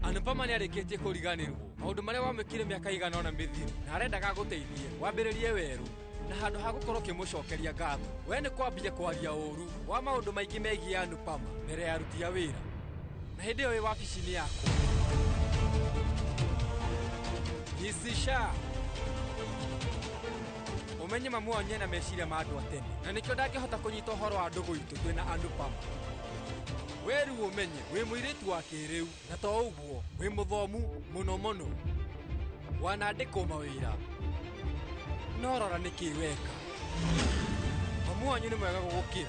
Anupama nĩarĩkĩtie kũriganĩrwo maũndũ marĩa wamwĩkire mĩaka igana ona mĩthiru na arendaga gũteithie wambĩrĩrie werũ na handũ ha gũkorwo kĩmũcokeria ngatho we nĩ kwambia kwaria ũru wa maũndũ maingĩ megiĩ Anupama mbere ya aruti a wĩra na hĩndĩ ĩyo wĩ wabici-inĩ yaku. Isisha umenye mamu onye na meciria ma andũ a tene na nĩkĩo ndangĩhota kũnyita ũhoro wa ndũgũ itũ twĩna Anupama. Weru umenye wĩ mũirĩtu wa kĩrĩu na to ũguo wĩ mũthomu mũno mũno wanandĩkwo mawĩra no rora nĩkĩ weka. Mamu wanyu nĩ mwega gũgũkĩra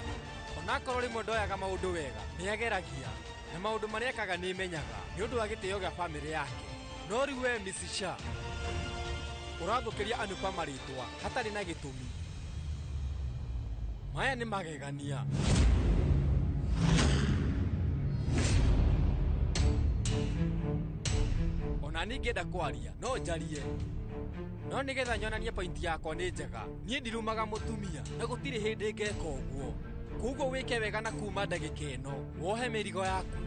onakorwo rĩmwe ndoyaga maũndũ wega nĩageragia na maũndũ marĩa ekaga nĩmenyaga nĩ ũndũ wa gĩtĩo gĩa bamĩrĩ yake. No rĩu we Mrs. Shah ũrathũkĩria Anupama rĩtwa hatarĩ na gĩtũmi. Maya nĩ magegania. Ona ningĩenda kwaria no njarie no nĩgetha nyonanie pointi yakwa nĩ njega. Niĩ ndirumaga mũtumia na gũtirĩ hĩndĩ ngeka ũguo. Koguo wĩke wega na kuma ndagĩka ĩno wohe mĩrigo yaku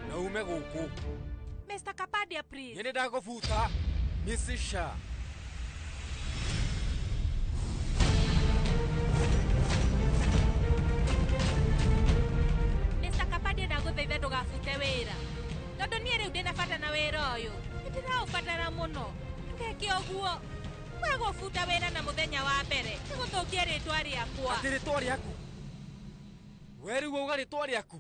na ume gũkũ. Mr. Kapadia, please. Yende ndagofuta Mrs. Shah. Mr. Kapadia ndagũthaitha ndũgabute wĩra tondũ niĩ rĩu ndĩna bata na wĩra ũyũ nĩndĩraũbatara mũno. Ndũgeke ũguo we gũbuta wĩra na mũthenya wa mbere nĩgũthũkia rĩtwa rĩakwa. Atĩ rĩtwa rĩaku we rĩu wauga rĩtwa rĩaku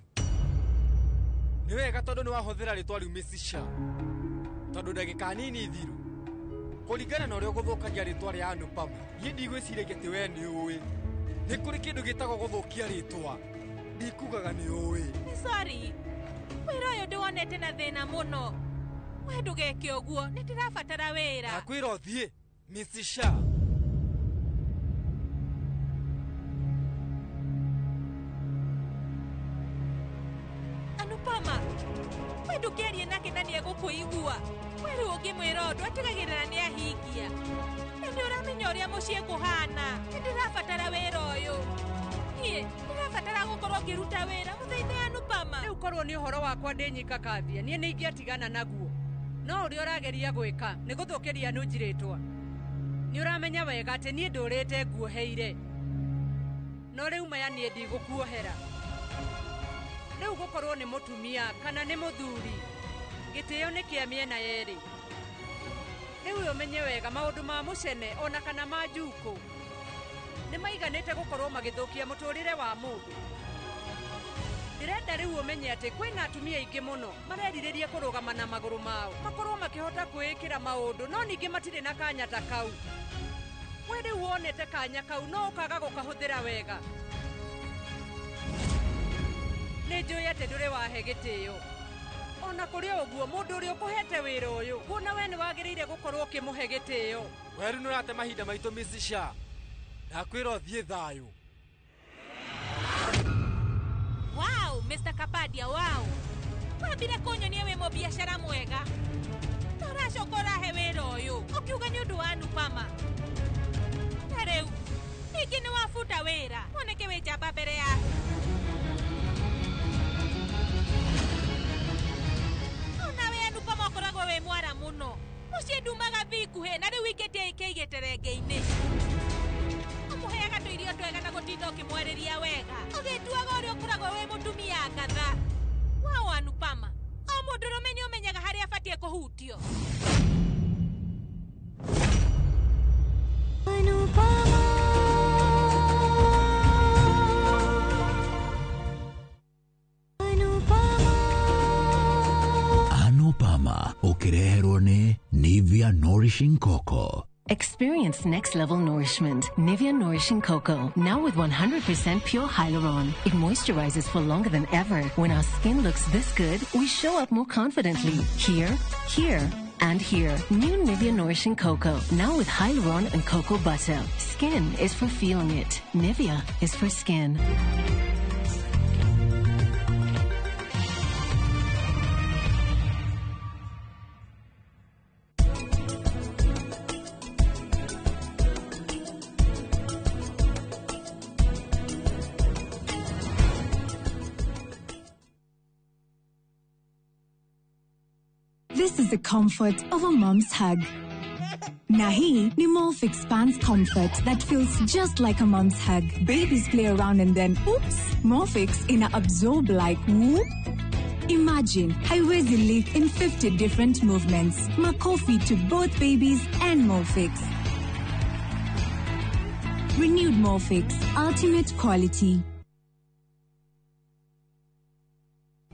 nĩ wega tondũ nĩ wahũthĩra rĩtwa rĩu Mrs. Shah tondũ ndagĩka nini thiru kũringana na ũrĩa ũgũthũkagia rĩtwa rĩa Anupama niĩ ndigwĩciragia atĩ we nĩ ũĩ nĩ kũrĩ kĩndũ gĩtagwo gũthũkia rĩtwa ndikugaga nĩ ũĩ. Sorry wĩra ũyũ ndĩwonete na thĩna mũno we ndũgeke ũguo nĩndĩrabatara wĩra. Ndakwĩra ũthiĩ Mrs. Shah. Anupama we ndũkĩarie nake na nĩegũkũigua. We rĩu ũngĩmwĩra ũndũ atigagĩrĩra nĩahingia na nĩũramenya ũrĩa mũciĩ kũhana. Nĩndĩrabatara wĩra ũyũ niĩ ndĩrabatara gũkorwo ngĩruta wĩra mũthenya Anupama. Rĩu korwo nĩ ũhoro wakwa ndĩnyikakathia niĩ nĩ ingĩatigana naguo no ũrĩa ũrageria gwĩka nĩ gũthũkĩria Nũnji rĩtwa. Nĩ ũramenya wega atĩ niĩ ndũrĩte nguoheire no rĩu maya niĩ ndigũkuohera. Rĩu gũkorwo nĩ mũtumia kana nĩ mũthuri gĩtĩo nĩ kĩa mĩena yerĩ. Rĩu ũmenye wega maũndũ ma mũcene ona kana ma njukũ nĩ maiganĩte gũkorwo magĩthũkia mũtũrĩre wa mũndũ. Ndĩrenda rĩu ũmenye atĩ kwĩna atumia aingĩ mũno marerirĩria kũrũgama na magũrũ mao makorwo makĩhota kwĩĩkĩra maũndũ no ningĩ matirĩ na kanya ta kau. We rĩu wonete kanya kau no ũkaga gũkahũthĩra wega. Nĩ njũĩ atĩ ndũrĩ wahe gĩtĩo ona kũrĩ ũguo mũndũ ũrĩa ũkũhete wĩra ũyũ kuona we nĩ wagĩrĩire gũkorwo ũkĩmũhe gĩtĩo. We rĩu nĩũrate mahinda maitũ Mrs. Shah. Ndakwĩra ũthiĩ thayũ. Wow, Mr. Kapadia, wow. Wambire kũnyonia wĩ mũbiacara mwega. Tũracoka ũrahe wĩra ũyũ ũkiuga nĩ ũndũ wa Anupama. Na rĩu ningĩ nĩ wabuta wĩra woneke wĩ njamba mbere yaku. Ona we Anupama ũkoragwo wĩ mwara mũno. Mũciĩ ndumaga thikuhĩ na rĩu ingĩtie ĩkĩigĩte renge-inĩ. Ũmũheaga tũirio twega na gũtinda ũkĩmwarĩria wega ũgĩtuaga ũrĩa ũkoragwo wĩ mũtumia ngatha. Wow, Anupama o mũndũ rũme nĩ ũmenyaga harĩa abatiĩ kũhutio. Anupama ũkĩreherwo nĩ Nivea Nourishing Cocoa. Experience next-level nourishment. Nivea Nourishing Cocoa, now with 100% pure hyaluron. It moisturizes for longer than ever. When our skin looks this good, we show up more confidently. Here, here, and here. New Nivea Nourishing Cocoa, now with hyaluron and cocoa butter. Skin is for feeling it. Nivea is for skin. This is the comfort of a mom's hug. Nahi ni Molfix Pants Comfort that feels just like a mom's hug. Babies play around and then, oops, Molfix ina absorb like whoop. Imagine, haiwezi leak in 50 different movements. Makofi to both babies and Molfix. Renewed Molfix, ultimate quality.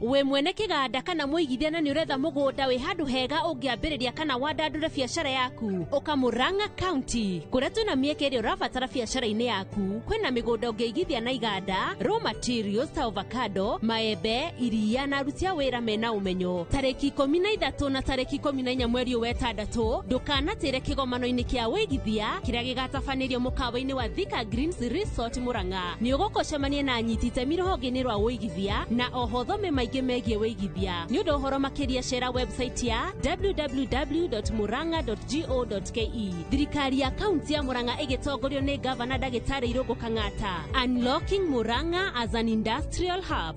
we mwene kiganda kana muigithia na ni uretha mugunda wi handu hega ungiambiriria kana wandandure biashara yaku ukamuranga county kuria twina mieke iri urabatara biashara-ini yaku kwina migunda ungiigithia na iganda raw materials ta avocado maembe iria na aruti a wira mena umenyo tariki 13 na tariki 14 mweri wa gatandatu ndukanatire kigomano-ini kia wigithia kiria gigatabanirio mukawa-ini wa Thika Greens Resort Muranga ni ugukocemania na anyiti itemi ruhonge-ini rwa wigithia na ohothome maingĩ megie wigithia ni undu horo makiria share website ya www.muranga.go.ke. Thirikari ya kaunti ya Muranga igitongorio ni Governor Ndagĩtarĩ Irũngũ Kang'ata. Unlocking Muranga as an industrial hub.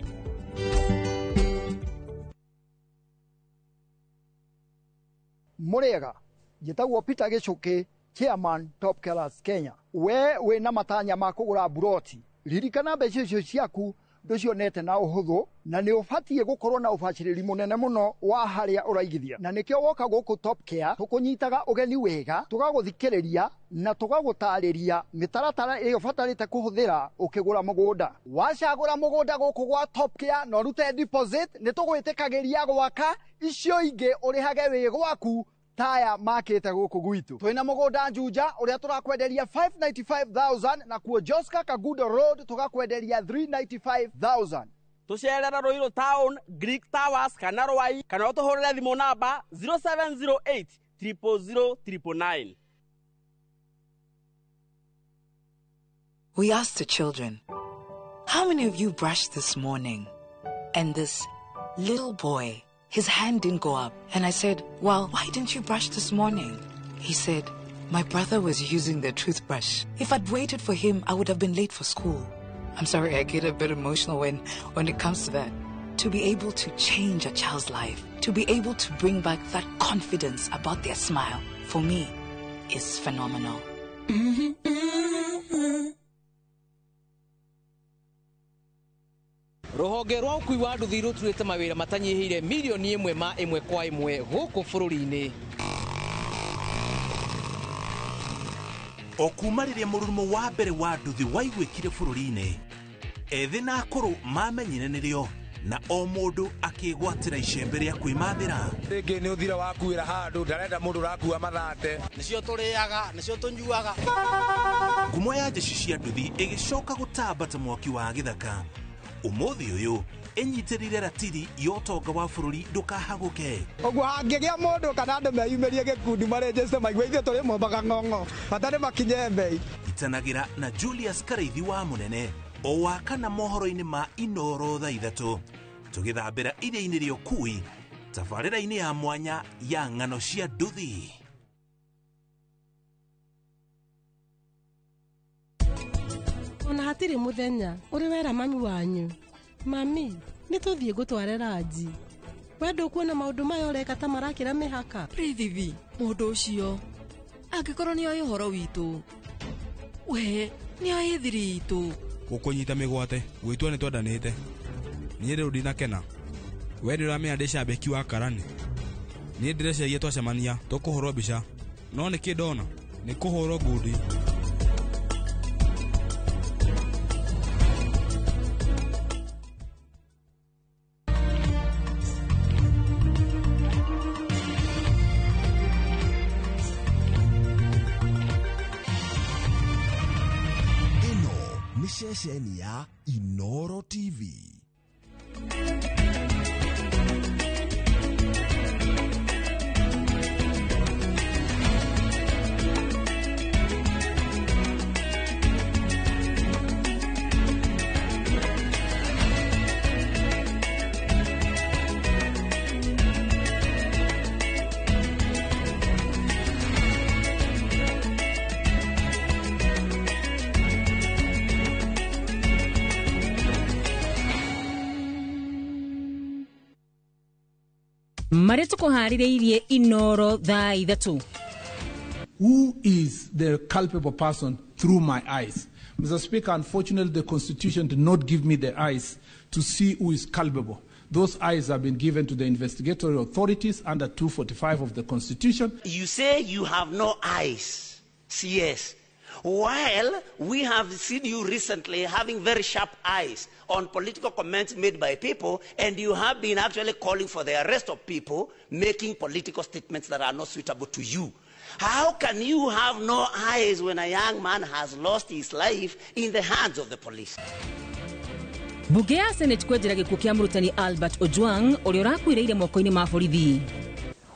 Murega njĩtagwo Peter Gĩchũkĩ, Chairman Top Killers Kenya. We na matanya ma kũgũra buroti, ririkana mbeca icio ciaku nducionete na uhuthu na ni ubatie gukorwo na ubaciriri munene muno wa haria uraigithia na nikio woka guku Top Care tukunyitaga ugeni wega tugaguthikiriria na tugagutariria mitaratara iyo batarite kuhuthira ukigura mugunda wacagura mugunda guku gwa Top Care no rute deposit ni tugwitikagiria gwaka icio ingi urihage wi gwaku taya makete guku gwitu twina mugunda Juja uria turakwenderia 595,000 na kuo Joska Kagudo Road tugakwenderia 395,000 tucerera Ruiru Town Greek Towers kana Rwai kana utuhurire thimu namba 0708 000 We asked the children, how many of you brushed this morning? And this little boy, his hand didn't go up. And I said, well, why didn't you brush this morning? He said, my brother was using the toothbrush. If I'd waited for him, I would have been late for school. I'm sorry, I get a bit emotional when it comes to that. To be able to change a child's life, to be able to bring back that confidence about their smile, for me, is phenomenal. Ruhonge rwa ukui wa nduthi ruturite mawira matanyihire milioni 1 ma 1 kwa 1 guku bururi-ini. Okumariria murumo wa mbere wa nduthi waigwikire bururi-ini ethi na akuru mamenyire nirio na o mundu akigwatira icembe ria kwimathira ringi ni uthira wakuira handu ndarenda mundu rakua mathate nicio turiaga nicio tunyuaga ngumo ya jeshi cia nduthi igicoka gutambata mwaki wa githaka umuthi uyu enyitirire ratiri yotonga wa bururi ndukahaguke oguo hangigia mundu kana andu meyumirie gikundi marejeste maigua ithe turi mombaga ng'ong'o batari makinye mbei itanagira na Julius Kareithi wa munene o wakana mohoro-ini ma Inoro thaa 3 tugithambira iria-ini ria ukui tabarĩra-ini ya mwanya ya ng'ano cia nduthi. Ona hatiri muthenya uri wera mami wanyu mami nituthie gutware raji wendo kuona maundu maya ureka ta marakira mihaka Prithivi mundu ucio angikorwo ni oyo horo witu we ni oyo thiri itu gukunyita migwate gwitwa ni twendanite nie riu ndinakena we ni uramenya ndi cambeki wa karani nie ndireceria twacemania tukuhurwo mbica no niki ndona ni kuhurwo ngundi. Ceceni ya Inoro TV. Mareto kuhaririirie Inoro thaa ithatu. Who is the culpable person through my eyes? Mr. Speaker, unfortunately, the Constitution did not give me the eyes to see who is culpable. Those eyes have been given to the investigatory authorities under 245 of the Constitution. You say you have no eyes, CS. While we have seen you recently having very sharp eyes on political comments made by people, and you have been actually calling for the arrest of people making political statements that are not suitable to you. How can you have no eyes when a young man has lost his life in the hands of the police? Bugea Senate kwejera gikuo kia murutani Albert Ojwang uria urakuireire moko-ini ma borithi.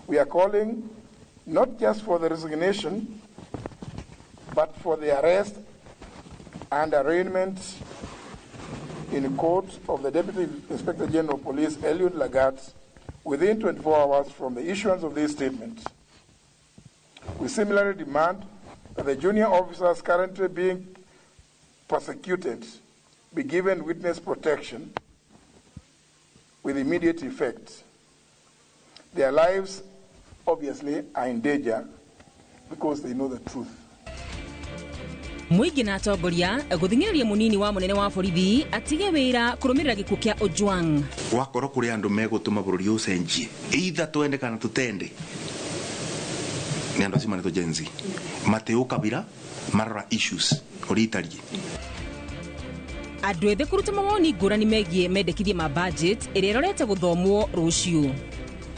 We are calling not just for the resignation but for the arrest and arraignment in court of the Deputy Inspector General of Police Eliud Lagat within 24 hours from the issuance of this statement. We similarly demand that the junior officers currently being prosecuted be given witness protection with immediate effect. Their lives, obviously, are in danger because they know the truth. Muigi na atongoria guthingiriria munini wa munene wa borithi atige wira kurumirira gikuo kia Ojwang. Wakoro kuri andu megutuma bururi ucenjie either twende kana tutende ni andu acima ni Gen Z Mateo Kabira marora issues oritarie andu ethe kuruta mawoni ngurani megie mendekithie ma budget iria irorete guthomwo rucio.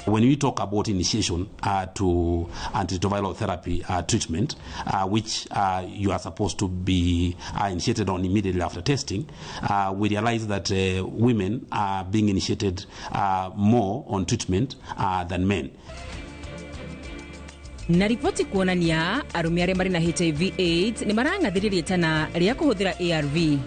When we talk about initiation to antiretroviral therapy treatment, which you are supposed to be initiated on immediately after testing, we realize that women are being initiated more on treatment than men. Na ripoti kuonania arume aria mari na HIV/AIDS ni marangathiririe tana ria kuhuthira ARV.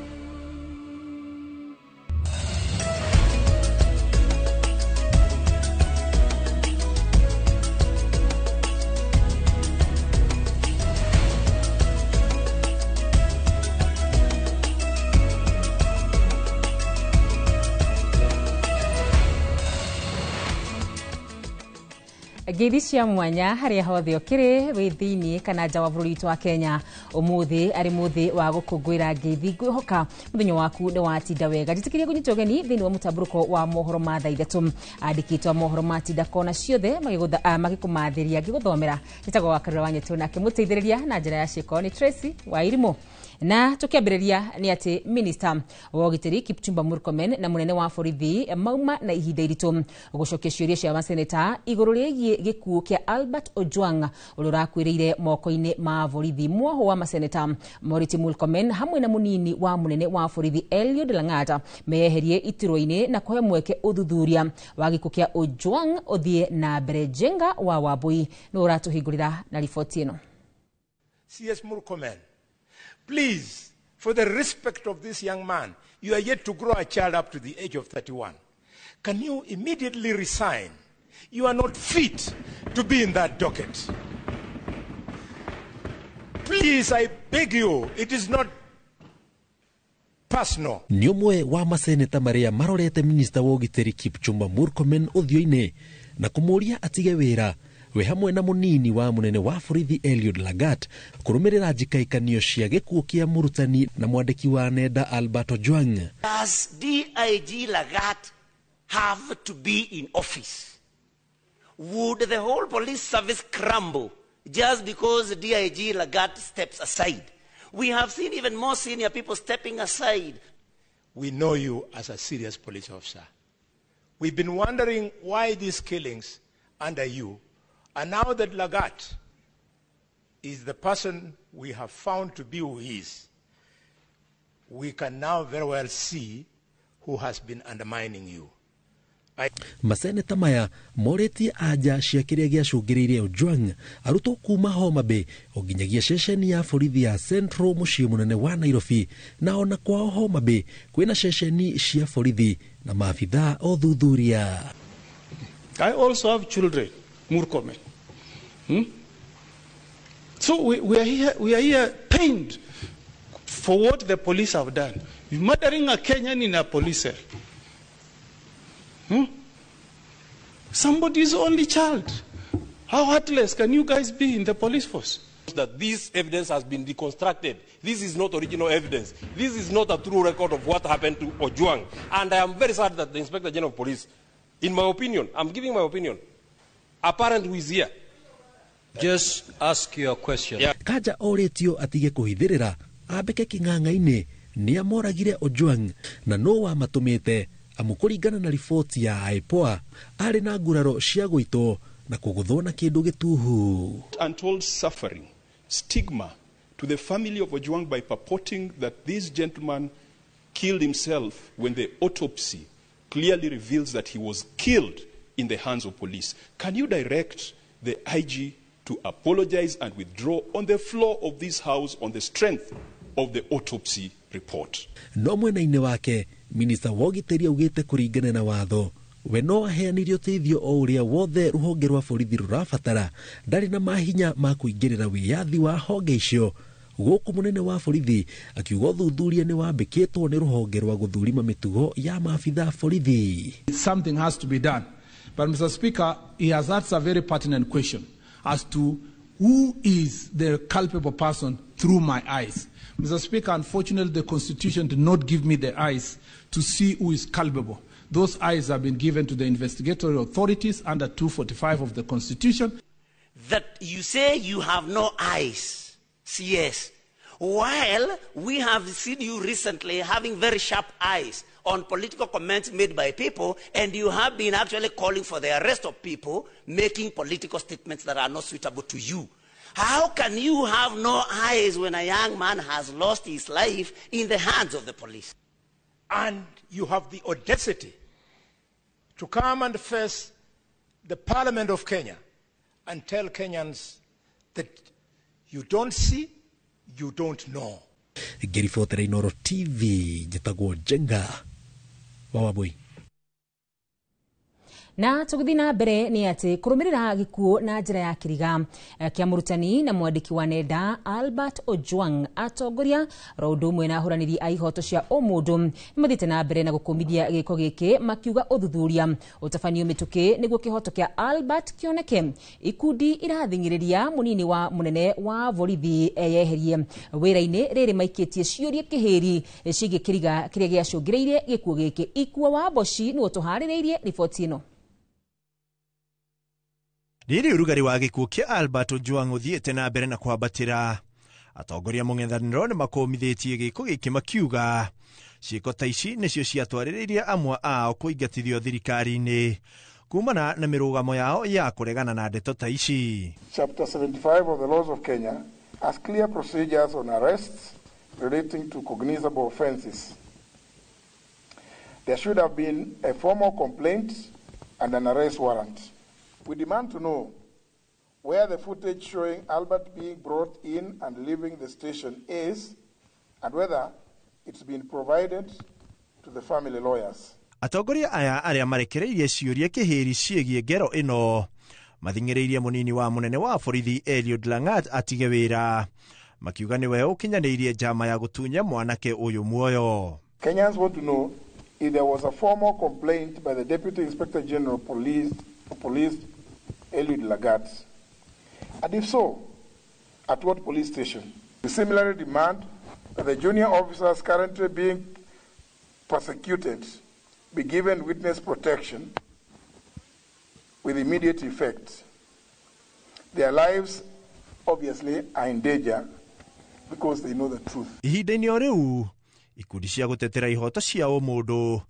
Ngeithi cia mwanya haria hothe okire wi thiini kana nja wa bururi witu wa Kenya umuthi ari muthi wa gukungwira ngeithi ngwihoka muthenya waku ni watinda wega njitikirie kunyita ugeni thiini wa mutamburuko wa mohoro ma thaa ithatu andikitwa mohoro matinda kona ciothe magikumathiria ngiguthomera nitagwo wakarira wa nyetu nake muteithiriria na njira ya ciiko ni Tracy Wairimo. Na tukiambiriria ni ati minister wa ugitiri Kipchumba Murkomen na munene wa borithi mauma na ihinda iritu gucokia ciuria cia maseneta iguru riegie gikuo kia Albert Ojwang uria urakuireire moko-ini ma borithi. Mwoho wa maseneta Moriti Murkomen hamwe na munini wa munene wa borithi Eliud Lagat meyeherie itirwo-ini na kuhe mweke uthuthuria wa gikuo kia Ojwang uthie na mbere. Jenga wa Wabui no uratuhingurira na ripoti ino. CS Murkomen, please, for the respect of this young man, you are yet to grow a child up to the age of 31. Can you immediately resign? You are not fit to be in that docket. Please, I beg you, it is not personal. Ni umwe wa maseneta maria marorete minister wa ugitiri Kipchumba Murkomen uthio-ini na kumuria atige wira we hamwe na munini wa munene wa borithi Eliud Lagat kurumirira njikaikanio cia gikuo kia murutani na mwandiki wa nenda Albert Ojwang. Does DIG Lagat have to be in office? Would the whole police service crumble just because DIG Lagat steps aside? We have seen even more senior people stepping aside. We know you as a serious police officer. We've been wondering why these killings under you. And now that Lagat is the person we have found to be who he is, we can now very well see who has been undermining you. Maseneta maya moretie anja cia kiria giacungiriire Ojwang arutwo kuma Homa Bay oginyagia ceceni ya borithi ya Central mucii munene wa Nairobi na ona kwao Homa Bay kwina ceceni cia borithi na maafitha o thuthuria. I also have children, Murkomen. So we are here pained for what the police have done. Murdering a Kenyan in a police cell. somebody's only child. How heartless can you guys be in the police force? That this evidence has been deconstructed. This is not original evidence. This is not a true record of what happened to Ojwang. And I am very sad that the Inspector General of Police, in my opinion, I'm giving my opinion, a parent who is here. Just ask your question. Yeah. Kaja oretio atige kuhithirira abeke king'ang'a-ini ni amoragire Ojwang na no wa matumite amukuringana na ripoti ya IPOA ari na nguraro cia gwito na kuguthwo na kindu gituhu. Untold suffering, stigma to the family of Ojwang by purporting that this gentleman killed himself when the autopsy clearly reveals that he was killed in the hands of police. Can you direct the IG to apologize and withdraw on the floor of this house on the strength of the autopsy report? No mwena-ini wake minista wa ugitiri augite kuringana na watho we no aheanirie uteithio o uria wothe ruhonge rwa borithi rurabatara ndari na mahinya ma kuingirira wiyathi wa honge icio guku munene wa borithi akiuga thuthuria ni wambikitwo ni ruhonge rwa guthurima mitugo ya maabitha borithi. Something has to be done, but Mr. Speaker, he has asked a very pertinent question as to who is the culpable person through my eyes. Mr. Speaker, unfortunately, the Constitution did not give me the eyes to see who is culpable. Those eyes have been given to the investigatory authorities under 245 of the Constitution. That you say you have no eyes, CS, while we have seen you recently having very sharp eyes on political comments made by people, and you have been actually calling for the arrest of people making political statements that are not suitable to you. How can you have no eyes when a young man has lost his life in the hands of the police? And you have the audacity to come and face the Parliament of Kenya and tell Kenyans that you don't see, you don't know. Ngiribotera Inooro TV njĩtagwo Njenga Wawabui. Na tuguthi na mbere ni ati kurumirira gikuo na njira ya kiriga kia murutani na mwandiki wa nenda Albert Ojwang atongoria rondu mwe na huraniri a ihoto cia omundu nimathite na mbere na gukumithia giko giki makiuga uthuthuria utafanio mituki niguo kihoto kia Albert kioneke ikundi irathingiriria munini wa munene wa borithi eyeherie wira-ini riri maikitie ciuria kihiri cigi kiriga kiria giacungireire gikuo giki ikuo wa Boshi ni utuhaririirie ripoti ino. Riri urugari wa gikuo kia Albert Ojwang uthiete na mbere na kwambatira atongoria mung'ethaniro ni makomithitie giko giki makiuga ciiko ta ici nicio ciatwariririe amwe ao kuingatithio thirikari-ini kumana na mirugamo yao ya kuregana na ndeto ta ici. Chapter 75 of the laws of Kenya has clear procedures on arrests relating to cognizable offences. There should have been a formal complaint and an arrest warrant. We demand to know where the footage showing Albert being brought in and leaving the station is, and whether it's been provided to the family lawyers. Atongoria aya aria marekereirie ciuria kihiri ciegie ngero ino mathing'iriirie munini wa munene wa borithi Eliud Langat atige wira makiuga niwe ukinyaniirie njama ya gutunya mwanake uyu muoyo. Kenyans want to know if there was a formal complaint by the Deputy Inspector General of Police Eliud Lagat, and if so, at what police station? We similarly demand that the junior officers currently being persecuted be given witness protection with immediate effect. Their lives obviously are in danger because they know the truth. Ihinda-inĩ o rĩu ikundi cia gutetera ihoto cia ũmũndũ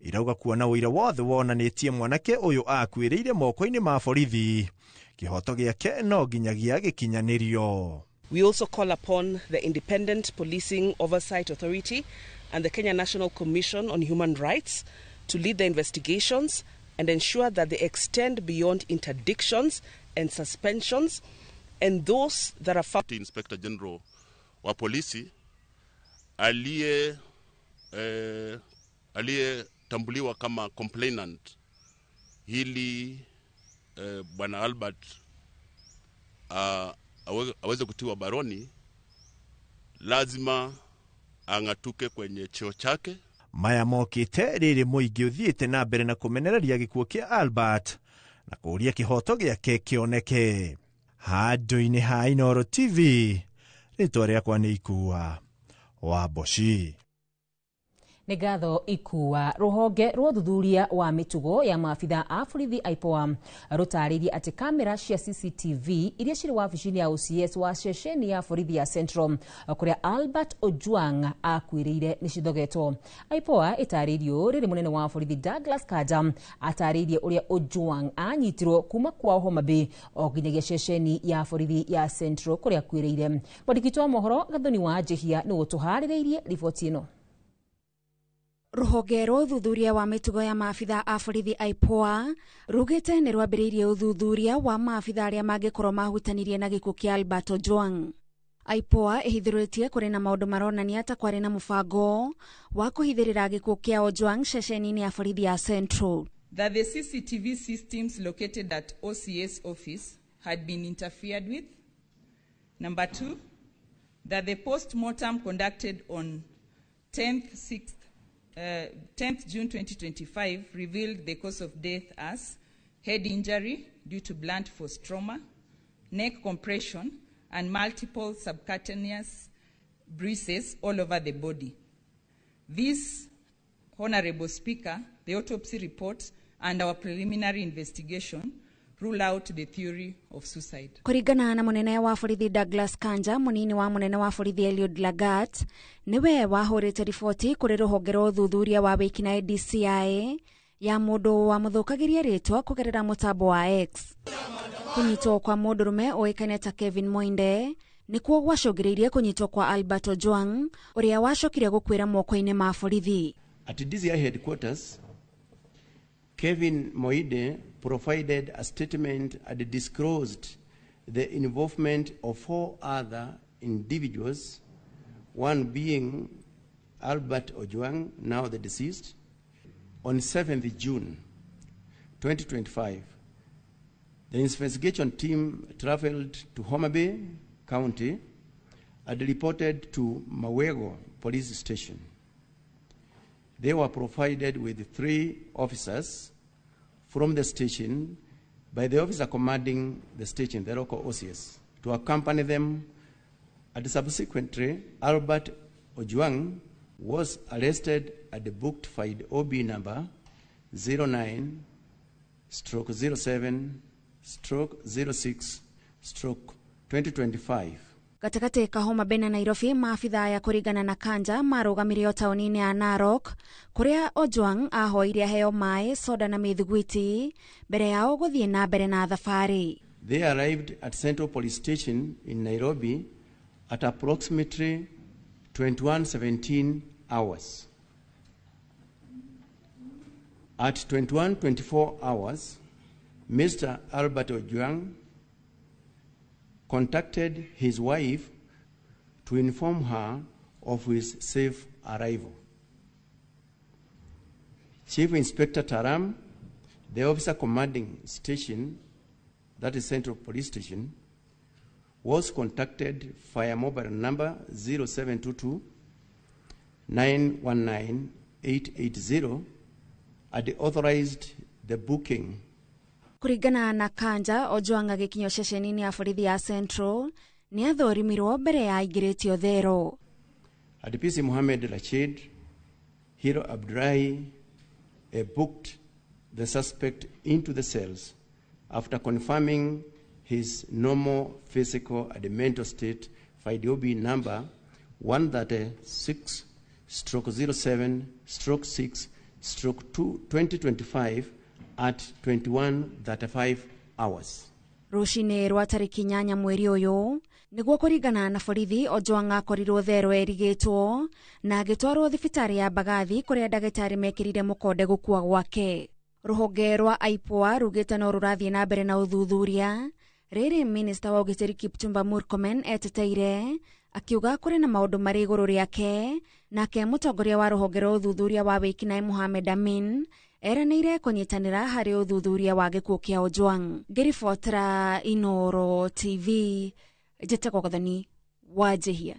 irauga kuona ũira wothe wonanĩtie mwanake ũyũ akuĩrĩire moko-inĩ ma borithi kihoto gĩake no nginyagia gĩkinyanĩrio. We also call upon the Independent Policing Oversight Authority and the Kenya National Commission on Human Rights to lead the investigations and ensure that they extend beyond interdictions and suspensions, and those that are found. Inspector General wa polisi aliyetambuliwa kama complainant hili bwana Albert aweze kutiwa baroni, lazima ang'atuke kwenye cheo chake. Maya mokite riri muingi uthiite na mbere na kumenereria gikuo kia Albert na kũũria kĩhoto gĩake kĩoneke. Handũ-inĩ ha Inooro TV, rĩtwa rĩakwa nĩ Ikua wa Boshi. Nĩ ngatho Ikua. Rũhonge rwa ũthuthuria wa mĩtugo ya maabitha a borithi IPOA rũtarĩirie atĩ kamera cia CCTV iria cirĩ wabici-inĩ ya OCS wa ceceni ya borithi ya Central kũrĩa Albert Ojwang akuĩrĩire nĩ cithogetwo. IPOA ĩtarĩirio rĩrĩ mũnene wa borithi Douglas Kanja atarĩirie ũrĩa Ojwang anyitirwo kuma kwao Homa Bay o nginyagia ceceni ya borithi ya Central kũrĩa akuĩrĩire. Mwandĩki wa mohoro Gathoni wa Njihia nĩ gũtũharĩrĩirie riboti ĩno. Rũhonge rwa ũthuthuria wa mĩtugo ya maabitha a borithi IPOA rugĩte nĩ rwambĩrĩirie ũthuthuria wa maabitha arĩa mangĩkorwo mahutanirie na gĩkuũ kĩa Albert Ojwang. IPOA ĩhithũrĩtie kũrĩ na maũndũ maronania ta kwarĩ na mũbango wa kũhithĩrĩra gĩkuũ kĩa Ojwang ceceni-inĩ ya borithi ya Central. That the CCTV systems located at OCS office had been interfered with. Number 2, that the post-mortem conducted on 10th June 2025 revealed the cause of death as head injury due to blunt force trauma, neck compression, and multiple subcutaneous bruises all over the body. This, Honorable Speaker, the autopsy report and our preliminary investigation rule out the theory of suicide. Kũringana na mũnene wa borithi Douglas Kanja, mũnini wa mũnene wa borithi Eliud Lagat, niwe wahũrĩte riboti kũrĩ rũhonge rwa ũthuthuria wa wĩkinaĩ DCI ya mũndũ wa mũthũkagĩria rĩtwa kũgerera mũtambo wa X. Kũnyitwo kwa mũndũrũme ũĩkaine ta Kevin Moinde nĩkuo gwacũngĩrĩirie kũnyitwo kwa Albert Ojwang ũrĩa wacokire gũkuĩra moko-inĩ ma borithi. At DCI headquarters, Kevin Moinde provided a statement and disclosed the involvement of 4 other individuals, one being Albert Ojwang, now the deceased. On 7th June 2025, the investigation team traveled to Homa Bay County and reported to Mawego Police Station. They were provided with 3 officers from the station by the officer commanding the station, the local OCS, to accompany them, and subsequently Albert Ojwang was arrested at the booked file OB number 09/07/06/2025. Gatagatĩ ka Homa Bay na Nairobi, maabitha ya kũringana na Kanja marũgamirio taũni-inĩ ya Narok kũrĩa Ojwang ahoire aheo maĩ, soda na mĩthugwiti mbere yao gũthiĩ na mbere na thabarĩ. They arrived at Central Police Station in Nairobi at approximately 21:17 hours. At 21:24 hours, Mr. Albert Ojwang contacted his wife to inform her of his safe arrival. Chief Inspector Taram, the officer commanding station, that is Central Police Station, was contacted via mobile number 0722 919 880 and authorized the booking. Kũringana na Kanja, Ojwang agĩkinywo ceceni-inĩ ya borithi ya Central nĩ athorimirwo mbere ya aingĩrĩtio thero. ADPC Mohamed Rashid, Hero Abdullahi booked the suspect into the cells after confirming his normal physical and mental state by the OB number 136/07/6/2025 at 21:35 hours. Rũcinĩ rwa tarĩki 8 mweri ũyũ nĩguo kũringana na borithi, Ojwang akorirwo thero erigĩtwo na agĩtwarwo thibitarĩ ya Bagathi kũrĩa ndagĩtarĩ mekĩrire mũkonde gũkua gwake. Rũhonge rwa IPOA rugĩte no rũrathiĩ na mbere na ũthuthuria. Rĩrĩ minista wa ũgitĩri Kipchumba Murkomen eteteire akiuga kũrĩ na maũndũ marĩ igũrũ rĩake, nake mũtongoria wa rũhonge rwa ũthuthuria wa wĩkinaĩ Mohamed Amin eranĩire kũnyitanĩra harĩ ũthuthuria wa gĩkuũ kĩa Ojwang. Ngĩribotera Inooro TV, njĩtagwo Gathoni wa Njihia.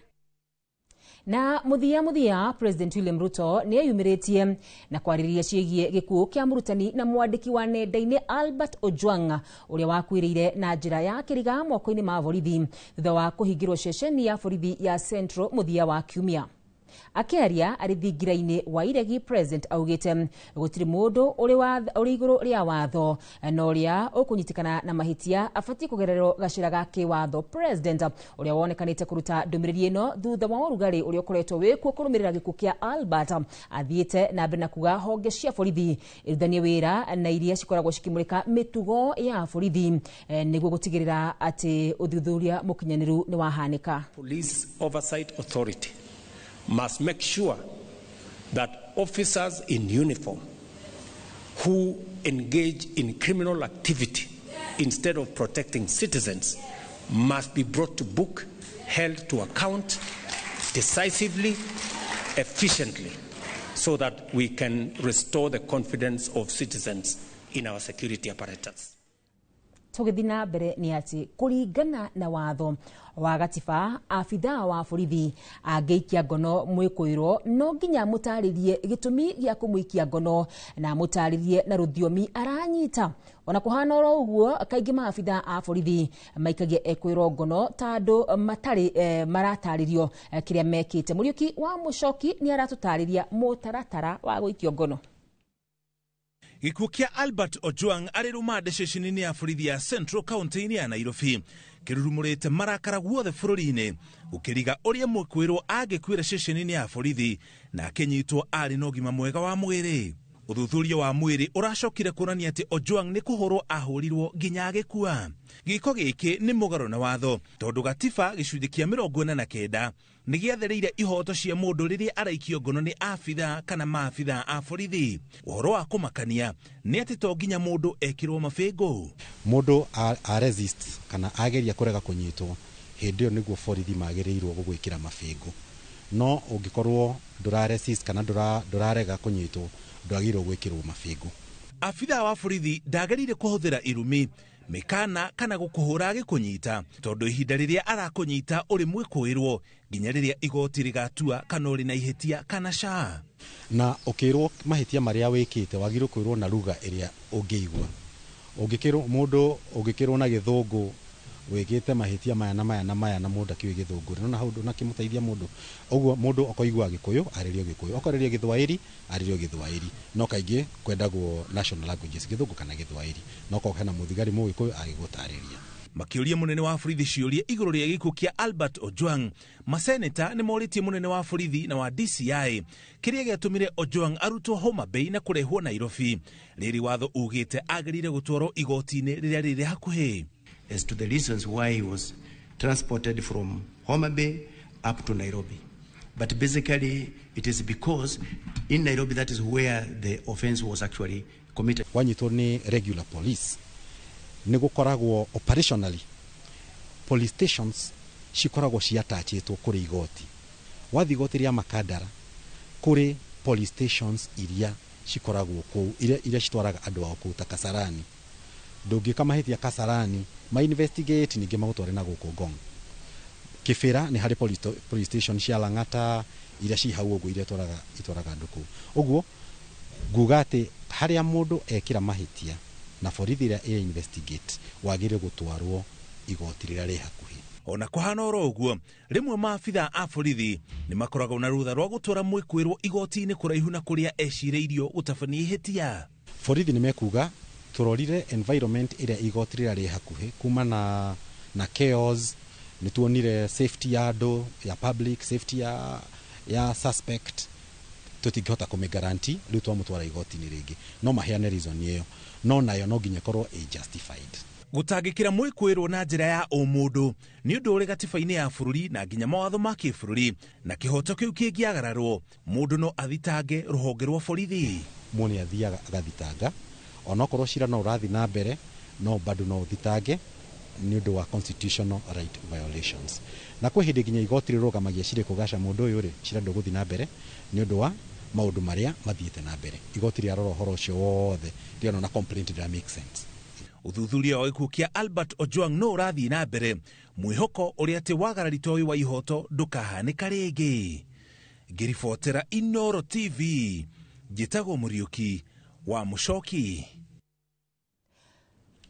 Na muthia President William Ruto ni ayumiritie na kwariria ciĩgie gĩkuũ kĩa mũrutani na mwandĩki wa nenda-inĩ Albert Ojwang uria wakuĩrĩire na njĩra ya kĩriga moko-inĩ ma borithi thutha wa kũhingĩrwo ceceni ya borithi ya Central muthia wa kiumia. Akiaria ari thingiraini wa iregi President augite gutiri mundu uri iguru ria watho na uria ukunyitikana na mahitia afati kugererwo gacira ga kiwatho. President uria wonekanite kuruta ndumiriri ino thutha wa urugari uria ukoretwo wikuo kurumirira gikuũ kia Albert athiite na mbere na kuga honge cia borithi irudanie wira na iria cikoragwo cikimurika mitugo ya borithi niguo gutigirira ati uthuthuria mukinyaniru ni wahanika. Police Oversight Authority must make sure that officers in uniform who engage in criminal activity instead of protecting citizens must be brought to book, held to account decisively, efficiently, so that we can restore the confidence of citizens in our security apparatus. Tugithina mbere ni ati kuringana na watho wa gatiba afitha wa borithi angeikia ngono mwikuirwo no nginya mutaririe gitumi gĩa kumuikia ngono na mutaririe na ruthiomi aranyita. Ona kuhana oro uguo kaingi maafitha a borithi maikagia ekwirwo ngono tando matari marataririo kiria mekite. Muriuki wa Muchoki ni aratutariria mutaratara wa guikio ngono. Gĩkuũ kĩa Albert Ojwang arĩ rumande ceceni-inĩ ya borithi ya Central County-inĩ ya Nairobi kĩrurumũrĩte marakara guothe bũrũri-inĩ gũkĩriga ũrĩa mwĩkũĩrwo angĩkuĩra ceceni-inĩ ya borithi na akĩnyitwo arĩ na ũgima mwega wa mwĩrĩ. Uthuthuria wa mwĩrĩ ũracokire kuonania atĩ Ojwang nĩ kũhũrwo ahũrirwo nginya agĩkua. Gĩko gĩkĩ nĩ mũgarũ na watho tondũ gatiba gĩcunjĩ kĩa 49 nĩ gĩathĩrĩire ihoto cia mũndũ rĩrĩa araikio ngono nĩ afitha kana maafitha a borithi. Ũhoro wa kũmakania nĩ atĩ to nginya mũndũ ekĩrwo mabĩngũ. Mũndũ a resist kana ageria kũrega kũnyitwo hĩndĩ ĩyo nĩguo borithi magĩrĩirwo gũgwĩkĩra mabĩngũ. No ũngĩkorwo ndũra resist kana ndũrarega kũnyitwo ndwagĩrĩirwo gwĩkĩrwo mabĩngũ. Afitha wa borithi ndagerire kũhũthĩra irumi mikana kana gũkũhũra agĩkũnyita tondũ ihinda rĩrĩa arakũnyita ũrĩ mwĩkũĩrwo nginya rĩrĩa igoti rĩgatua kana ũrĩ na ihĩtia kana ca. Na ũkĩrwo mahĩtia marĩa wĩkĩte wagĩrĩirwo kwĩrwo na lugha ĩrĩa ũngĩigua. Ũngĩkĩrwo na gĩthũngũ wĩkĩte mahĩtia maya na maya na maya na mũndũ akĩũĩ gĩthũngũ na hau ndũnakĩmũteithia mũndũ. Ũguo mũndũ akaigua Gĩkũyũ arĩrio Gĩkũyũ, akarĩrio Gĩthwaĩri arĩrio Gĩthwaĩri. No kaingĩ kwendagwo national languages Gĩthũngũ kana Gĩthwaĩri. No ko hena mũthigari Mũgĩkũyũ agĩgũtarĩria. Makĩũria mũnene wa borithi ciũria igũrũ rĩa gĩkuũ kĩa Albert Ojwang, maseneta nĩ morĩtie mũnene wa borithi na wa DCI kĩrĩa gĩatũmire Ojwang arutwo Homa Bay na kũrehwo Nairobi. Rĩrĩ watho ugĩte agĩrĩire gũtwarwo igoti-inĩ rĩrĩa rĩrĩ hakuhĩ. As to the reasons why he was transported from Homa Bay up to Nairobi. But basically, it is because in Nairobi, that is where the offense was actually committed. Wanyitwo ni regular police. Nĩ gũkoragwo operationally police stations cikoragwo ciatachĩtwo kũrĩ igoti. Wathi igoti rĩa Makadara kũrĩ police stations iria cikoragwo kũu iria citwaraga andũ ao kũu ta Kasarani. Ndũngĩka mahĩtia Kasarani ma investigate ningĩ magũtware na gũkũ Ngong. Kĩbĩra nĩ harĩ police station cia Lang'ata iria ci hau ũguo iria itwaraga andũ kũu. Ũguo nguga atĩ harĩa mũndũ ekĩra mahĩtia na borithi ĩrĩa investigate wagĩrĩirwo gũtwarwo igoti rĩrĩa rĩ hakuhĩ. Ona kũhana oro ũguo rĩmwe maabitha a borithi nĩ makoragwo na rutha rwa gũtwara mwĩkũĩrwo igoti-inĩ kũraihu na kũrĩa ecirĩirio gũtabania ihĩtia. Borithi nĩ mekuga tũrorire environment ĩrĩa igoti rĩrĩa rĩ hakuhĩ kuma na chaos, nĩ tuonire safety ya andũ ya public, safety ya suspect, tũtingĩhota kũmĩgaranti rĩu twamũtwara igoti-inĩ rĩngĩ. No maheane reason ĩyo, no nayo no nginya korwo justified. Gũtangĩkĩra mwĩkũĩrwo na njĩra ya ũmũndũ nĩ ũndũ ũrĩ gatiba-inĩ ya bũrũri na nginya mawatho ma kĩbũrũri, na kĩhoto kĩu kĩngĩagararwo mũndũ no athitange rũhonge rwa borithi. Mũndũ nĩ athiaga agathitanga onokorwo cira no ũrathi na mbere no bado no ũthitange nĩ ũndũ wa constitutional right violations. Na kwĩ hĩndĩ nginya igoti rĩrũgamagia cira kũgaca mũndũ ũyũ rĩ cira ndũgũthi na mbere nĩ ũndũ wa maũndũ marĩa mathiĩte na mbere. Igoti rĩarora ũhoro ũcio wothe rĩona na complaint that makes sense. Uthuthuria wa gĩkuũ kĩa Albert Ojwang no ũrathiĩ na mbere, mwĩhoko ũrĩa atĩ wagarari ta ũyũ wa ihoto ndũkahanĩka rĩngĩ. ngiribotera Inoro TV njitagwo Muriuki wa Mucoki.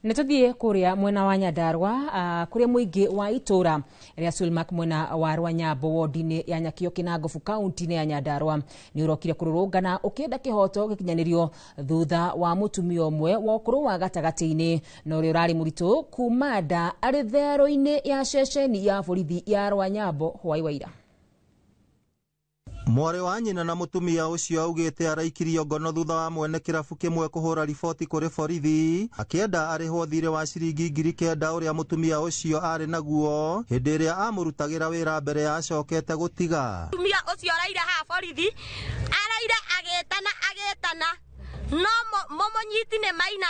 Nituthie kuria mwena wa Nyandarua kuria muingi wa itura ria Sulmak mwena wa Rwanyambo wodini ya Nyakio Kinangofu kaunti ya Nyandarua ni urokire kururungana ukienda kihoto gikinyanirio thutha wa mutumia omwe wa ukuru wa gatagati-ini no ri urari muritu kumada ari thero-ini ya ceceni ya borithi ya Rwanyambo hwai waira. Mwari wa nyina na mutumia ucio augite araikirio ngono thutha wa mwene kirabu kimwe kuhura riboti kuri borithi akienda arihwo thire wa ciringi 9,000 uria mutumia ucio ari naguo hindi iria amurutagira wira mbere ya acokete gutiga. Mutumia ucio araira ha borithi araira agetana no momonyiti ne maina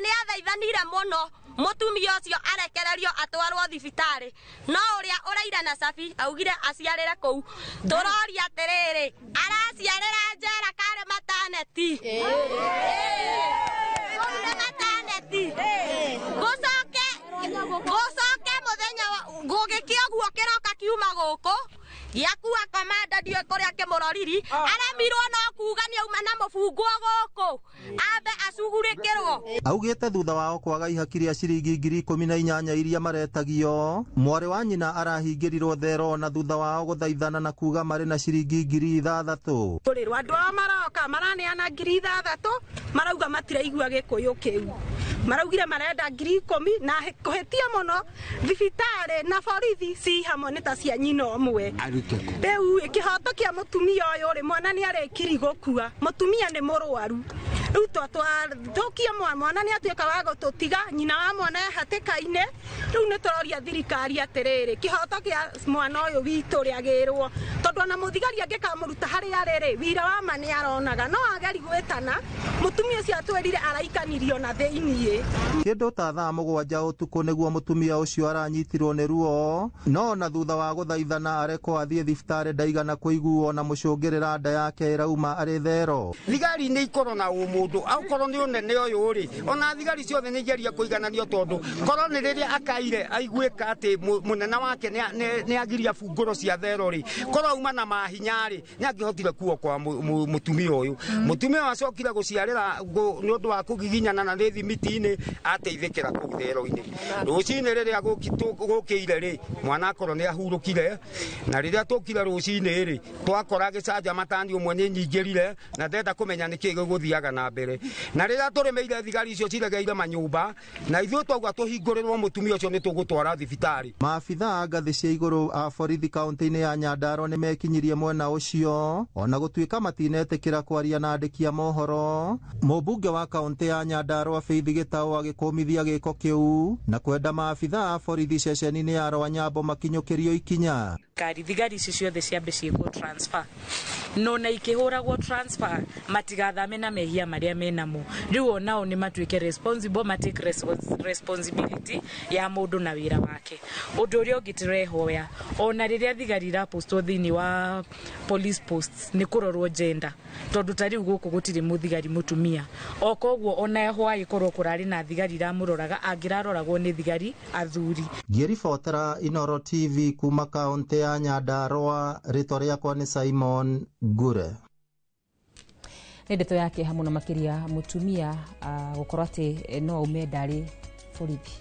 ni athaithanire muno mutumia ucio arekererio atwarwo thibitari no uria uraira na cabi augire aciarire kou turoria atiriri araciarira njera kare mataneti gucoke muthenya gugikioguo kiroka kiuma guku yakua komanda dio kuria kimuroriri aramirwo no kuga ni auma na mubungu guku ambe acugurikirwo. Augite thutha wao kwaga ihaki ria ciringi 18,000 iria maretagio mwari wa nyina arahingirirwo thero na thutha wao guthaithana na kuga mari na ciringi 6,000. Turirwa andu maroka maraneana 6,000 marauga matiraigua gikuyu kiu maraugire marenda 10,000 na kuhetia muno thibitari na borithi si hamwe ni ta cia nyina omwe. Riu ikihoto kia mutumia uyu ri mwana ni arekiri gukua mutumia ni murwaru riu twathũkia mwana ni atuika wa gututiga nyina wa mwana hatikaine riu ni turoria thirikari atiriri kihoto kia mwana uyu witu riagirwo tondu na muthigari angikamuruta hari ariri wira wa ma ni aronaga no ageri gwetana mutumia ucio atwirire araikanirio na thiini kindu ta thaa 7 utuku niguo mutumia ucio aranyitirwo ni ruo no na thutha wa guthaithana areko athie thibitari ndaigana kuiguo na mucungirira nda yake irauma ari thero. Thigari ni ikoro na umundu aukorwo ni unene uyu ri ona thigari ciothe ni geria kuigananio tondu korwo ni riria akaire aiguika ati munena wake ni agiria bunguro cia thero ri korwo uma na mahinya ri ni angihotire kuo kwa mutumia uyu mutumia acokire guciarira ni undu wa kugiginyana na thi mitini ateithikira ku thero-ini rucini riria gukire ri mwana akorwo ni ahurukire na riria tukire rucini ri twakora gicanja matani umwe ni nyingirire na ndenda kumenya niki guguthiaga na mbere na riria turimeire thigari icio ciregeire manyumba na ithuĩ twauga tuhingurirwo mutumia ucio ni tugutwara thibitari. Maabitha ngathi cia iguru a borithi kaunti-ini ya Nyandarua ni mekinyirie mwena ucio ona gutuika matinetikira kwaria na andiki a mohoro. Mubunge wa kaunti ya Nyandarua Faith Gitau agikumithia giko kiu na kwenda maabitha a borithi ceceni-ini ya Rwanyambo makinyukirio ikinya. Thigari icio ciothe ciambe ciĩkwo transfer no na ikihuragwo transfer matigathame na mehia maria menamo riu onao ni matuike responsible matake responsibility ya mundu na wira wake. Undu uria ungitirehoya ona riria thigari rapostwo thiini wa police posts ni kurorwo gender tondu tari guku gutiri muthigari mutumia okoguo ona ehwa ikorwo kurari na thigari ramuroraga angiraroragwo ni thigari athuri. Ngiribotera Inoro TV kuma kaunti ya Nyandarua ritwa riakwa ni Simon Gure. Ndeto yake hamuna makiria mutumia gukorwo ati no ume ndari borithi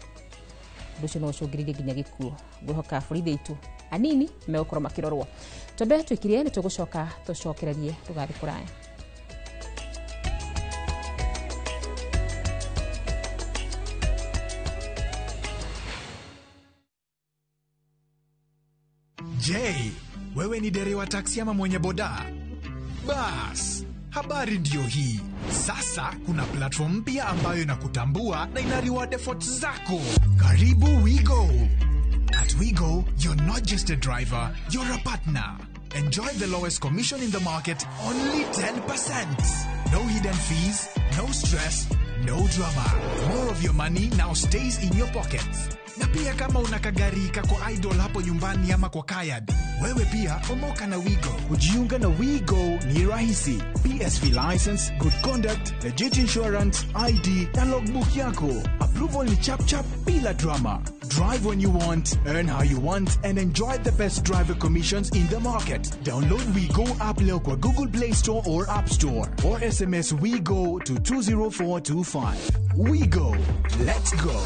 nducio no cungiririe nginya gikuo gwihoka borithi itu anini megukorwo makirorwo twambe twikirie ni tugucoka tucokererie tugathi kuraya. Je, wewe ni dereva taksi ama mwenye boda? Bas, habari ndio hii. Sasa kuna platform mpya ambayo inakutambua na ina reward efforts zako. Karibu WeGo. At WeGo, you're not just a driver, you're a partner. Enjoy the lowest commission in the market, only 10%. No hidden fees, no stress, no drama. More of your money now stays in your pockets. Na pia kama una kagari kako idle hapo nyumbani ama kwa kayad, Wewe pia omoka na Wigo. Kujiunga na Wigo ni rahisi. PSV license, good conduct, legit insurance, ID na logbook yako. Approval ni chap chap bila drama. Drive when you want, earn how you want, and enjoy the best driver commissions in the market. Download Wigo app leo kwa Google Play Store or App Store, or SMS Wigo to 20425. Wigo, let's go.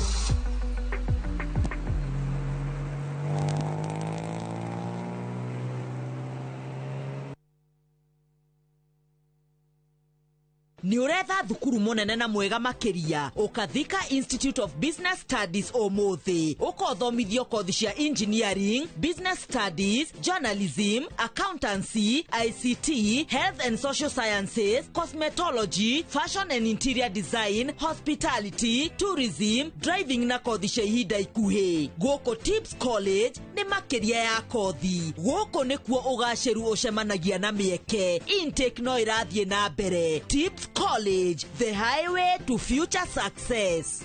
Ni uretha thukuru munene na mwega makiria Ukathika Institute of Business Studies omuthi ukothomithio kothi cia engineering, business studies, journalism, accountancy, ICT, health and social sciences, cosmetology, fashion and interior design, hospitality, tourism, driving na kothi cia ihinda ikuhi. Guko Tips College ni makiria ya kothi. Guko nikuo ugaciru ucemanagia na mieke. Intake no irathie na mbere. Tips College, the highway to future success.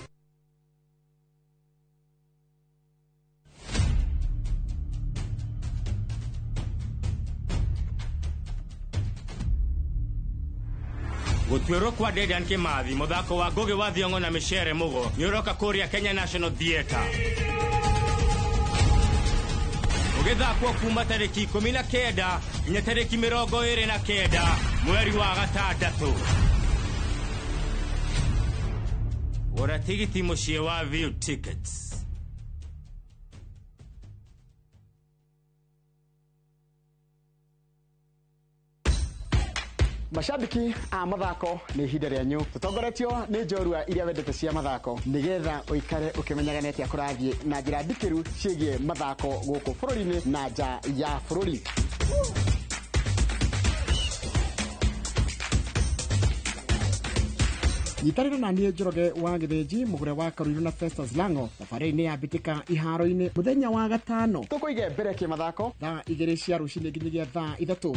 Gutwiro kwa Dedan Kimathi muthako wa Ngugi wa Thiong'o na Michere Mugo nyuroka kuria Kenya National Theatre. Ugithakwo kuma tariki 19 nginya tariki 29 mweri wa gatandatu. Ora tigiti mucie wa View Tickets. Mashabiki a mathako ni ihinda rĩanyu tutongoretio ni njorua iria wendete cia mathako nigetha uikare ukimenyaga netia kurathie na njira ndikiru ciĩgie mathako gũkũ bũrũri-inĩ na nja ya bũrũri. Nyitarĩra na niĩ Njoroge wa Gĩthĩnji mũgũre wa Karũirũ na Festus Lang'o thabarĩ-inĩ ya mbĩtĩka iharo-inĩ mũthenya wa gatano tũkũige mbere kĩmathako thaa 2 cia rũcinĩ nginyagia thaa 3.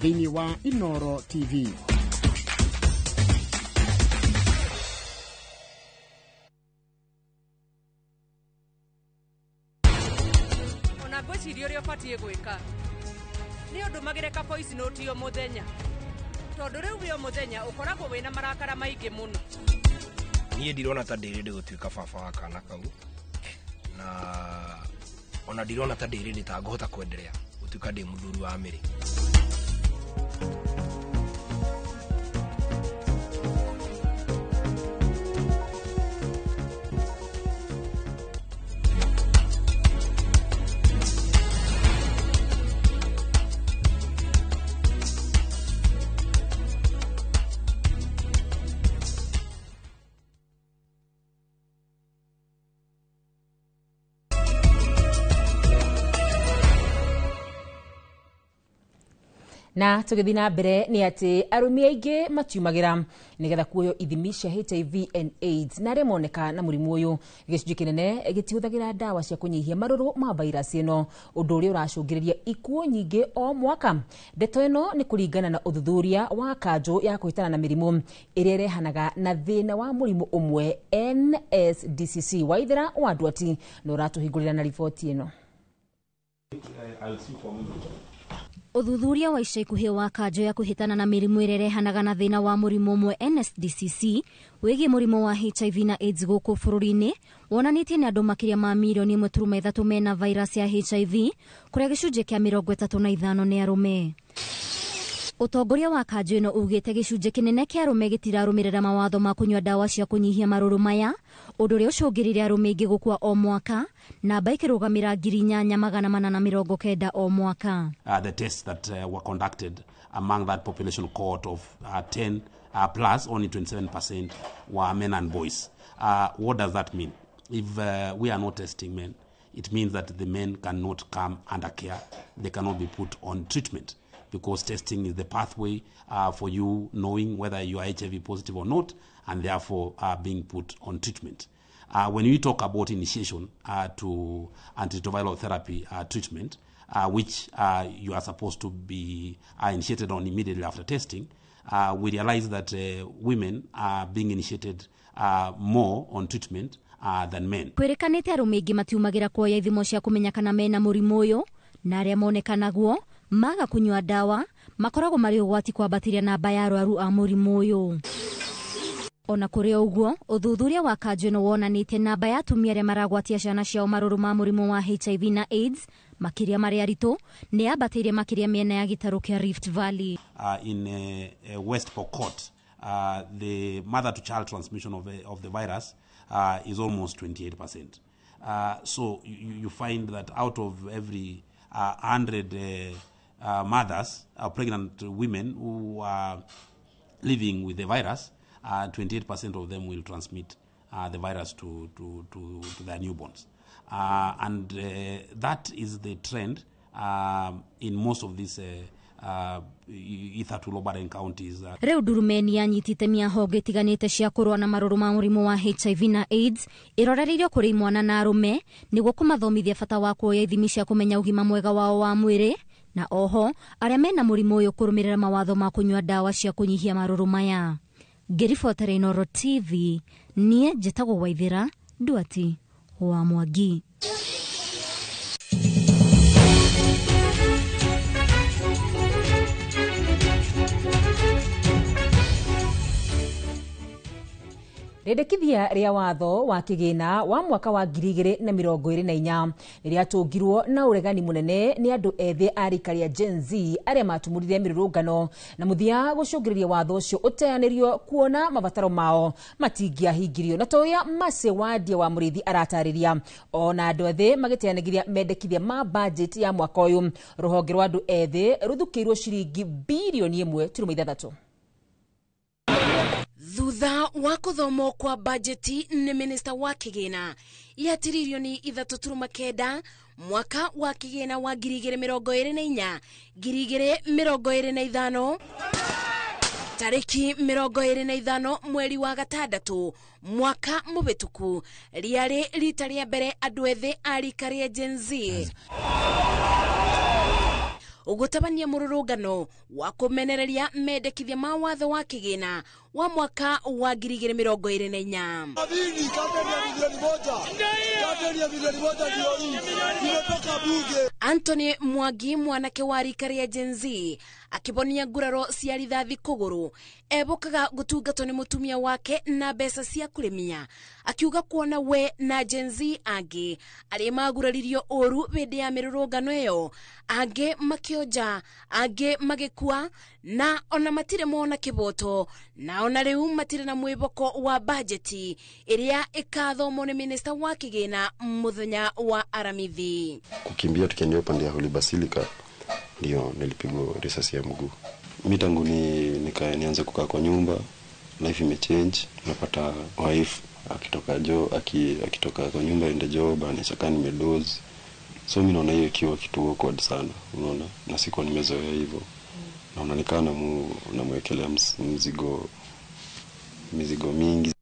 Thĩinĩ wa Inoro TV. Ona ngwĩciria ũrĩa ũbatiĩ gwĩka nĩ ũndũ magĩreka voice note yo mũthenya tondũ rĩu wĩ mũthenya ũkoragwo wĩna marakara maingĩ mũno. Niĩ ndirona ta ndĩrĩndĩ gũtuĩka baba wa kana kau na ona ndirona ta ndĩrĩndĩ ta ngũhota kwenderea gũtuĩka ndĩ mũthuri wa Mĩrĩ. Na tũgĩthiĩ na mbere nĩ atĩ arũmi aingĩ matiumagĩra nĩgetha kuoyo ithimi cia HIV and AIDS na arĩa moneka na mũrimũ ũyũ gĩcunjĩ kĩnene gĩtihũthagĩra ndawa cia kũnyihia marũrũ ma vairasi ĩno ũndũ ũrĩa ũracũngĩrĩria ikuũ nyingĩ o mwaka. Ndeto ĩno nĩ kũringana na ũthuthuria wa kanjũ ya kũhĩtana na mĩrimũ ĩrĩa ĩrehanaga na thĩna wa mũrimũ ũmwe NSDCC. Waithera wa Ndwati na ũratũhingũrĩra na riboti ĩno. Uthuthuria wa ica ikuhĩ wa kanjũ ya kũhĩtana na mĩrimũ ĩrĩa ĩrehanaga na thĩna wa mũrimũ ũmwe NSDCC wĩgiĩ mũrimũ wa HIV na AIDS gũkũ bũrũri-inĩ wonanĩtie nĩ andũ makĩria ma milioni 1.3 mena vairasi ya HIV kũrĩa gĩcunjĩ kĩa 35 nĩ arũme. Utongoria wa kanjũ ĩno ugĩte gĩcunjĩ kĩnene kĩa arũme gĩtirarũmĩrĩra mawatho ma kũnyua ndawa cia kũnyihia marũrũ maya ũndũ ũrĩa ũcũngĩrĩire arũme aingĩ gũkua o mwaka namba ĩkĩrũgamĩra 8,490 o mwaka. The tests that were conducted among that population cohort of 10 plus, only 27% were men and boys. What does that mean? If we are not testing men, it means that the men cannot come under care. They cannot be put on treatment because testing is the pathway for you knowing whether you are HIV positive or not and therefore being put on treatment. When we talk about initiation to antiretroviral therapy treatment, which you are supposed to be initiated on immediately after testing, we realize that women are being initiated more on treatment than men. Kwirikanite arume aingi matiumagira kuoya ithimo cia kumenya kana mena murimu uyu na aria monekanaguo maga kunywa dawa makoragwo mari ugwati kwambatiria namba ya arwaru a murimu uyu. Ona kuri uguo uthuthuria wa kanjo no wonanitie namba ya atumia aria maragwatia ciana ciao maruru ma murimu wa HIV na AIDS makiria mari aritu ni yambatirie makiria miena ya gitaro kia Rift Valley. In West Pokot, the mother to child transmission of the virus is almost 28%. So you find that out of every 100 mothers, pregnant women who are living with the virus, 28% of them will transmit the virus to their newborns. And that is the trend in most of these Ithatu-Lobaden counties. Reu Durumeni yanyitite miahogo itiganite cia kurwa na maruru ma murimu wa HIV na AIDS iroreririo kuri mwana na arume niguo kumathomithia bata wa kuoya ithimi cia kumenya ugima mwega wao wa mwiri na oho aria mena murimu uyu kurumirira mawatho ma kunywa dawa cia kunyihia maruru maya. Ngiribotera Inooro TV nie njitagwo Waithira Nduati wa Mwangi. Rendekithia ria watho wa kigina wa mwaka wa 2024 riria tungirwo na uregani munene ni andu ethi arikaria Gen Z aria matumurire mirurungano na muthia gucungiriria watho ucio uteanirio kuona mabataro mao matingiahingirio na toya Mase Wadia wa Murithi aratariria ona andu ethi magiteanagithia mendekithia ma budget ya mwaka uyu ruhonge rwa andu ethi ruthukirwo ciringi bilioni 1.3. Thutha wa kuthomo kwa bajeti ni minista wa kigina ya tirilioni 3.9 mwaka wa kigina wa 2024 2025 tariki 25 mweri wa gatandatu mwaka mubituku riari rita ria mbere andu ethi arikaria Gen Z ugutabania mururungano wa kumenereria mendekithia ma watho wa kigina wa mwaka wa 2024. Anthony Mwangi mwanake wa arikaria Gen Z akibonia nguraro cia rithathi kuguru ebukaga gutungatwo ni mutumia wake na mbeca cia kurimia akiuga kuona we na Gen Z angi aria maguraririo oru bende ya mirurungano iyo angi makioja angi magikua na ona matire mona kiboto na ona riu matire na mwiboko wa bajeti iria ikathomwo ni minista wa kigina muthenya wa aramithi. Kukimbia tukiendea upande ya Holy Basilica ndio nilipigwa risasi ya mguu. Mimi tangu nianze kukaa kwa nyumba, life imechange. Napata wife akitoka kwa nyumba ende job anachaka nimedoze. So mimi naona hiyo ikiwa kitu awkward sana, unaona? Na siko nimezoea hivyo. Naona nikana namwekelea mizigo mingi.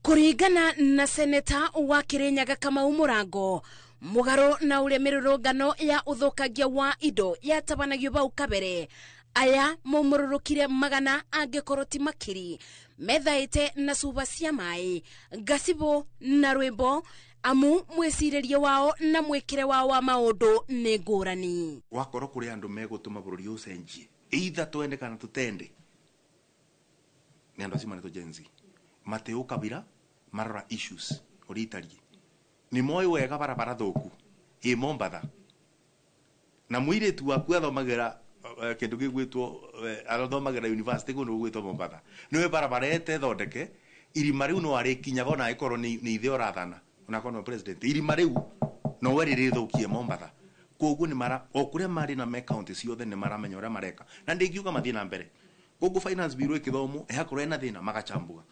Kuringana na seneta wa Kirinyaga Kamau Murango, mugaro na ule mirurungano ya uthukagia wa indo yatabanagio bau kabere aya mumururukire magana angekoroti makiri methaite na suba cia mai gasibo na rwimbo amu mwesiririe wao na mwekire wao wa maundu ni ngurani. Wakoro kuri andu megutuma bururi ucenjie either twende kana tutende ni andu acima neto Gen Z Mateo Kabira marora issues oritarie ni moi wega barabara thoku e Mombatha na muiretu waku athomagira kindu gigwitwo athomagira university kuno gwitwo Mombatha niwe barabara ete thondeke irima riu no ari kinyaga na ikoro ni ithe orathana ona kono president irima riu no weri rithukie Mombatha koguo ni mara okuria mari na me county ciothe ni maramenya ura mareka na ndingiuga mathie na mbere koguo finance bureau ikithomo ehakoro ena thina magachambuga.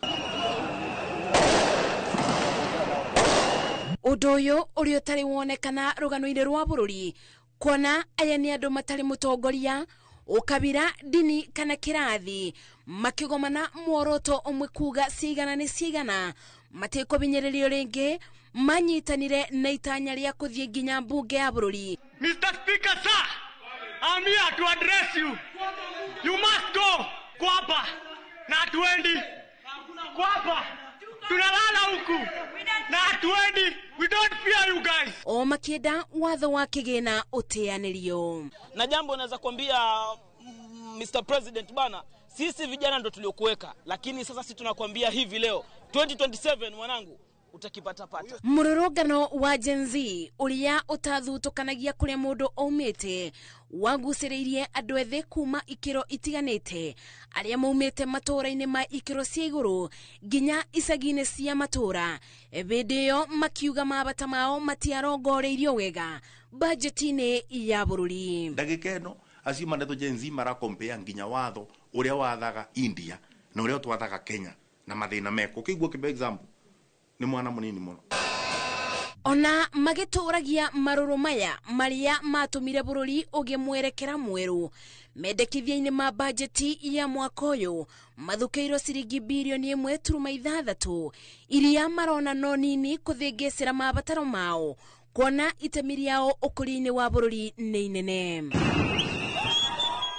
Udoyo urio tari wonekana rugano-ini rwa bururi kuona aya ni andu matari mutongoria ukabira dini kana kirathi makigomana mworoto umwe kuga sigana ni sigana mateko binyeririo ringi manyitanire na itanya ria kuthie nginya mbunge ya bururi. Mr. Speaker, sir, I'm here to address you. You must go. kwapa na hatuendi kwapa, tunalala huku na hatuendi. We don't fear you guys. O makienda watho wa kigina uteanirio. Na jambo naweza kuambia Mr. President bana, sisi vijana ndo tuliokuweka, lakini sasa sisi tunakwambia hivi leo 2027 mwanangu utakipata pata. Mururugano wa Gen Z uria utathutukanagia kuria mundu aumite waguciririe andu ethe kuma ikiro itiganite aria maumite matura-ini ma ikiro cia iguru nginya icagi-ini cia matura. Bindi iyo makiuga mabata mao matiarongoreirio wega bajeti-ini ya bururi. Ndagika ino acio manetho Gen Z mara compare nginya watho uria wathaga India na uria twathaga Kenya na mathina meko. Kiguo kibe example ni mwana munini muno. Ona magituragia maruru maya maria matumire bururi ugie mwerekera mweru mendekithia-ini ma bajeti ya mwaka uyu mathukeirwo ciringi bilioni 1.6 iria marona no nini kuthingisira mabataro mao kuona itemi riao ukuri-ini wa bururi ni inene.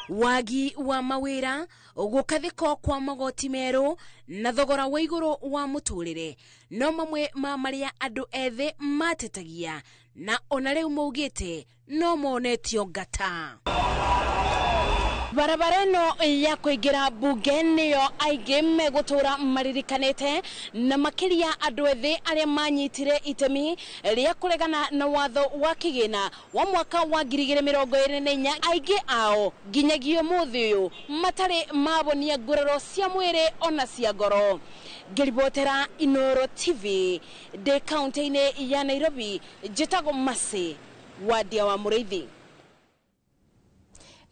Wagi wa mawira gukathiko kwa magoti meru na thogora wa iguru wa muturire no mamwe ma maria andu ethe matetagia na ona riu maugite no monetio ngata. Barabara ino ya kuingira bunge niyo aige megutura maririkanite na makiria andu ethe aria manyitire itemi ria kuregana na watho wa kigina wa mwaka wa 2024 aige ao nginyagio muthi uyu matari mabonia nguraro cia mwiri ona cia ngoro. Ngiribotera Inoro TV de kaunti-ini ya Nairobi, njitago Masi wadia wa Muriithi.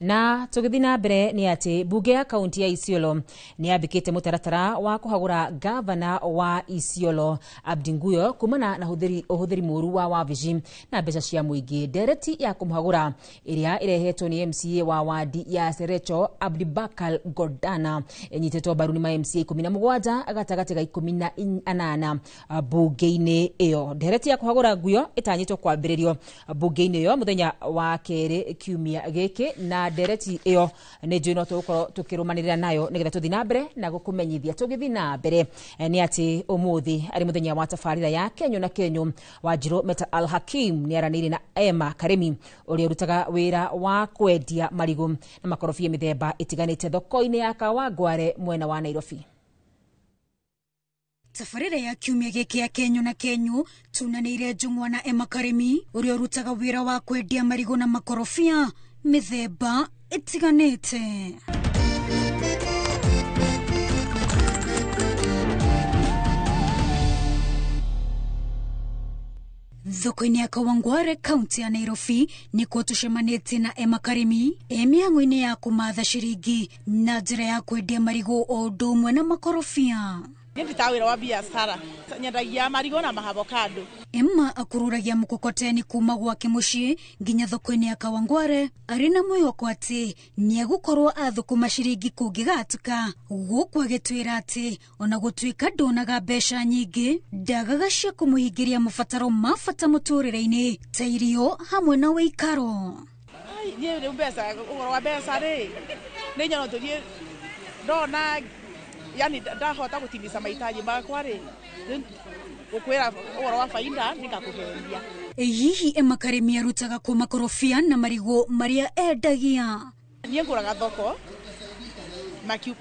Na tugithi na mbere ni ati bunge ya kaunti ya Isiolo ni yambikite mutaratara wa kuhagura gavana wa Isiolo Abdinguyo kumana na uhuthiri muru wa wabici na mbeca cia muingi. Ndereti ya kumuhagura iria irehetwo ni MCA wa wadi ya Serecho Abdibakar Godana enyitetwo mbaru ni ma MCA 17 agatagati ga 18 bunge-ini iyo. Ndereti ya kuhagura Nguyo itanyitwo kwambiririo bunge-ini iyo muthenya wa keri kiumia giki na ndereti iyo ni njui no tugukorwo tukirumanirira nayo nigetha tuthi na mbere na gukumenyithia. Tugithi na mbere ni ati umuthi ari muthenya wa tafarira ya Kenyo na Kenyo Wanjiru Meta Al Hakim ni aranire na Emma Karemi uria urutaga wira wa kwendia marigu na makorofia mithemba itiganite thoko-ini ya Kawangware mwena wa Nairobi. Tafarira ya kiumia giki ya Kenyo na Kenyo tunanire njungwa na Emma Karemi uria urutaga wira wa kwendia marigu na makorofia mithemba itiganite. Thoko-ini ya Kawangware kaunti ya Nairobi nikuo tucemanite na Emma Karemi mihango-ini ya kumatha ciringi na njira ya kwendia marigu o undu umwe na makorofia. Ndita wira wa biashara nyendagia marigo na mahavokado. Emma akururagia mukokoteni kuma gwake mucii nginya thoko-ini ya Kawangware ari na mwihoko ati ni agukorwo athukuma ciringi kungigatuka guku agitwira ati ona gutwika ndonaga mbeca nyingi ndagaga cia kumuhingiria mabataro ma bata muturire-ini ta irio hamwe na wikaro. Ni mbesa ugoro wa mbesa ri ni nyono tuthie ndona yani ndahota gutimiza mahitaji makwa ri ukwira ugoro wa faida nikakuhendia. Hihi Emma Karemi arutaga ku makorofia na marigo maria endagia. Ni nguraga thoko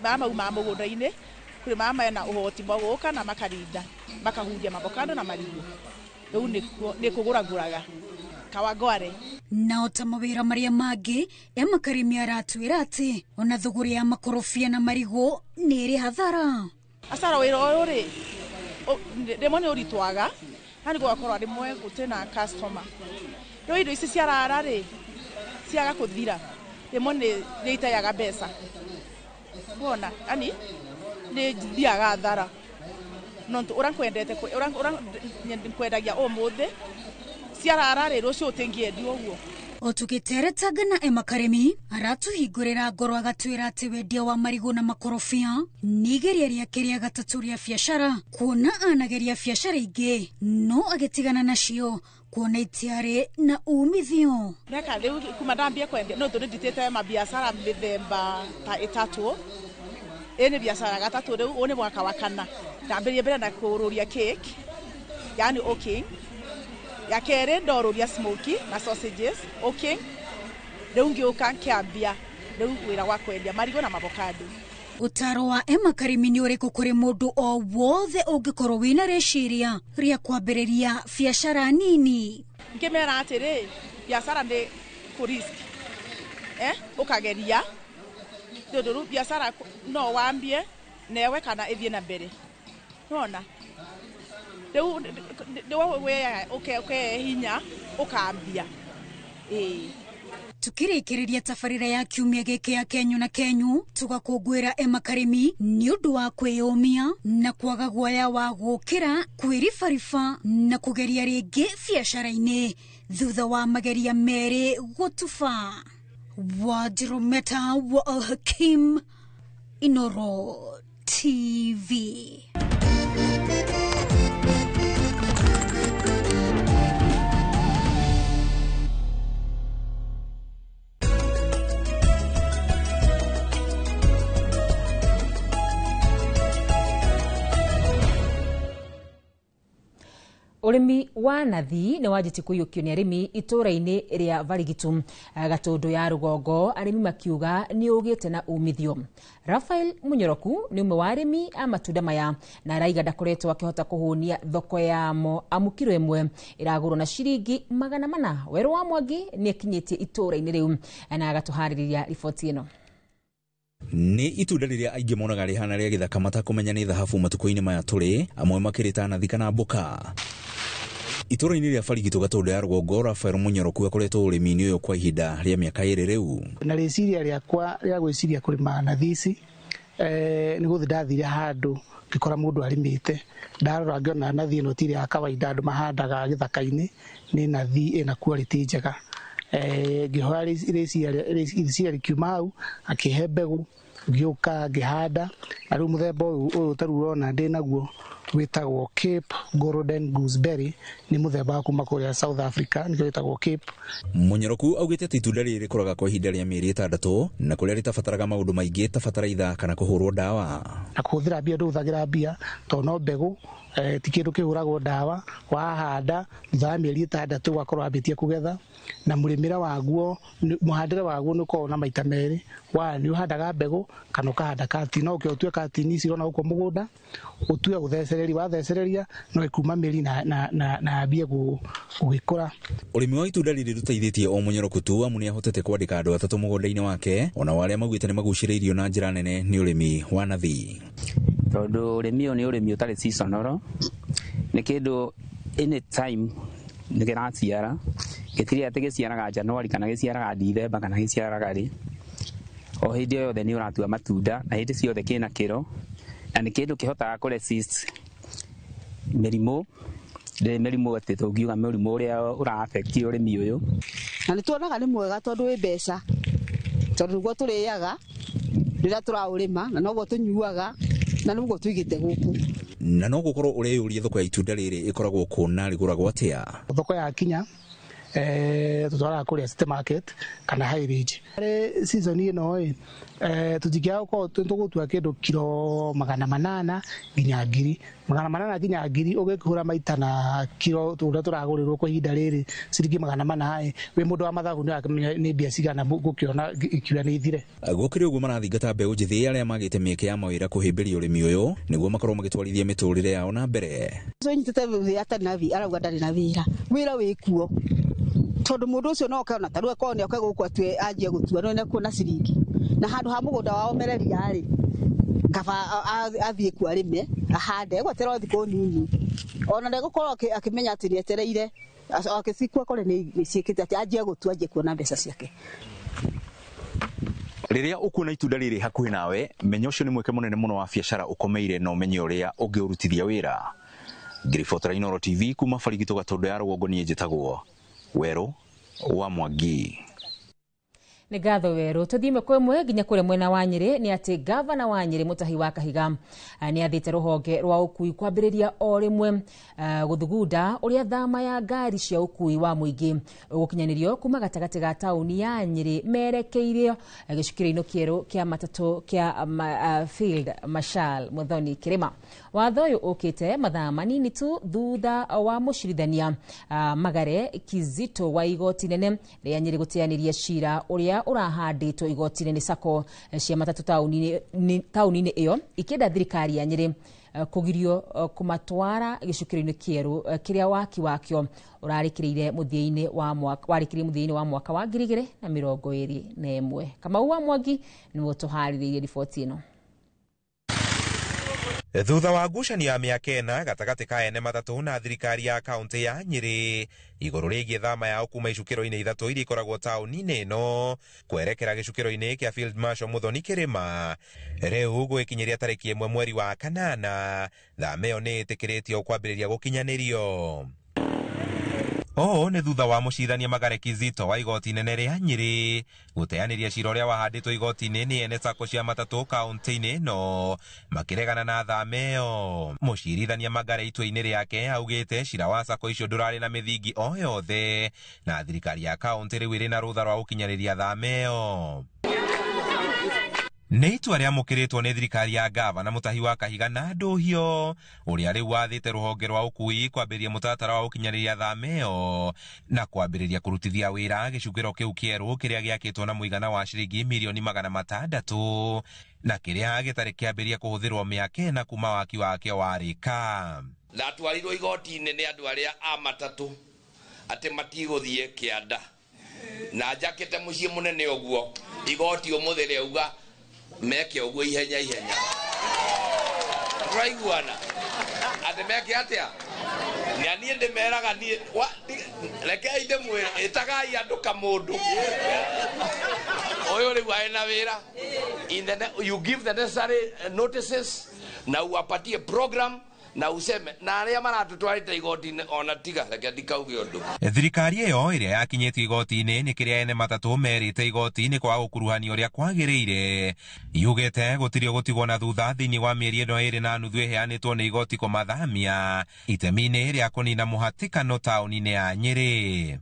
mama uma mugunda-ini kuri mama na uhoti boguka na makarinda makahundia mabokando na marigo riu ni kuguraguraga Kawangware. Nao ta mawira maria mangi Emma Karemi aratwira ati ona thuguri ya makorofia na marigo ni iri hathara. Asara wira uyu ri demoni uritwaga hani gwakorwo rimwe gutena customer riu indo ici ciarara ri ciaga kuthira demoni ni itayaga mbeca bona ani ni thiaga hathara nontu urankwendete kwendagia umuthi ciarara ri rucio utingiendi uguo. O tukiteretaga na Emma Karemi aratuhingurira ngoro agatwira ati wendia wa marigo na makorofia nigeria riake ria gatatu ria biashara kuona anageria biashara ingi no agitigana nacio kuona itiari na umithio. Reka riu kuma ndambia kwendia no tuni nditete mabiashara mithemba ta itatu Ene biashara gatatu riu one mwaka wa kana ndambirie mbere na kururia cake yani okay ya kere ndoruria smoky na sausages okay riu ngioka kiambia riu wira wa kwendia marigo na avocado. Utaro wa Emma Karimi ni uriku kuri mundu o wothe ungikorwo wina reciria ria kwambiriria biashara nini. Ngimera atiri biashara ndi ku risk ukageria nduru biashara no wambie newe kana ithie na mbere nona okay hinya ukambia tukirikiriria tabarira ya kiumia giki ya Kenyu na Kenyu tugakungwira Emma Karimi ni undu wa kwiyumia na kwaga guoya wa gukira kwiribariba na kugeria ringi biashara-ini thutha wa mageria meri gutuba. Wajirometa wa Al-Hakim, Inoro TV. Urimi wa nathi ni wajiti kuyukio ni arimi itura-ini ria Varigitu Gatundu ya Rugongo. Arimi makiuga ni ugite na umithio. Rafael Munyoroku ni umwe wa arimi a matunda maya na araiga ndakoretwo akihota kuhunia thoko yamo amukiro imwe iragurwo na ciringi 400. Weru wa Mwangi ni akinyitie itura-ini riu na agatuhaririria riboti ino. Ni itunda riria aingi monaga rihana ria githaka matakumenya ni thahabu matuko-ini maya turi amwe makirita nathi kana mboka. Itura-ini ria Varigitu Gatundu ya Rugongo Rafael Munyoroku akoretwo urimi-ini uyu kwa ihinda ria miaka 2 riu. Na riciria riakwa ria gwiciria kurima nathi ni guthi ndathire handu ngikora mundu arimite ndarora ngiona nathi ino tiri ya kawaida andu mahandaga githaka-ini ni nathi ina quality njega. Ngihoya riciria rikiuma hau akihe mbegu ngiuka ngihanda na riu muthemba uyu taru urona ndi naguo witagwo Cape Golden Gooseberry ni muthemba kuma kuria South Africa ni witagwo Cape. Munyoroku augite ati itunda riri rikuraga kwa ihinda ria mieri 6 na kuria ritabataraga maundu maingi ta bataraitha kana kuhurwo dawa. Na kuhuthira mbia nduthagira mbia to no mbegu tikindu kihuragwo dawa wahanda thutha mieri 6 ugakorwo ambitie kugetha na murimira waguo muhandire waguo nuko na maita meri wa ni uhandaga mbegu kana ukahanda kati no ukio katini cirona uko mugunda utue guthecereri wathecereria no ikuma meri na ambie gugikura. Urimi wa itunda riri rutaithitie o Munyoroku tu amu ni ahotete kwandika andu 3 mugunda-ini wake ona waria maugite ni maguciriirio na njira nene ni urimi wa nathi. Tondu urimi ni urimi utari seasonal ni kindu any time ni giraciara gitiri ati giciaraga Januari kana giciaraga December kana giciaraga ri o hindi yothe ni uratua matunda na hindi ciothe kina kiro na ni kindu kihotaga ku resist merimu ati tungiuga merimu uria ura affect urimi uyu na ni tuonaga ni mwega tondu wi mbeca tondu guo turiaga rira turaurima na noguo tunyuaga na noguo tuigite guku na no gukorwo ureyuria thoko ya itunda riri ikoragwo kuna riguragwo atia. Thoko ya Kinya tutwara kuria city market kana high ridge season ino tutikia uko tugutua kindu kilo 800 nginya 1000 800 nginya 1000 ugikura maita na kilo turia turagurirwo kwa ihinda riri ciringi 800 wi mundu wa mathagu ni akimenya ni mbia cigana gukiona ikiura ni ithire. Gukiri uguo marathingata mbeu njithi aria magite mieke ya mawira kuhimbiria urimi uyu niguo makorwo magitwarithia miturire yao na mbere. So nyitete vi atari na vi arauga ndari na wira wikuo tondu mundu ucio no kana taru akoni akaguku atwe anjie gutua no ne kuona ciringi na handu ha mugunda wao mereria ri ngava athie ku arime ahande gwatera thiko nini ona ndigukorwo akimenya atiri etereire akicikwa kore ni ciikite ati anjie gutua anjie kuona mbeca ciake. Riria ukuona itunda riri hakuhi nawe menya ucio ni mweke munene muno wa biashara ukomeire no menye uria ungiurutithia wira. Ngiribotera Inoro TV kuma Varigitu Gatundu ya Rugongo ni njitagwo Weru wa Mwangi. Nĩ ngatho werũ tuthime kwemwe nginya kũrĩa mwena wa Nyĩrĩ nĩ atĩ gavana wa Nyĩrĩ Mũtahi wa Kahiga nĩ athĩte rũhonge rwa ũkui kwambĩrĩria o rĩmwe gũthugunda ũrĩa thama ya ngari cia ũkui wa mũingĩ ũgũkinyanĩrio kuma gatagatĩ ga taũni ya Nyĩrĩ merekeire gĩcukĩro-inĩ kĩerũ kĩa matatũ kĩa Field Marshal Muthoni Kĩrĩma. Watho ũyũ ũkĩte mathaa manini tu thutha wa mũcirithania Magare Kizito wa igoti nene rĩa Nyĩrĩ gũteanĩria cira ũrĩa ũrahandĩtwo igoti nene sako cia matatũ taũni-inĩ ĩyo ikĩenda thirikari ya Nyĩrĩ kũgirio kũmatwara gĩcukĩro-inĩ kĩerũ kĩrĩa waki wakĩo ũrarĩkĩrĩire mũthia-inĩ wa mwaka wa 2021. Kamau wa Mwangi nĩwe tũharĩrĩirie riboti ĩno. Thutha wa ngucanio ya mĩaka ĩna gatagatĩ ka ene matatũ na thirikari ya kaunti ya Nyĩrĩ igũrũ rĩgiĩ thama ya kuma icukĩro-inĩ ithatũ iria ikoragwo taũni-inĩ ĩno kwerekera gĩcukĩro-inĩ kĩa Field Marshal Muthoni Kĩrĩma, rĩu gwĩkinyĩria tarĩki 1 mweri wa kanana thama ĩyo nĩ ĩtĩkĩrĩtio kwambĩrĩria gũkinyanĩrio. Oo nĩ thutha wa mũcirithania Magare Kizito wa igoti nene rĩa Nyĩrĩ gũteanĩria cira ũrĩa wahandĩtwo igoti-inĩ nĩ ene sako cia matatũ kaunti-inĩ ĩno makĩregana na thama ĩyo. Mũcirithania Magare itua-inĩ rĩake augĩte cira wa sako icio ndũrarĩ na mĩthingi o yothe na thirikari ya kaunti rĩu ĩrĩ na rũtha rwa gũkinyanĩria thama ĩyo. Nĩ itua rĩamũkĩrĩtwo nĩ thirikari ya gavana Mũtahi wa Kahiga na Ndũhio ũrĩa rĩu wathĩte rũhonge rwa ũkui kwambĩrĩria mũtaratara wa gũkinyanĩria thama ĩyo na kwambĩrĩria kũrutithia wĩra gĩcukĩro kĩu kĩerũ kĩrĩa gĩakĩtwo na mũigana wa ciringi mirioni 600 na kĩrĩa gĩtarĩ kĩambĩrĩria kũhũthĩrwo mĩaka ĩna kuma waki wakĩo warĩka. Ndatwarirwo igoti-inĩ nĩ andũ arĩa a matatũ atĩ matigũthiĩ kĩanda na njakĩte mũciĩ mũnene ũguo igoti ũmũthĩ rĩauga meke ũguo ihenya. Tũraiguana atĩ meke atĩa na niĩ ndĩmeraga rekei ndĩmwĩre ĩtagai andũ kamũndũ ũyũ rĩu arĩ na wĩra, you give the necessary notices na uwapatie program na useme na arĩa maratũtwarĩte igoti-inĩ ona tiga reke ndikauge ũndũ. Thirikari ĩyo ĩrĩa yakinyĩtio igoti-inĩ nĩ kĩrĩa ene matatũ merĩte igoti-inĩ kwa gũkuruhania ũrĩa kwagĩrĩire, yugĩte gũtirĩ gũtigwo na thutha thĩinĩ wa mĩeri ĩno ĩrĩ na nuthu ĩheanĩtwo nĩ igoti kũmathamia itemi-inĩ rĩa kũnina mũhatĩkano taũni-inĩ ya Nyĩrĩ.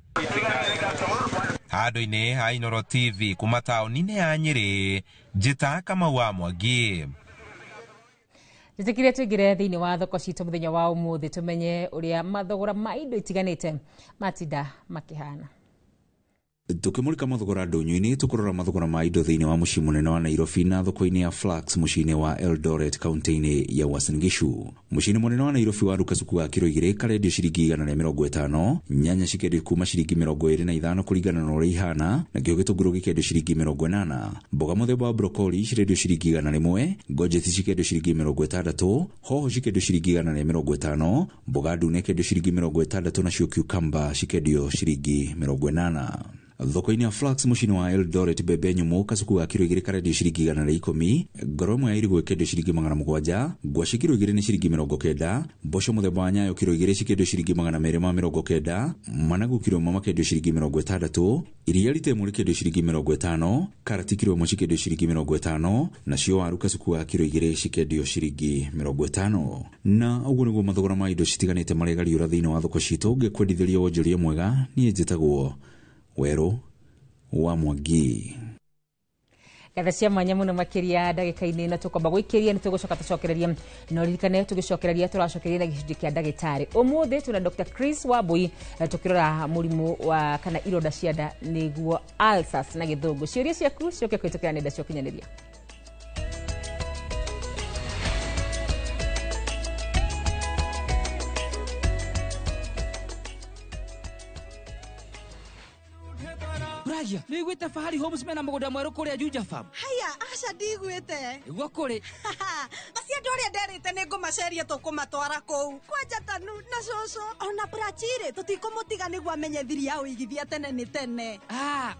Handũ-inĩ ha Inooro TV kuma taũni-inĩ ya Nyĩrĩ, njĩta Kamau wa Mwangi. Nĩtĩkĩrĩa tũingĩre thĩinĩ wa thoko citũ mũthenya wa ũmũthĩ tũmenye ũrĩa mathogora ma indo itiganĩte matinda makĩhana. Tukimulika mathogora ndũnyũ-inĩ tũkũrora mathogora ma indo thĩinĩ wa mũciĩ mũnene wa Nairobi na thoko-inĩ ya Flax mũciĩ-inĩ wa Eldoret kaunti-inĩ ya Uasin Gishu. Mũciĩ-inĩ mũnene wa Nairobi wa ruka cuku wa kiro 2 karendio ciringi 150, nyanya cikendio kuma ciringi 25 kũringana na ũrĩa ihana, na kĩo gĩtũngũrũ gĩkendio ciringi 80, mboga mũthemba wa broccoli cirendio ciringi 100, ngojeti cikendio ciringi 60, hoho cikendio ciringi 150, mboga ndune ikendio ciringi 60 nacio cucumber cikendio ciringi 80. Thoko-inĩ ya Flax mũciĩ-inĩ wa Eldoret mbembe nyũmũ kacuku ga kiro 2 karendio ciringi 110, ngoro ĩmwe ya irigũ ikendio ciringi 700, ngwacĩ kiro 2 nĩ ciringi 90, mboco mũthemba wa nyayo kiro 2 cikendio ciringi 290, managu kiro 1 makendio ciringi 60, iria rita ĩmwe rĩkendio ciringi 50, karati kiro 1 cikendio ciringi 50, nacio waru kacuku ga kiro 2 cikendio ciringi 50. Na ũguo nĩguo mathogora ma indo citiganĩte marĩa gariũra thĩinĩ wa thoko citũ. Ngĩkwendithĩria wonjoria mwega, niĩ njĩtagwo Wero wa Mwangi. Gatha cia mwanya mũno makĩria ndagĩka-inĩ na tũkwamba gwĩkĩria nĩ tũgũcoka tũcokereria no ririkane tũgĩcokereria tũracokereria na gĩcunjĩ kĩa ndagĩtarĩ. Ũmũthĩ tuna Dr. Chris Wambui tũkĩrora mũrimũ wa kana ironda cia nda nĩguo ulcers na gĩthũngũ. Ciũria ciaku cioke kũhĩtũkĩra nenda cia ũkinyanĩria. Nĩiguĩte Fahari Homes mena mũgũnda mwerũ kũrĩa Juja Farm. Haya, aca ndigwite iguo kuri acio andu aria nderite ni ngumaceria tukumatwara kuu kwanja tanu na coco ona brachire tutikumutiga niguo amenye thiri ya uigithia tene ni tene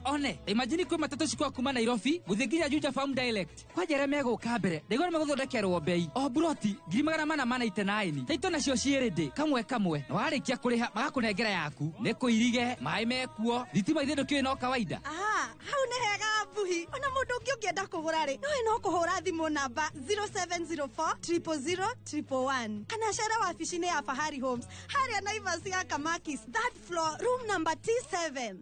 one imagine kwi matatu cikwa kuma Nairobi guthie nginya Juja Farm Dialect kwajere meguka mbere ndigore meguthondekerwo bei o broti 889 taito nacio ciirindi kamwe warikia kuriha magakunengera yaku ni kuirige mai mekuo thitima ithindu kiwi no kawaida hau ni hega mbuhi ona mundu ungi ungienda kugura ri no kuhura thimu namba 0704 000 111 kana cera wabici-ini ya Fahari Homes haria Naivas ya Kamakis third floor room number T7.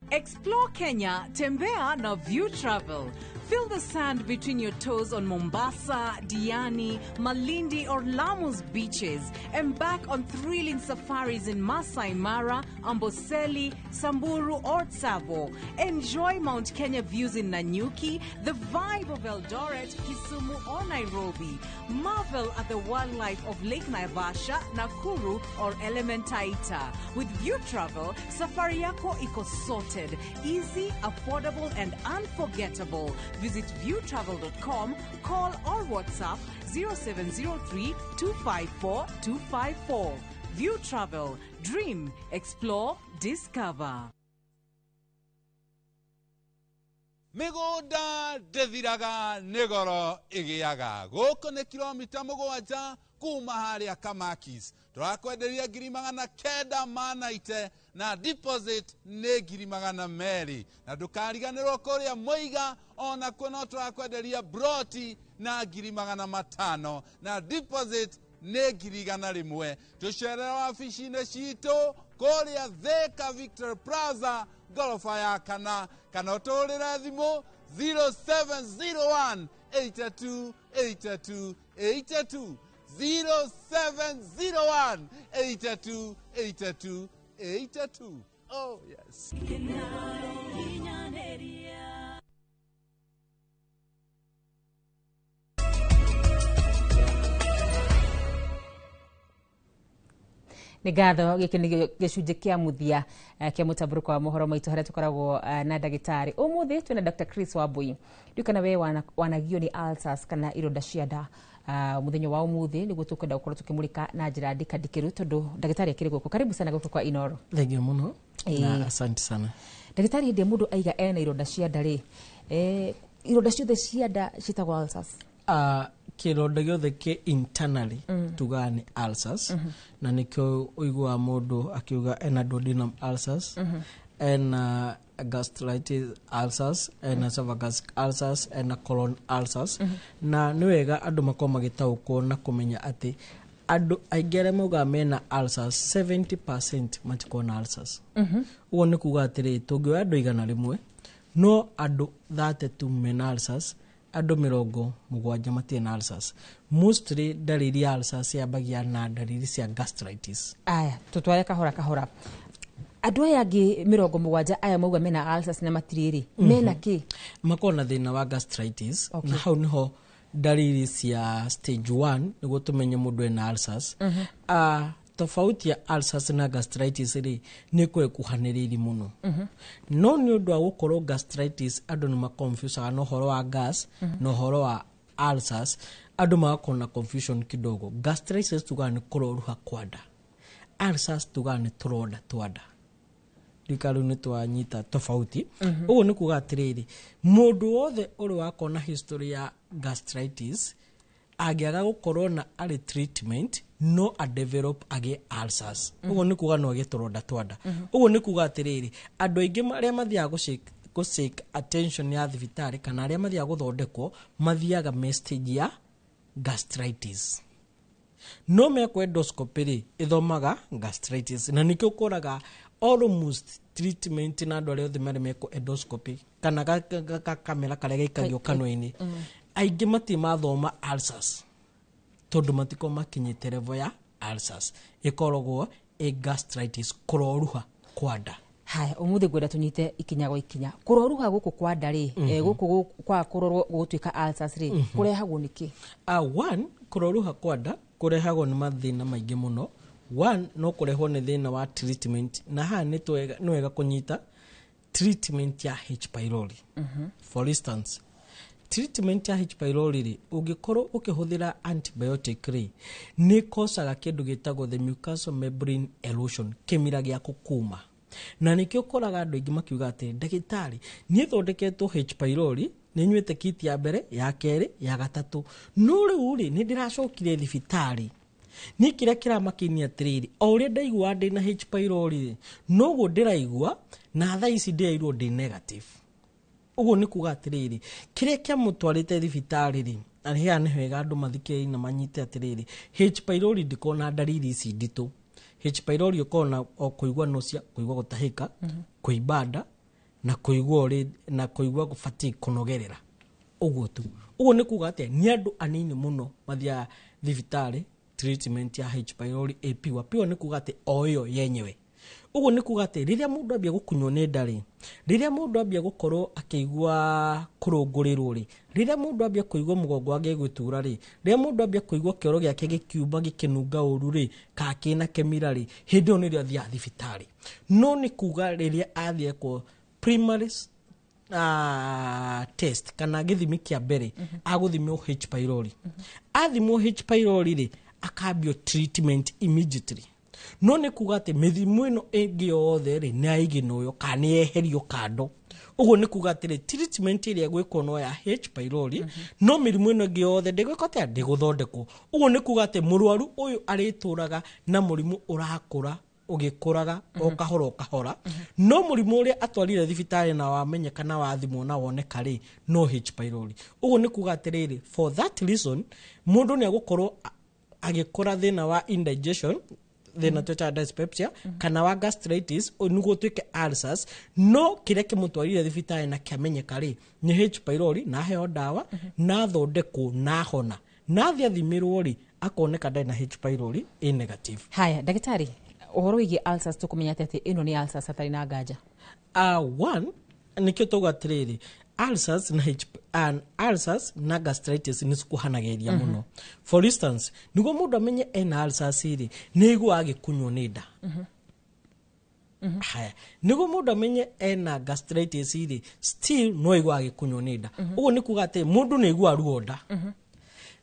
Explore Kenya, tembea na View Travel. Feel the sand between your toes on Mombasa, Diani, Malindi or Lamu's beaches. Embark on thrilling safaris in Masai Mara, Amboseli, Samburu or Tsavo. Enjoy Mount Kenya views in Nanyuki, the vibe of Eldoret, Kisumu or Nairobi. Marvel at the wildlife of Lake Naivasha, Nakuru or Elementaita. With View Travel, safari yako iko sorted, easy, affordable and unforgettable. Visit viewtravel.com, call or WhatsApp 0703 254 254. View Travel. Dream, explore, discover. Migunda ndethiraga nigoro igiaga guku ni kilomita 7 kuma haria Kamakis turakwenderia 990 na deposit ni 200 na ndukariganirwo kuria Muiga ona kuno turakwenderia broti na 500 na deposit ni 100 tucerera wabici-ini citu kuria Thika Victor Plaza gorofa ya kana utũrĩre thimũ 0701 82 82 82 0701 82 82 82. Oh yes. nĩ ngatho gĩkĩ nĩ gĩcunjĩ kĩa muthia kĩa mũtabũrũko wa mohoro maitũ harĩa tũkoragwo na ndagĩtarĩ. Ũmũthĩ twĩna Dr. Chris Wambui. Ndikana we wanagio nĩ ulcers kana ironda cia nda. Mũthenya wa ũmũthĩ nĩguo tũkwenda gũkorwo tũkĩmũrĩka na njĩra ndikandikĩru tondũ ndagĩtarĩ akĩrĩ gũkũ. Karibu sana gũkũ kwa Inoro. Thengio mũno na asante sana. Ndagĩtarĩ hĩndĩ mũndũ aiga ena ironda cia nda rĩ, ironda ciothe cia nda ciĩtagwo ulcers? Kironda giothe ke internally tugaga nĩ ulcers na nĩkĩo ũiguaga mũndũ akiuga ena duodenum ulcers, ena gastritis ulcers, ena esophagus ulcers, ena colon ulcers, na nĩ wega andũ makorwo magĩtaũkwo na kũmenya atĩ andũ aingĩ arĩa maugaga mena ulcers 70% matikoragwo na ulcers. Ũguo nĩ kuuga atĩrĩ tũngĩoya andũ 100 no andũ 32 mena ulcers, andũ 70 matirĩ na ulcers. Mostly dalili ya ulcers yambagia na dalili cia gastritis. Aya tutware kahora. Andũ aya angĩ 70 aya mauga mena ulcers na matirĩ mena kĩ? Makorwo na thĩna wa gastritis. Na hau niho dalili cia stage 1 nĩguo tũmenye mũndũ ena ulcers. Tofauti ya ulcers na gastritis rĩ nĩ kwekuhanĩrĩri mũno. No nĩ ũndũ wa gũkorwo gastritis andũ nĩ maconfusaga na ũhoro wa gas na ũhoro wa ulcers, andũ magakorwo na confusion kidogo. Gastritis tugaga nĩ kũroruha kwa nda, ulcers tugaga nĩ tũronda twa nda. Rĩu nĩ twanyita tofauti. Ũguo nĩ kuuga atĩrĩrĩ mũndũ wothe ũrĩ wakorwo na history ya gastritis angĩaga gũkorwo na early treatment no a develop agĩ ulcers. Ũguo nĩ kuuga no agĩ tũronda twa nda. Ũguo nĩ kuuga atĩrĩrĩ andũ aingĩ arĩa mathiaga gũ-seek attention ya thibitarĩ kana arĩa mathiaga gũthondekwo mathiaga me stage ya gastritis. No mekwo endoscopy rĩ ithomaga gastritis na nĩkĩo ũkoraga almost treatment na andũ arĩa othe marĩ mekwo endoscopy kana kamera karĩa gaikagio kanua-inĩ aingĩ matirĩ mathoma ulcers tondũ matiko makinyĩte level ya ulcers. Ĩkoragwo gastritis, kũroruha kwa nda. Haya ũmũthĩ ngwenda tũnyite ikinya gwa ikinya. Kũroruha gũkũ kwa nda rĩ, gũkũ kwa kũrorwo gũtuĩka ulcers rĩ, kũrehagwo nĩkĩ? One, kũroruha kwa nda kũrehagwo nĩ mathĩna maingĩ mũno. One, no kũrehwo nĩ thĩna wa treatment, na haha nĩ wega kũnyita treatment ya H pylori. For instance, treatment ya H pylori ri ungikorwo ukihuthira antibiotic ri ni kosaga kindu gitagwo the mucosal membrane erosion, kimira gia kukuma. Na nikio koraga andu ingi makiuga ati ndagitari nie thondeketwo H pylori ni nywete kiti ya mbere ya keri ya gatatu no riu ri ni ndiracokire thibitari ni kira kiramakinia atiriri o uria ndaigua ndina H pylori no go ndiraigua na tha ici ndirairuo ndi negative. Uguo ni kuga atiriri kiria kia mutwarite thibitari ri ariha ni wega andu mathikiri na manyite atiriri H pylori ndikona dalili ici nditu. H pylori ukona o kuigua nocia, kuigua gutahika, kuibada na kuigua gufati kunogerera. Uguo tu. Uguo ni kuga ati ni andu anini muno mathia thibitari treatment ya H pylori epiwa. Piwa ni kuga ati oyo yenyewe. Uguo ni kuga ati riria mundu ambia gukunywo ni ndari, riria mundu ambia gukorwo akigua kurungurirwo ri, riria mundu ambia kuigua mugongo wake gwitura ri, riria mundu ambia kuigua kioro giake gikiumba gikinunga uru ri, ka kina kemira ri, hindo ni ria thia thibitari. No ni kuga riria athie ko primary test kana githimi kia mbere aguthimwo H pylori. Athimwo H pylori ri akambio treatment immediately. No ni kuga ati mithimu ino ingi yothe ri ni aiginoyo kana eherio kando. Uguo ni kuga ati treatment iria gwikwo no ya H pylori no mirimu ino ingi yothe ndigwikwo ati ndiguthondekwo. Uguo ni kuga ati murwaru uyu arituraga na murimu urakura ugikuraga o kahora no murimu uria atwarire thibitari na wamenyekana wathimwo na woneka ri no H pylori. Uguo ni kuga ati for that reason mundu ni agukorwo agikora thina wa indigestion, thina tweta dyspepsia kana wa gastritis onugo twike ulcers no kire kimutwarire thibitari na kiamenyeka ri ni H pylori na heo dawa na thondekwo na hona na thia thimirwo ri akoneka ndai na H pylori e negative. Haya ndagitari, uhoro wigi ulcers tukumenya ati ino ni ulcers atari na nganja. One nikio tuga atiriri ulcers na gastritis ni sukuhanageria muno. For instance, nigo mundu amenye ena ulcers iri nigo agikunywo ni nda. Haya, nigo mundu amenye ena gastritis iri still no igo agikunywo ni nda. Ugo ni kuga ati mundu ni igwa ruonda.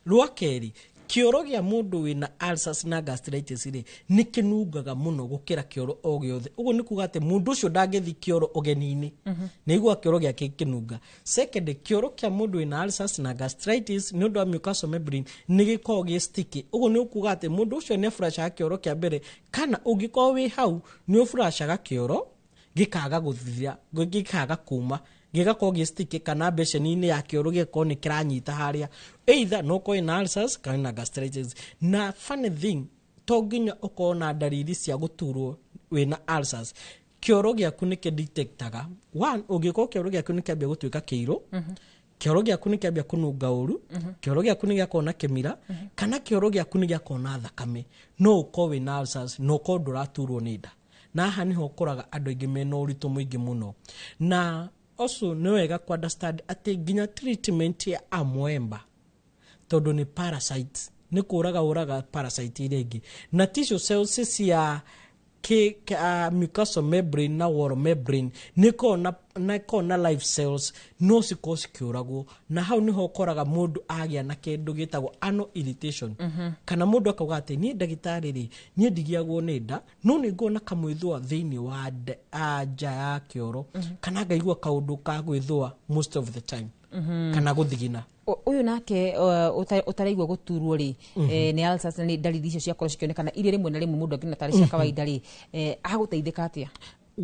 Rwakeri kioro gia mundu wina ulcers na gastritis ri ni kinungaga muno gukira kioro o giothe. Uguo ni kuga ati mundu ucio ndangethi kioro ugenini ni igwa kioro gia kinunga. Second, kioro kia mundu wina ulcers na gastritis ni undu wa mucosal membrane ni giko gi sticky. Uguo ni kuga ati mundu ucio ni flasha kioro kia mbere kana ugiko wi hau ni uflasha kioro gikaga guthira gikaga kuma gigako gi sticky kana beshenini ya kioro giko ni kiranyita haria either no ko in ulcers kana gastritis. Na funny thing toginya ukona dalili cia guturwo wina ulcers kioro giaku ni kidetectaga one ugiko kioro giaku ni kiambia gutuika kiiro kioro giaku ni kiambia kununga uru kioro giaku ni giakona kemira kana kioro giaku ni giakona thakame no uko wina ulcers no ko nduraturwo ni nda. Na hani ho koraga andu ingi mena uritu muingi muno. Na also no wega ku understand ati ginya treatment ya amwemba todo ni parasites ni kuraga parasite iregi na tissue cells cia mucosal membrane na wall membrane ni kona life cells no sikosi kiurago na hau ni ho koraga mundu agia na kindu gitagwo anal irritation kana mundu akauga ati ni ndagitari ri ni ndigiagwo ni nda no ni ngona kamwithwa thiini wa aja ya kioro kana ngaigua kaundu ka gwithwa most of the time kana guthigina. Uyu nake utaraigwa guturwo ri ni ulcers ni dalili icio cia koroshikione iria rimwe na rimwe mundu ngina tarisha kawaida ri aguteithika atia.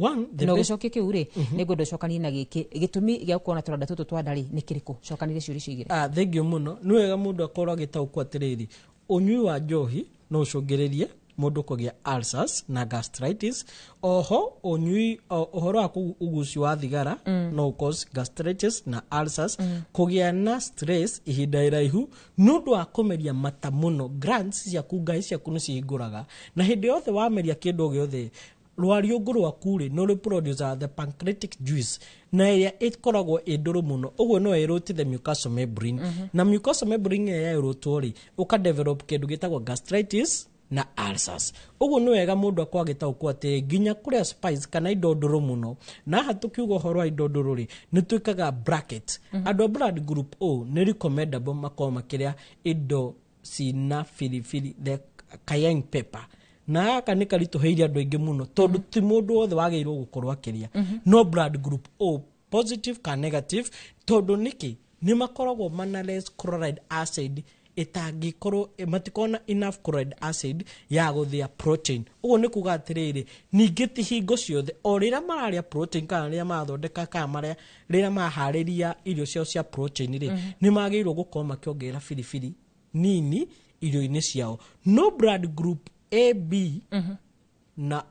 One no gicoke kiu ri ni ngwenda cokani na giki gitumi gia kuona turonda tutu twa ndari ni kiriko cokanire ciuri cigire. Thank you muno. Ni wega mundu akorwo agitaukwa atiriri unyui wa njohi no ucungiririe mundu kugia ulcers na gastritis. Oho unyui uhoro wa uguci wa thigara no cause gastritis na ulcers. Kugia na stress ihinda iraihu nundu wa kumeria mata muno glands ciaku ngai ciaku ni cihinguraga na hindi yothe wameria kindu giothe rwari unguru akure no re producer the pancreatic juice na iria ikoragwo induru muno. Uguo no eroti the mucosal membrane na mucosal membrane ya erotwo ri uka develop kindu gitagwo gastritis na ulcers. Uguo ni wega mundu akwa gitaukwo ati nginya kuria spice kana indo nduru muno na hatukiugo horo indo nduru ri ni twikaga bracket. Ando blood group O ni recommendable makoma makiria indo sina filifili the cayenne pepper. Na aka ni karito heiria andu aingi muno tondu ti mundu wothe wagirwo gukorwa akiria. No blood group O positive ka negative tondu niki ni makoragwo manales chloride acid itangikoro matikona enough chloride acid ya guthia protein. Uguo ni kuga atiriri ningi ti hingo ciothe o rira mararia protein kana rira mathondeka kana maria rira mahariria irio ciao cia protein ri ni magirwo gukorwo makiongerera filifili nini irio-ini ciao. No blood group AB na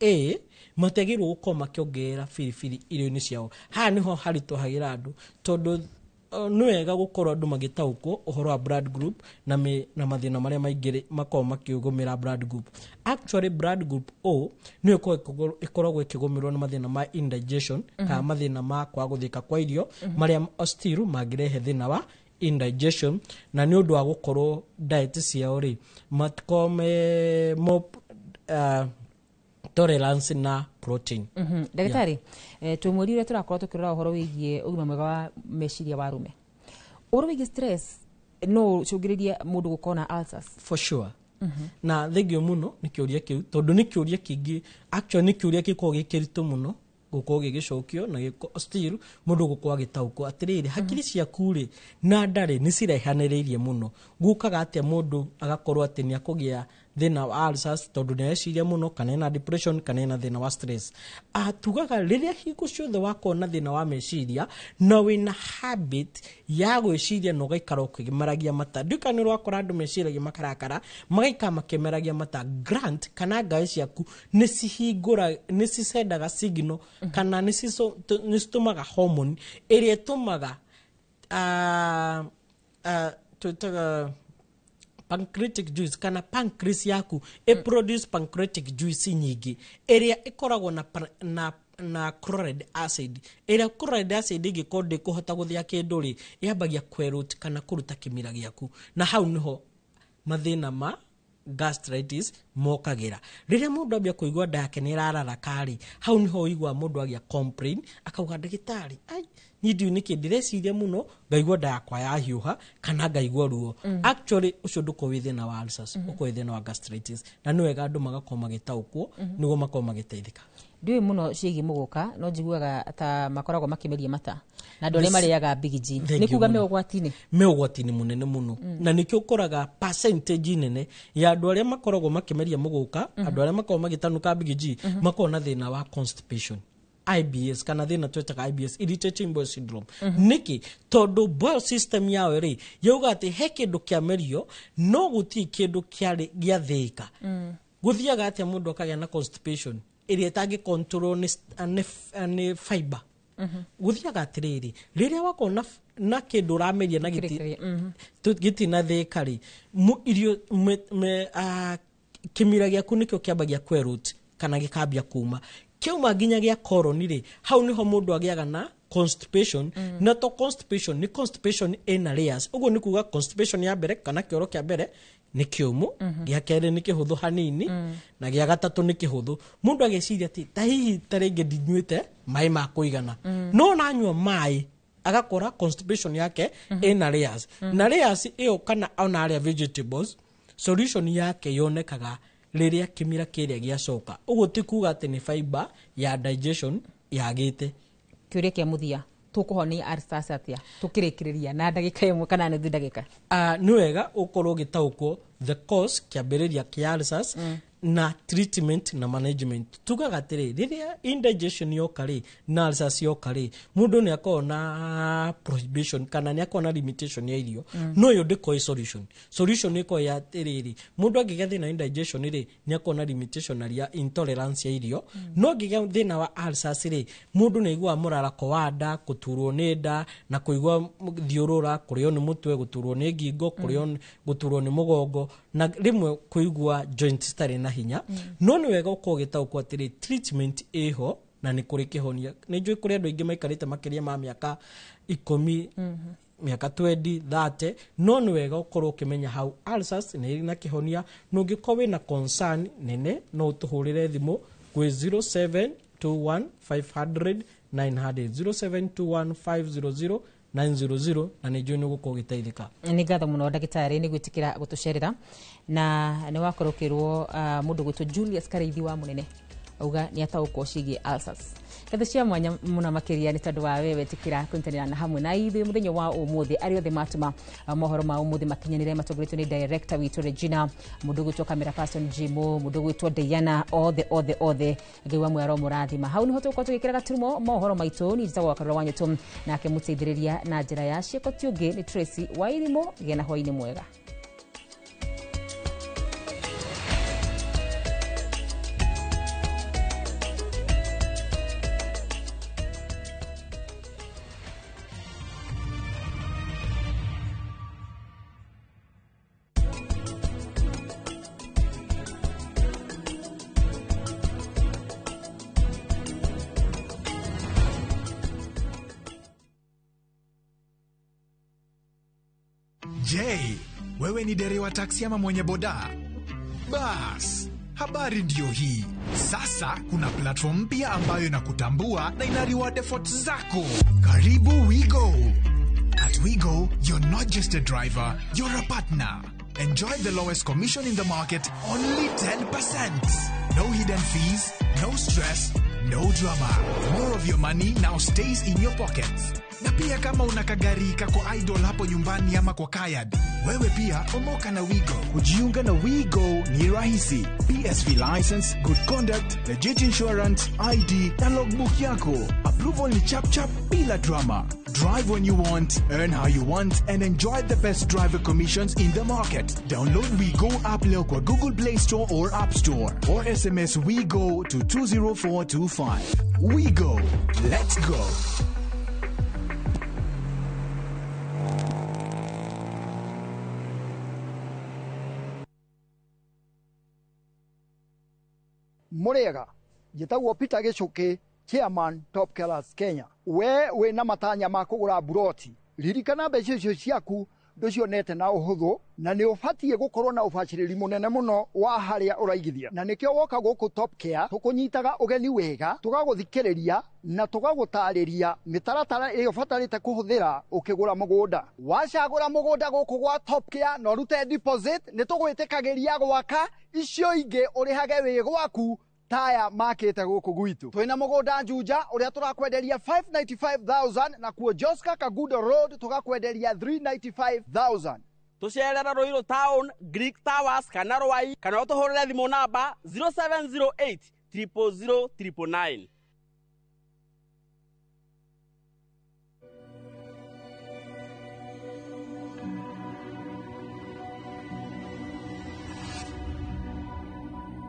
A matagirwo gukorwo makiongerera filifili irio-ini ciao. Ha niho haritohagira andu tondu ni wega gukorwo andu magitaukwo uhoro wa blood group na mathina maria maingiri makorwo makiugumira blood group. Actually blood group O ni ikoragwo ikigomirwo na mathina ma indigestion kana mathina ma kwa guthika kwa irio maria still magirehe thina wa indigestion na ni undu wa gukorwo diet ciao ri matikome tolerance na protein. Ndagitari tumurire turakorwo tukirora uhoro wigie ugima mwega wa meciria wa rume. Uhoro wigie stress no cungiririe mundu gukona ulcers for sure. Na thegio muno ni kiuria kiu tondu ni kiuria kingi actually ni kiuria giko gikirito muno gukorwo gigicokio na giko still mundu gukorwo agitaukwo atiriri hakiri ciaku ri na ndari ni cirehaniriirie muno gukaga atia mundu agakorwo ati ni akugia thina wa ulcers tondu ni eciria muno kana na depression kana na thina wa stress. Tugaga riria hingo ciothe wakona thina wa meciria na wina habit ya gwiciria no gaikara ukimaragia mata ndukani rwakora andu meciragia makarakara magaika makemeragia mata grant kana ngai ciaku ni cihingura ni cicendaga signal kana ni citumaga hormone iria tumaga tutaga pancreatic juice kana pancreas yaku produce pancreatic juice nyingi iria ikoragwo na chloride acid. Iria chloride acid igikonde kuhota guthia kindu ri yambagia kwerut kana kuruta kimira giaku na hau niho mathina ma gastritis mokagira. Riria mundu ambia kuigwa nda yake ni rararaka ri hau niho igwa mundu agia complain akauga ndagitari ai ni ndiu niki ndireciria muno ngaigwa nda yakwa yahiuha kana ngaigwa ruo. Actually ucio nduko withina wa ulcers uko withina wa gastritis na ni wega andu magakorwo magitaukwo niguo makorwo magiteithika. Ndiwe muno ciigi muguka no njiguaga ta makoragwo makimeria mata na ndore mariaga Big G ni kuga meugwatini munene muno na nikio ukoraga percentage nene ya andu aria makoragwo makimeria muguka andu aria makoragwo magitanuka Big G makorwo na thina wa constipation IBS kana thina twetaga IBS irritating bowel syndrome. Niki tondu bowel system yao ri yauga ati he kindu kia merio no guti kindu kiari gia thika guthiaga ati mundu akagia na constipation iria tangi control ni fiber guthiaga atiriri riria wakona na kindu rameria na giti na thika ri irio kimira giaku nikio kiambagia kwerut kana gikambia kuma kiuma ginya gia colon ri hau niho mundu agiaga na constipation na to constipation ni constipation in layers. Ugo ni kuga constipation ya mbere kana kioro kia mbere ni kiumu gia kere ni kihuthu hanini na gia gatatu ni kihuthu mundu ageciria ati ta hihi tarenge ndinyuite mai ma kuigana no nanywa mai agakora constipation yake in layers na layers iyo kana ona aria vegetables solution yake yonekaga riria kimira kiria giacoka. Ugo ti kuga ati ni fiber ya digestion yagite. Kiuria kia muthia tukuhonia ulcers atia tukirikiriria na ndagika imwe kana nuthu ndagika. Ni wega ukorwo gitaukwo the cause kiambiriria kia ulcers na treatment na management. Tugaga atiri riria indigestion yokari na ulcers yokari mundu ni akona prohibition kana ni akona limitation ya irio no yo ndiko solution iko ya atiriri mundu agigathi na indigestion ri ni akona limitation ya intolerance ya irio no gigathi na wa ulcers ri mundu ni igwa murarako wa nda kuturwo ni nda na kuigwa thiurura kurio ni mutwe guturwo ni ngingo kurio guturwo ni mugongo na rimwe kuigwa joint stari na hinya no ni wega uko gitaukwo atiri treatment iho na nĩ kũrĩ kĩhonia. Nĩ njũĩ kũrĩ andũ aingĩ maikarĩte makĩria ma mĩaka 10 mĩaka 20 30 no nĩ wega ũkorwo ũkĩmenya hau ulcers nĩ ĩrĩ na kĩhonia. Na ũngĩkorwo wĩna concern nene no ũtũhũrĩre thimũ kwĩ 0721 500 900 0721 500 900 na nĩ njũĩ nĩ ũgũkorwo ũgĩteithĩka. Nĩ ngatho mũno ndagĩtarĩ nĩ gwĩtĩkĩra gũtũcerera na nĩ wakorokĩrwo mũndũ gwĩtwo Julius Kareithi wa Mũnene auga nĩ ataũkwo ciĩgiĩ ulcers. Ngatho cia mwanya mũno makĩria nĩ tondũ wa wewe wetĩkĩra kũnyitanĩra na hamwe na ithuĩ mũthenya wa ũmũthĩ. Arĩa othe matũma mohoro ma ũmũthĩ makinyanĩre matongoretio nĩ director witũ Regina, mũndũ gwĩtwo camera person Jimo, mũndũ gwĩtwo Diana, othe Ngai wa mwaro mũrathima. Hau nĩho tũgũkorwo tũgĩkĩra gaturumo mohoro maitũ. Nĩ njĩtagwo Karũra Wanyũtũ nake mũteithĩrĩria na njĩra ya ciĩko ti ũngĩ nĩ Tracy Wairimu. Gĩa na hwaĩ-inĩ mwega. Je, wewe ni dereva taksi ama mwenye boda? Bas, habari ndio hii. Sasa kuna platform mpya ambayo inakutambua na ina reward efforts zako. Karibu WeGo. At WeGo, you're not just a driver, you're a partner. Enjoy the lowest commission in the market, only 10%. No hidden fees, no stress, no drama. More of your money now stays in your pockets. Na pia kama unakagari kako idol hapo nyumbani ama kwa kayad, wewe pia omoka na WeGo. Kujiunga na WeGo ni rahisi. PSV license, good conduct, legit insurance, ID na logbook yako. Approval ni chap chap bila drama. Drive when you want, earn how you want, and enjoy the best driver commissions in the market. Download WeGo app leo kwa Google Play Store or App Store, or SMS WeGo to 20425. WeGo, let's go. Murega njitagwo Peter Gichuki, chairman Top Killers Kenya. We na matanya ma kugura buroti, ririkana mbeca icio ciaku nducionete na uhuthu, na ni ubatie gukorwo na ubaciriri munene muno wa haria uraigithia. Na nikio woka guku Top Care tukunyitaga ugeni wega, tugaguthikiriria na tugagutariria mitaratara iyo batarite kuhuthira ukigura mugunda. Wacagura mugunda guku gwa Top Care no rute deposit, ni tugwitikagiria gwaka icio ingi urihage wi gwaku taya makete guku gwitu. Twina mugunda Juja uria turakwenderia 595,000 na kuo Joska Kagudo Road tugakwenderia 395,000. Tucerera Ruiru Town, Greek Towers kana Rwai, kana utuhurire thimu namba 0708 000 999.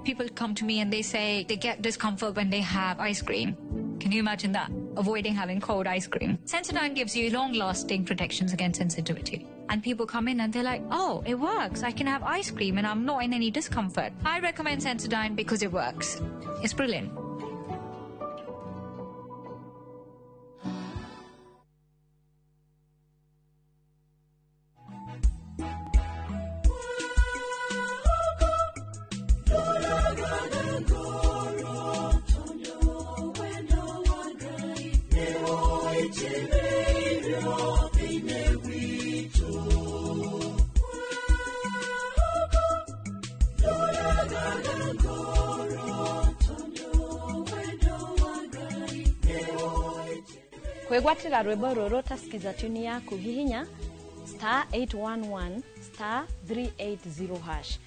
People come to me and they say they get discomfort when they have ice cream. Can you imagine that? Avoiding having cold ice cream. Sensodyne gives you long-lasting protections against sensitivity. And people come in and they're like, oh, it works. I can have ice cream and I'm not in any discomfort. I recommend Sensodyne because it works. It's brilliant. Kwegwatira rwimbo ruru tasikiza tuni yaku hihinya *811 *380#.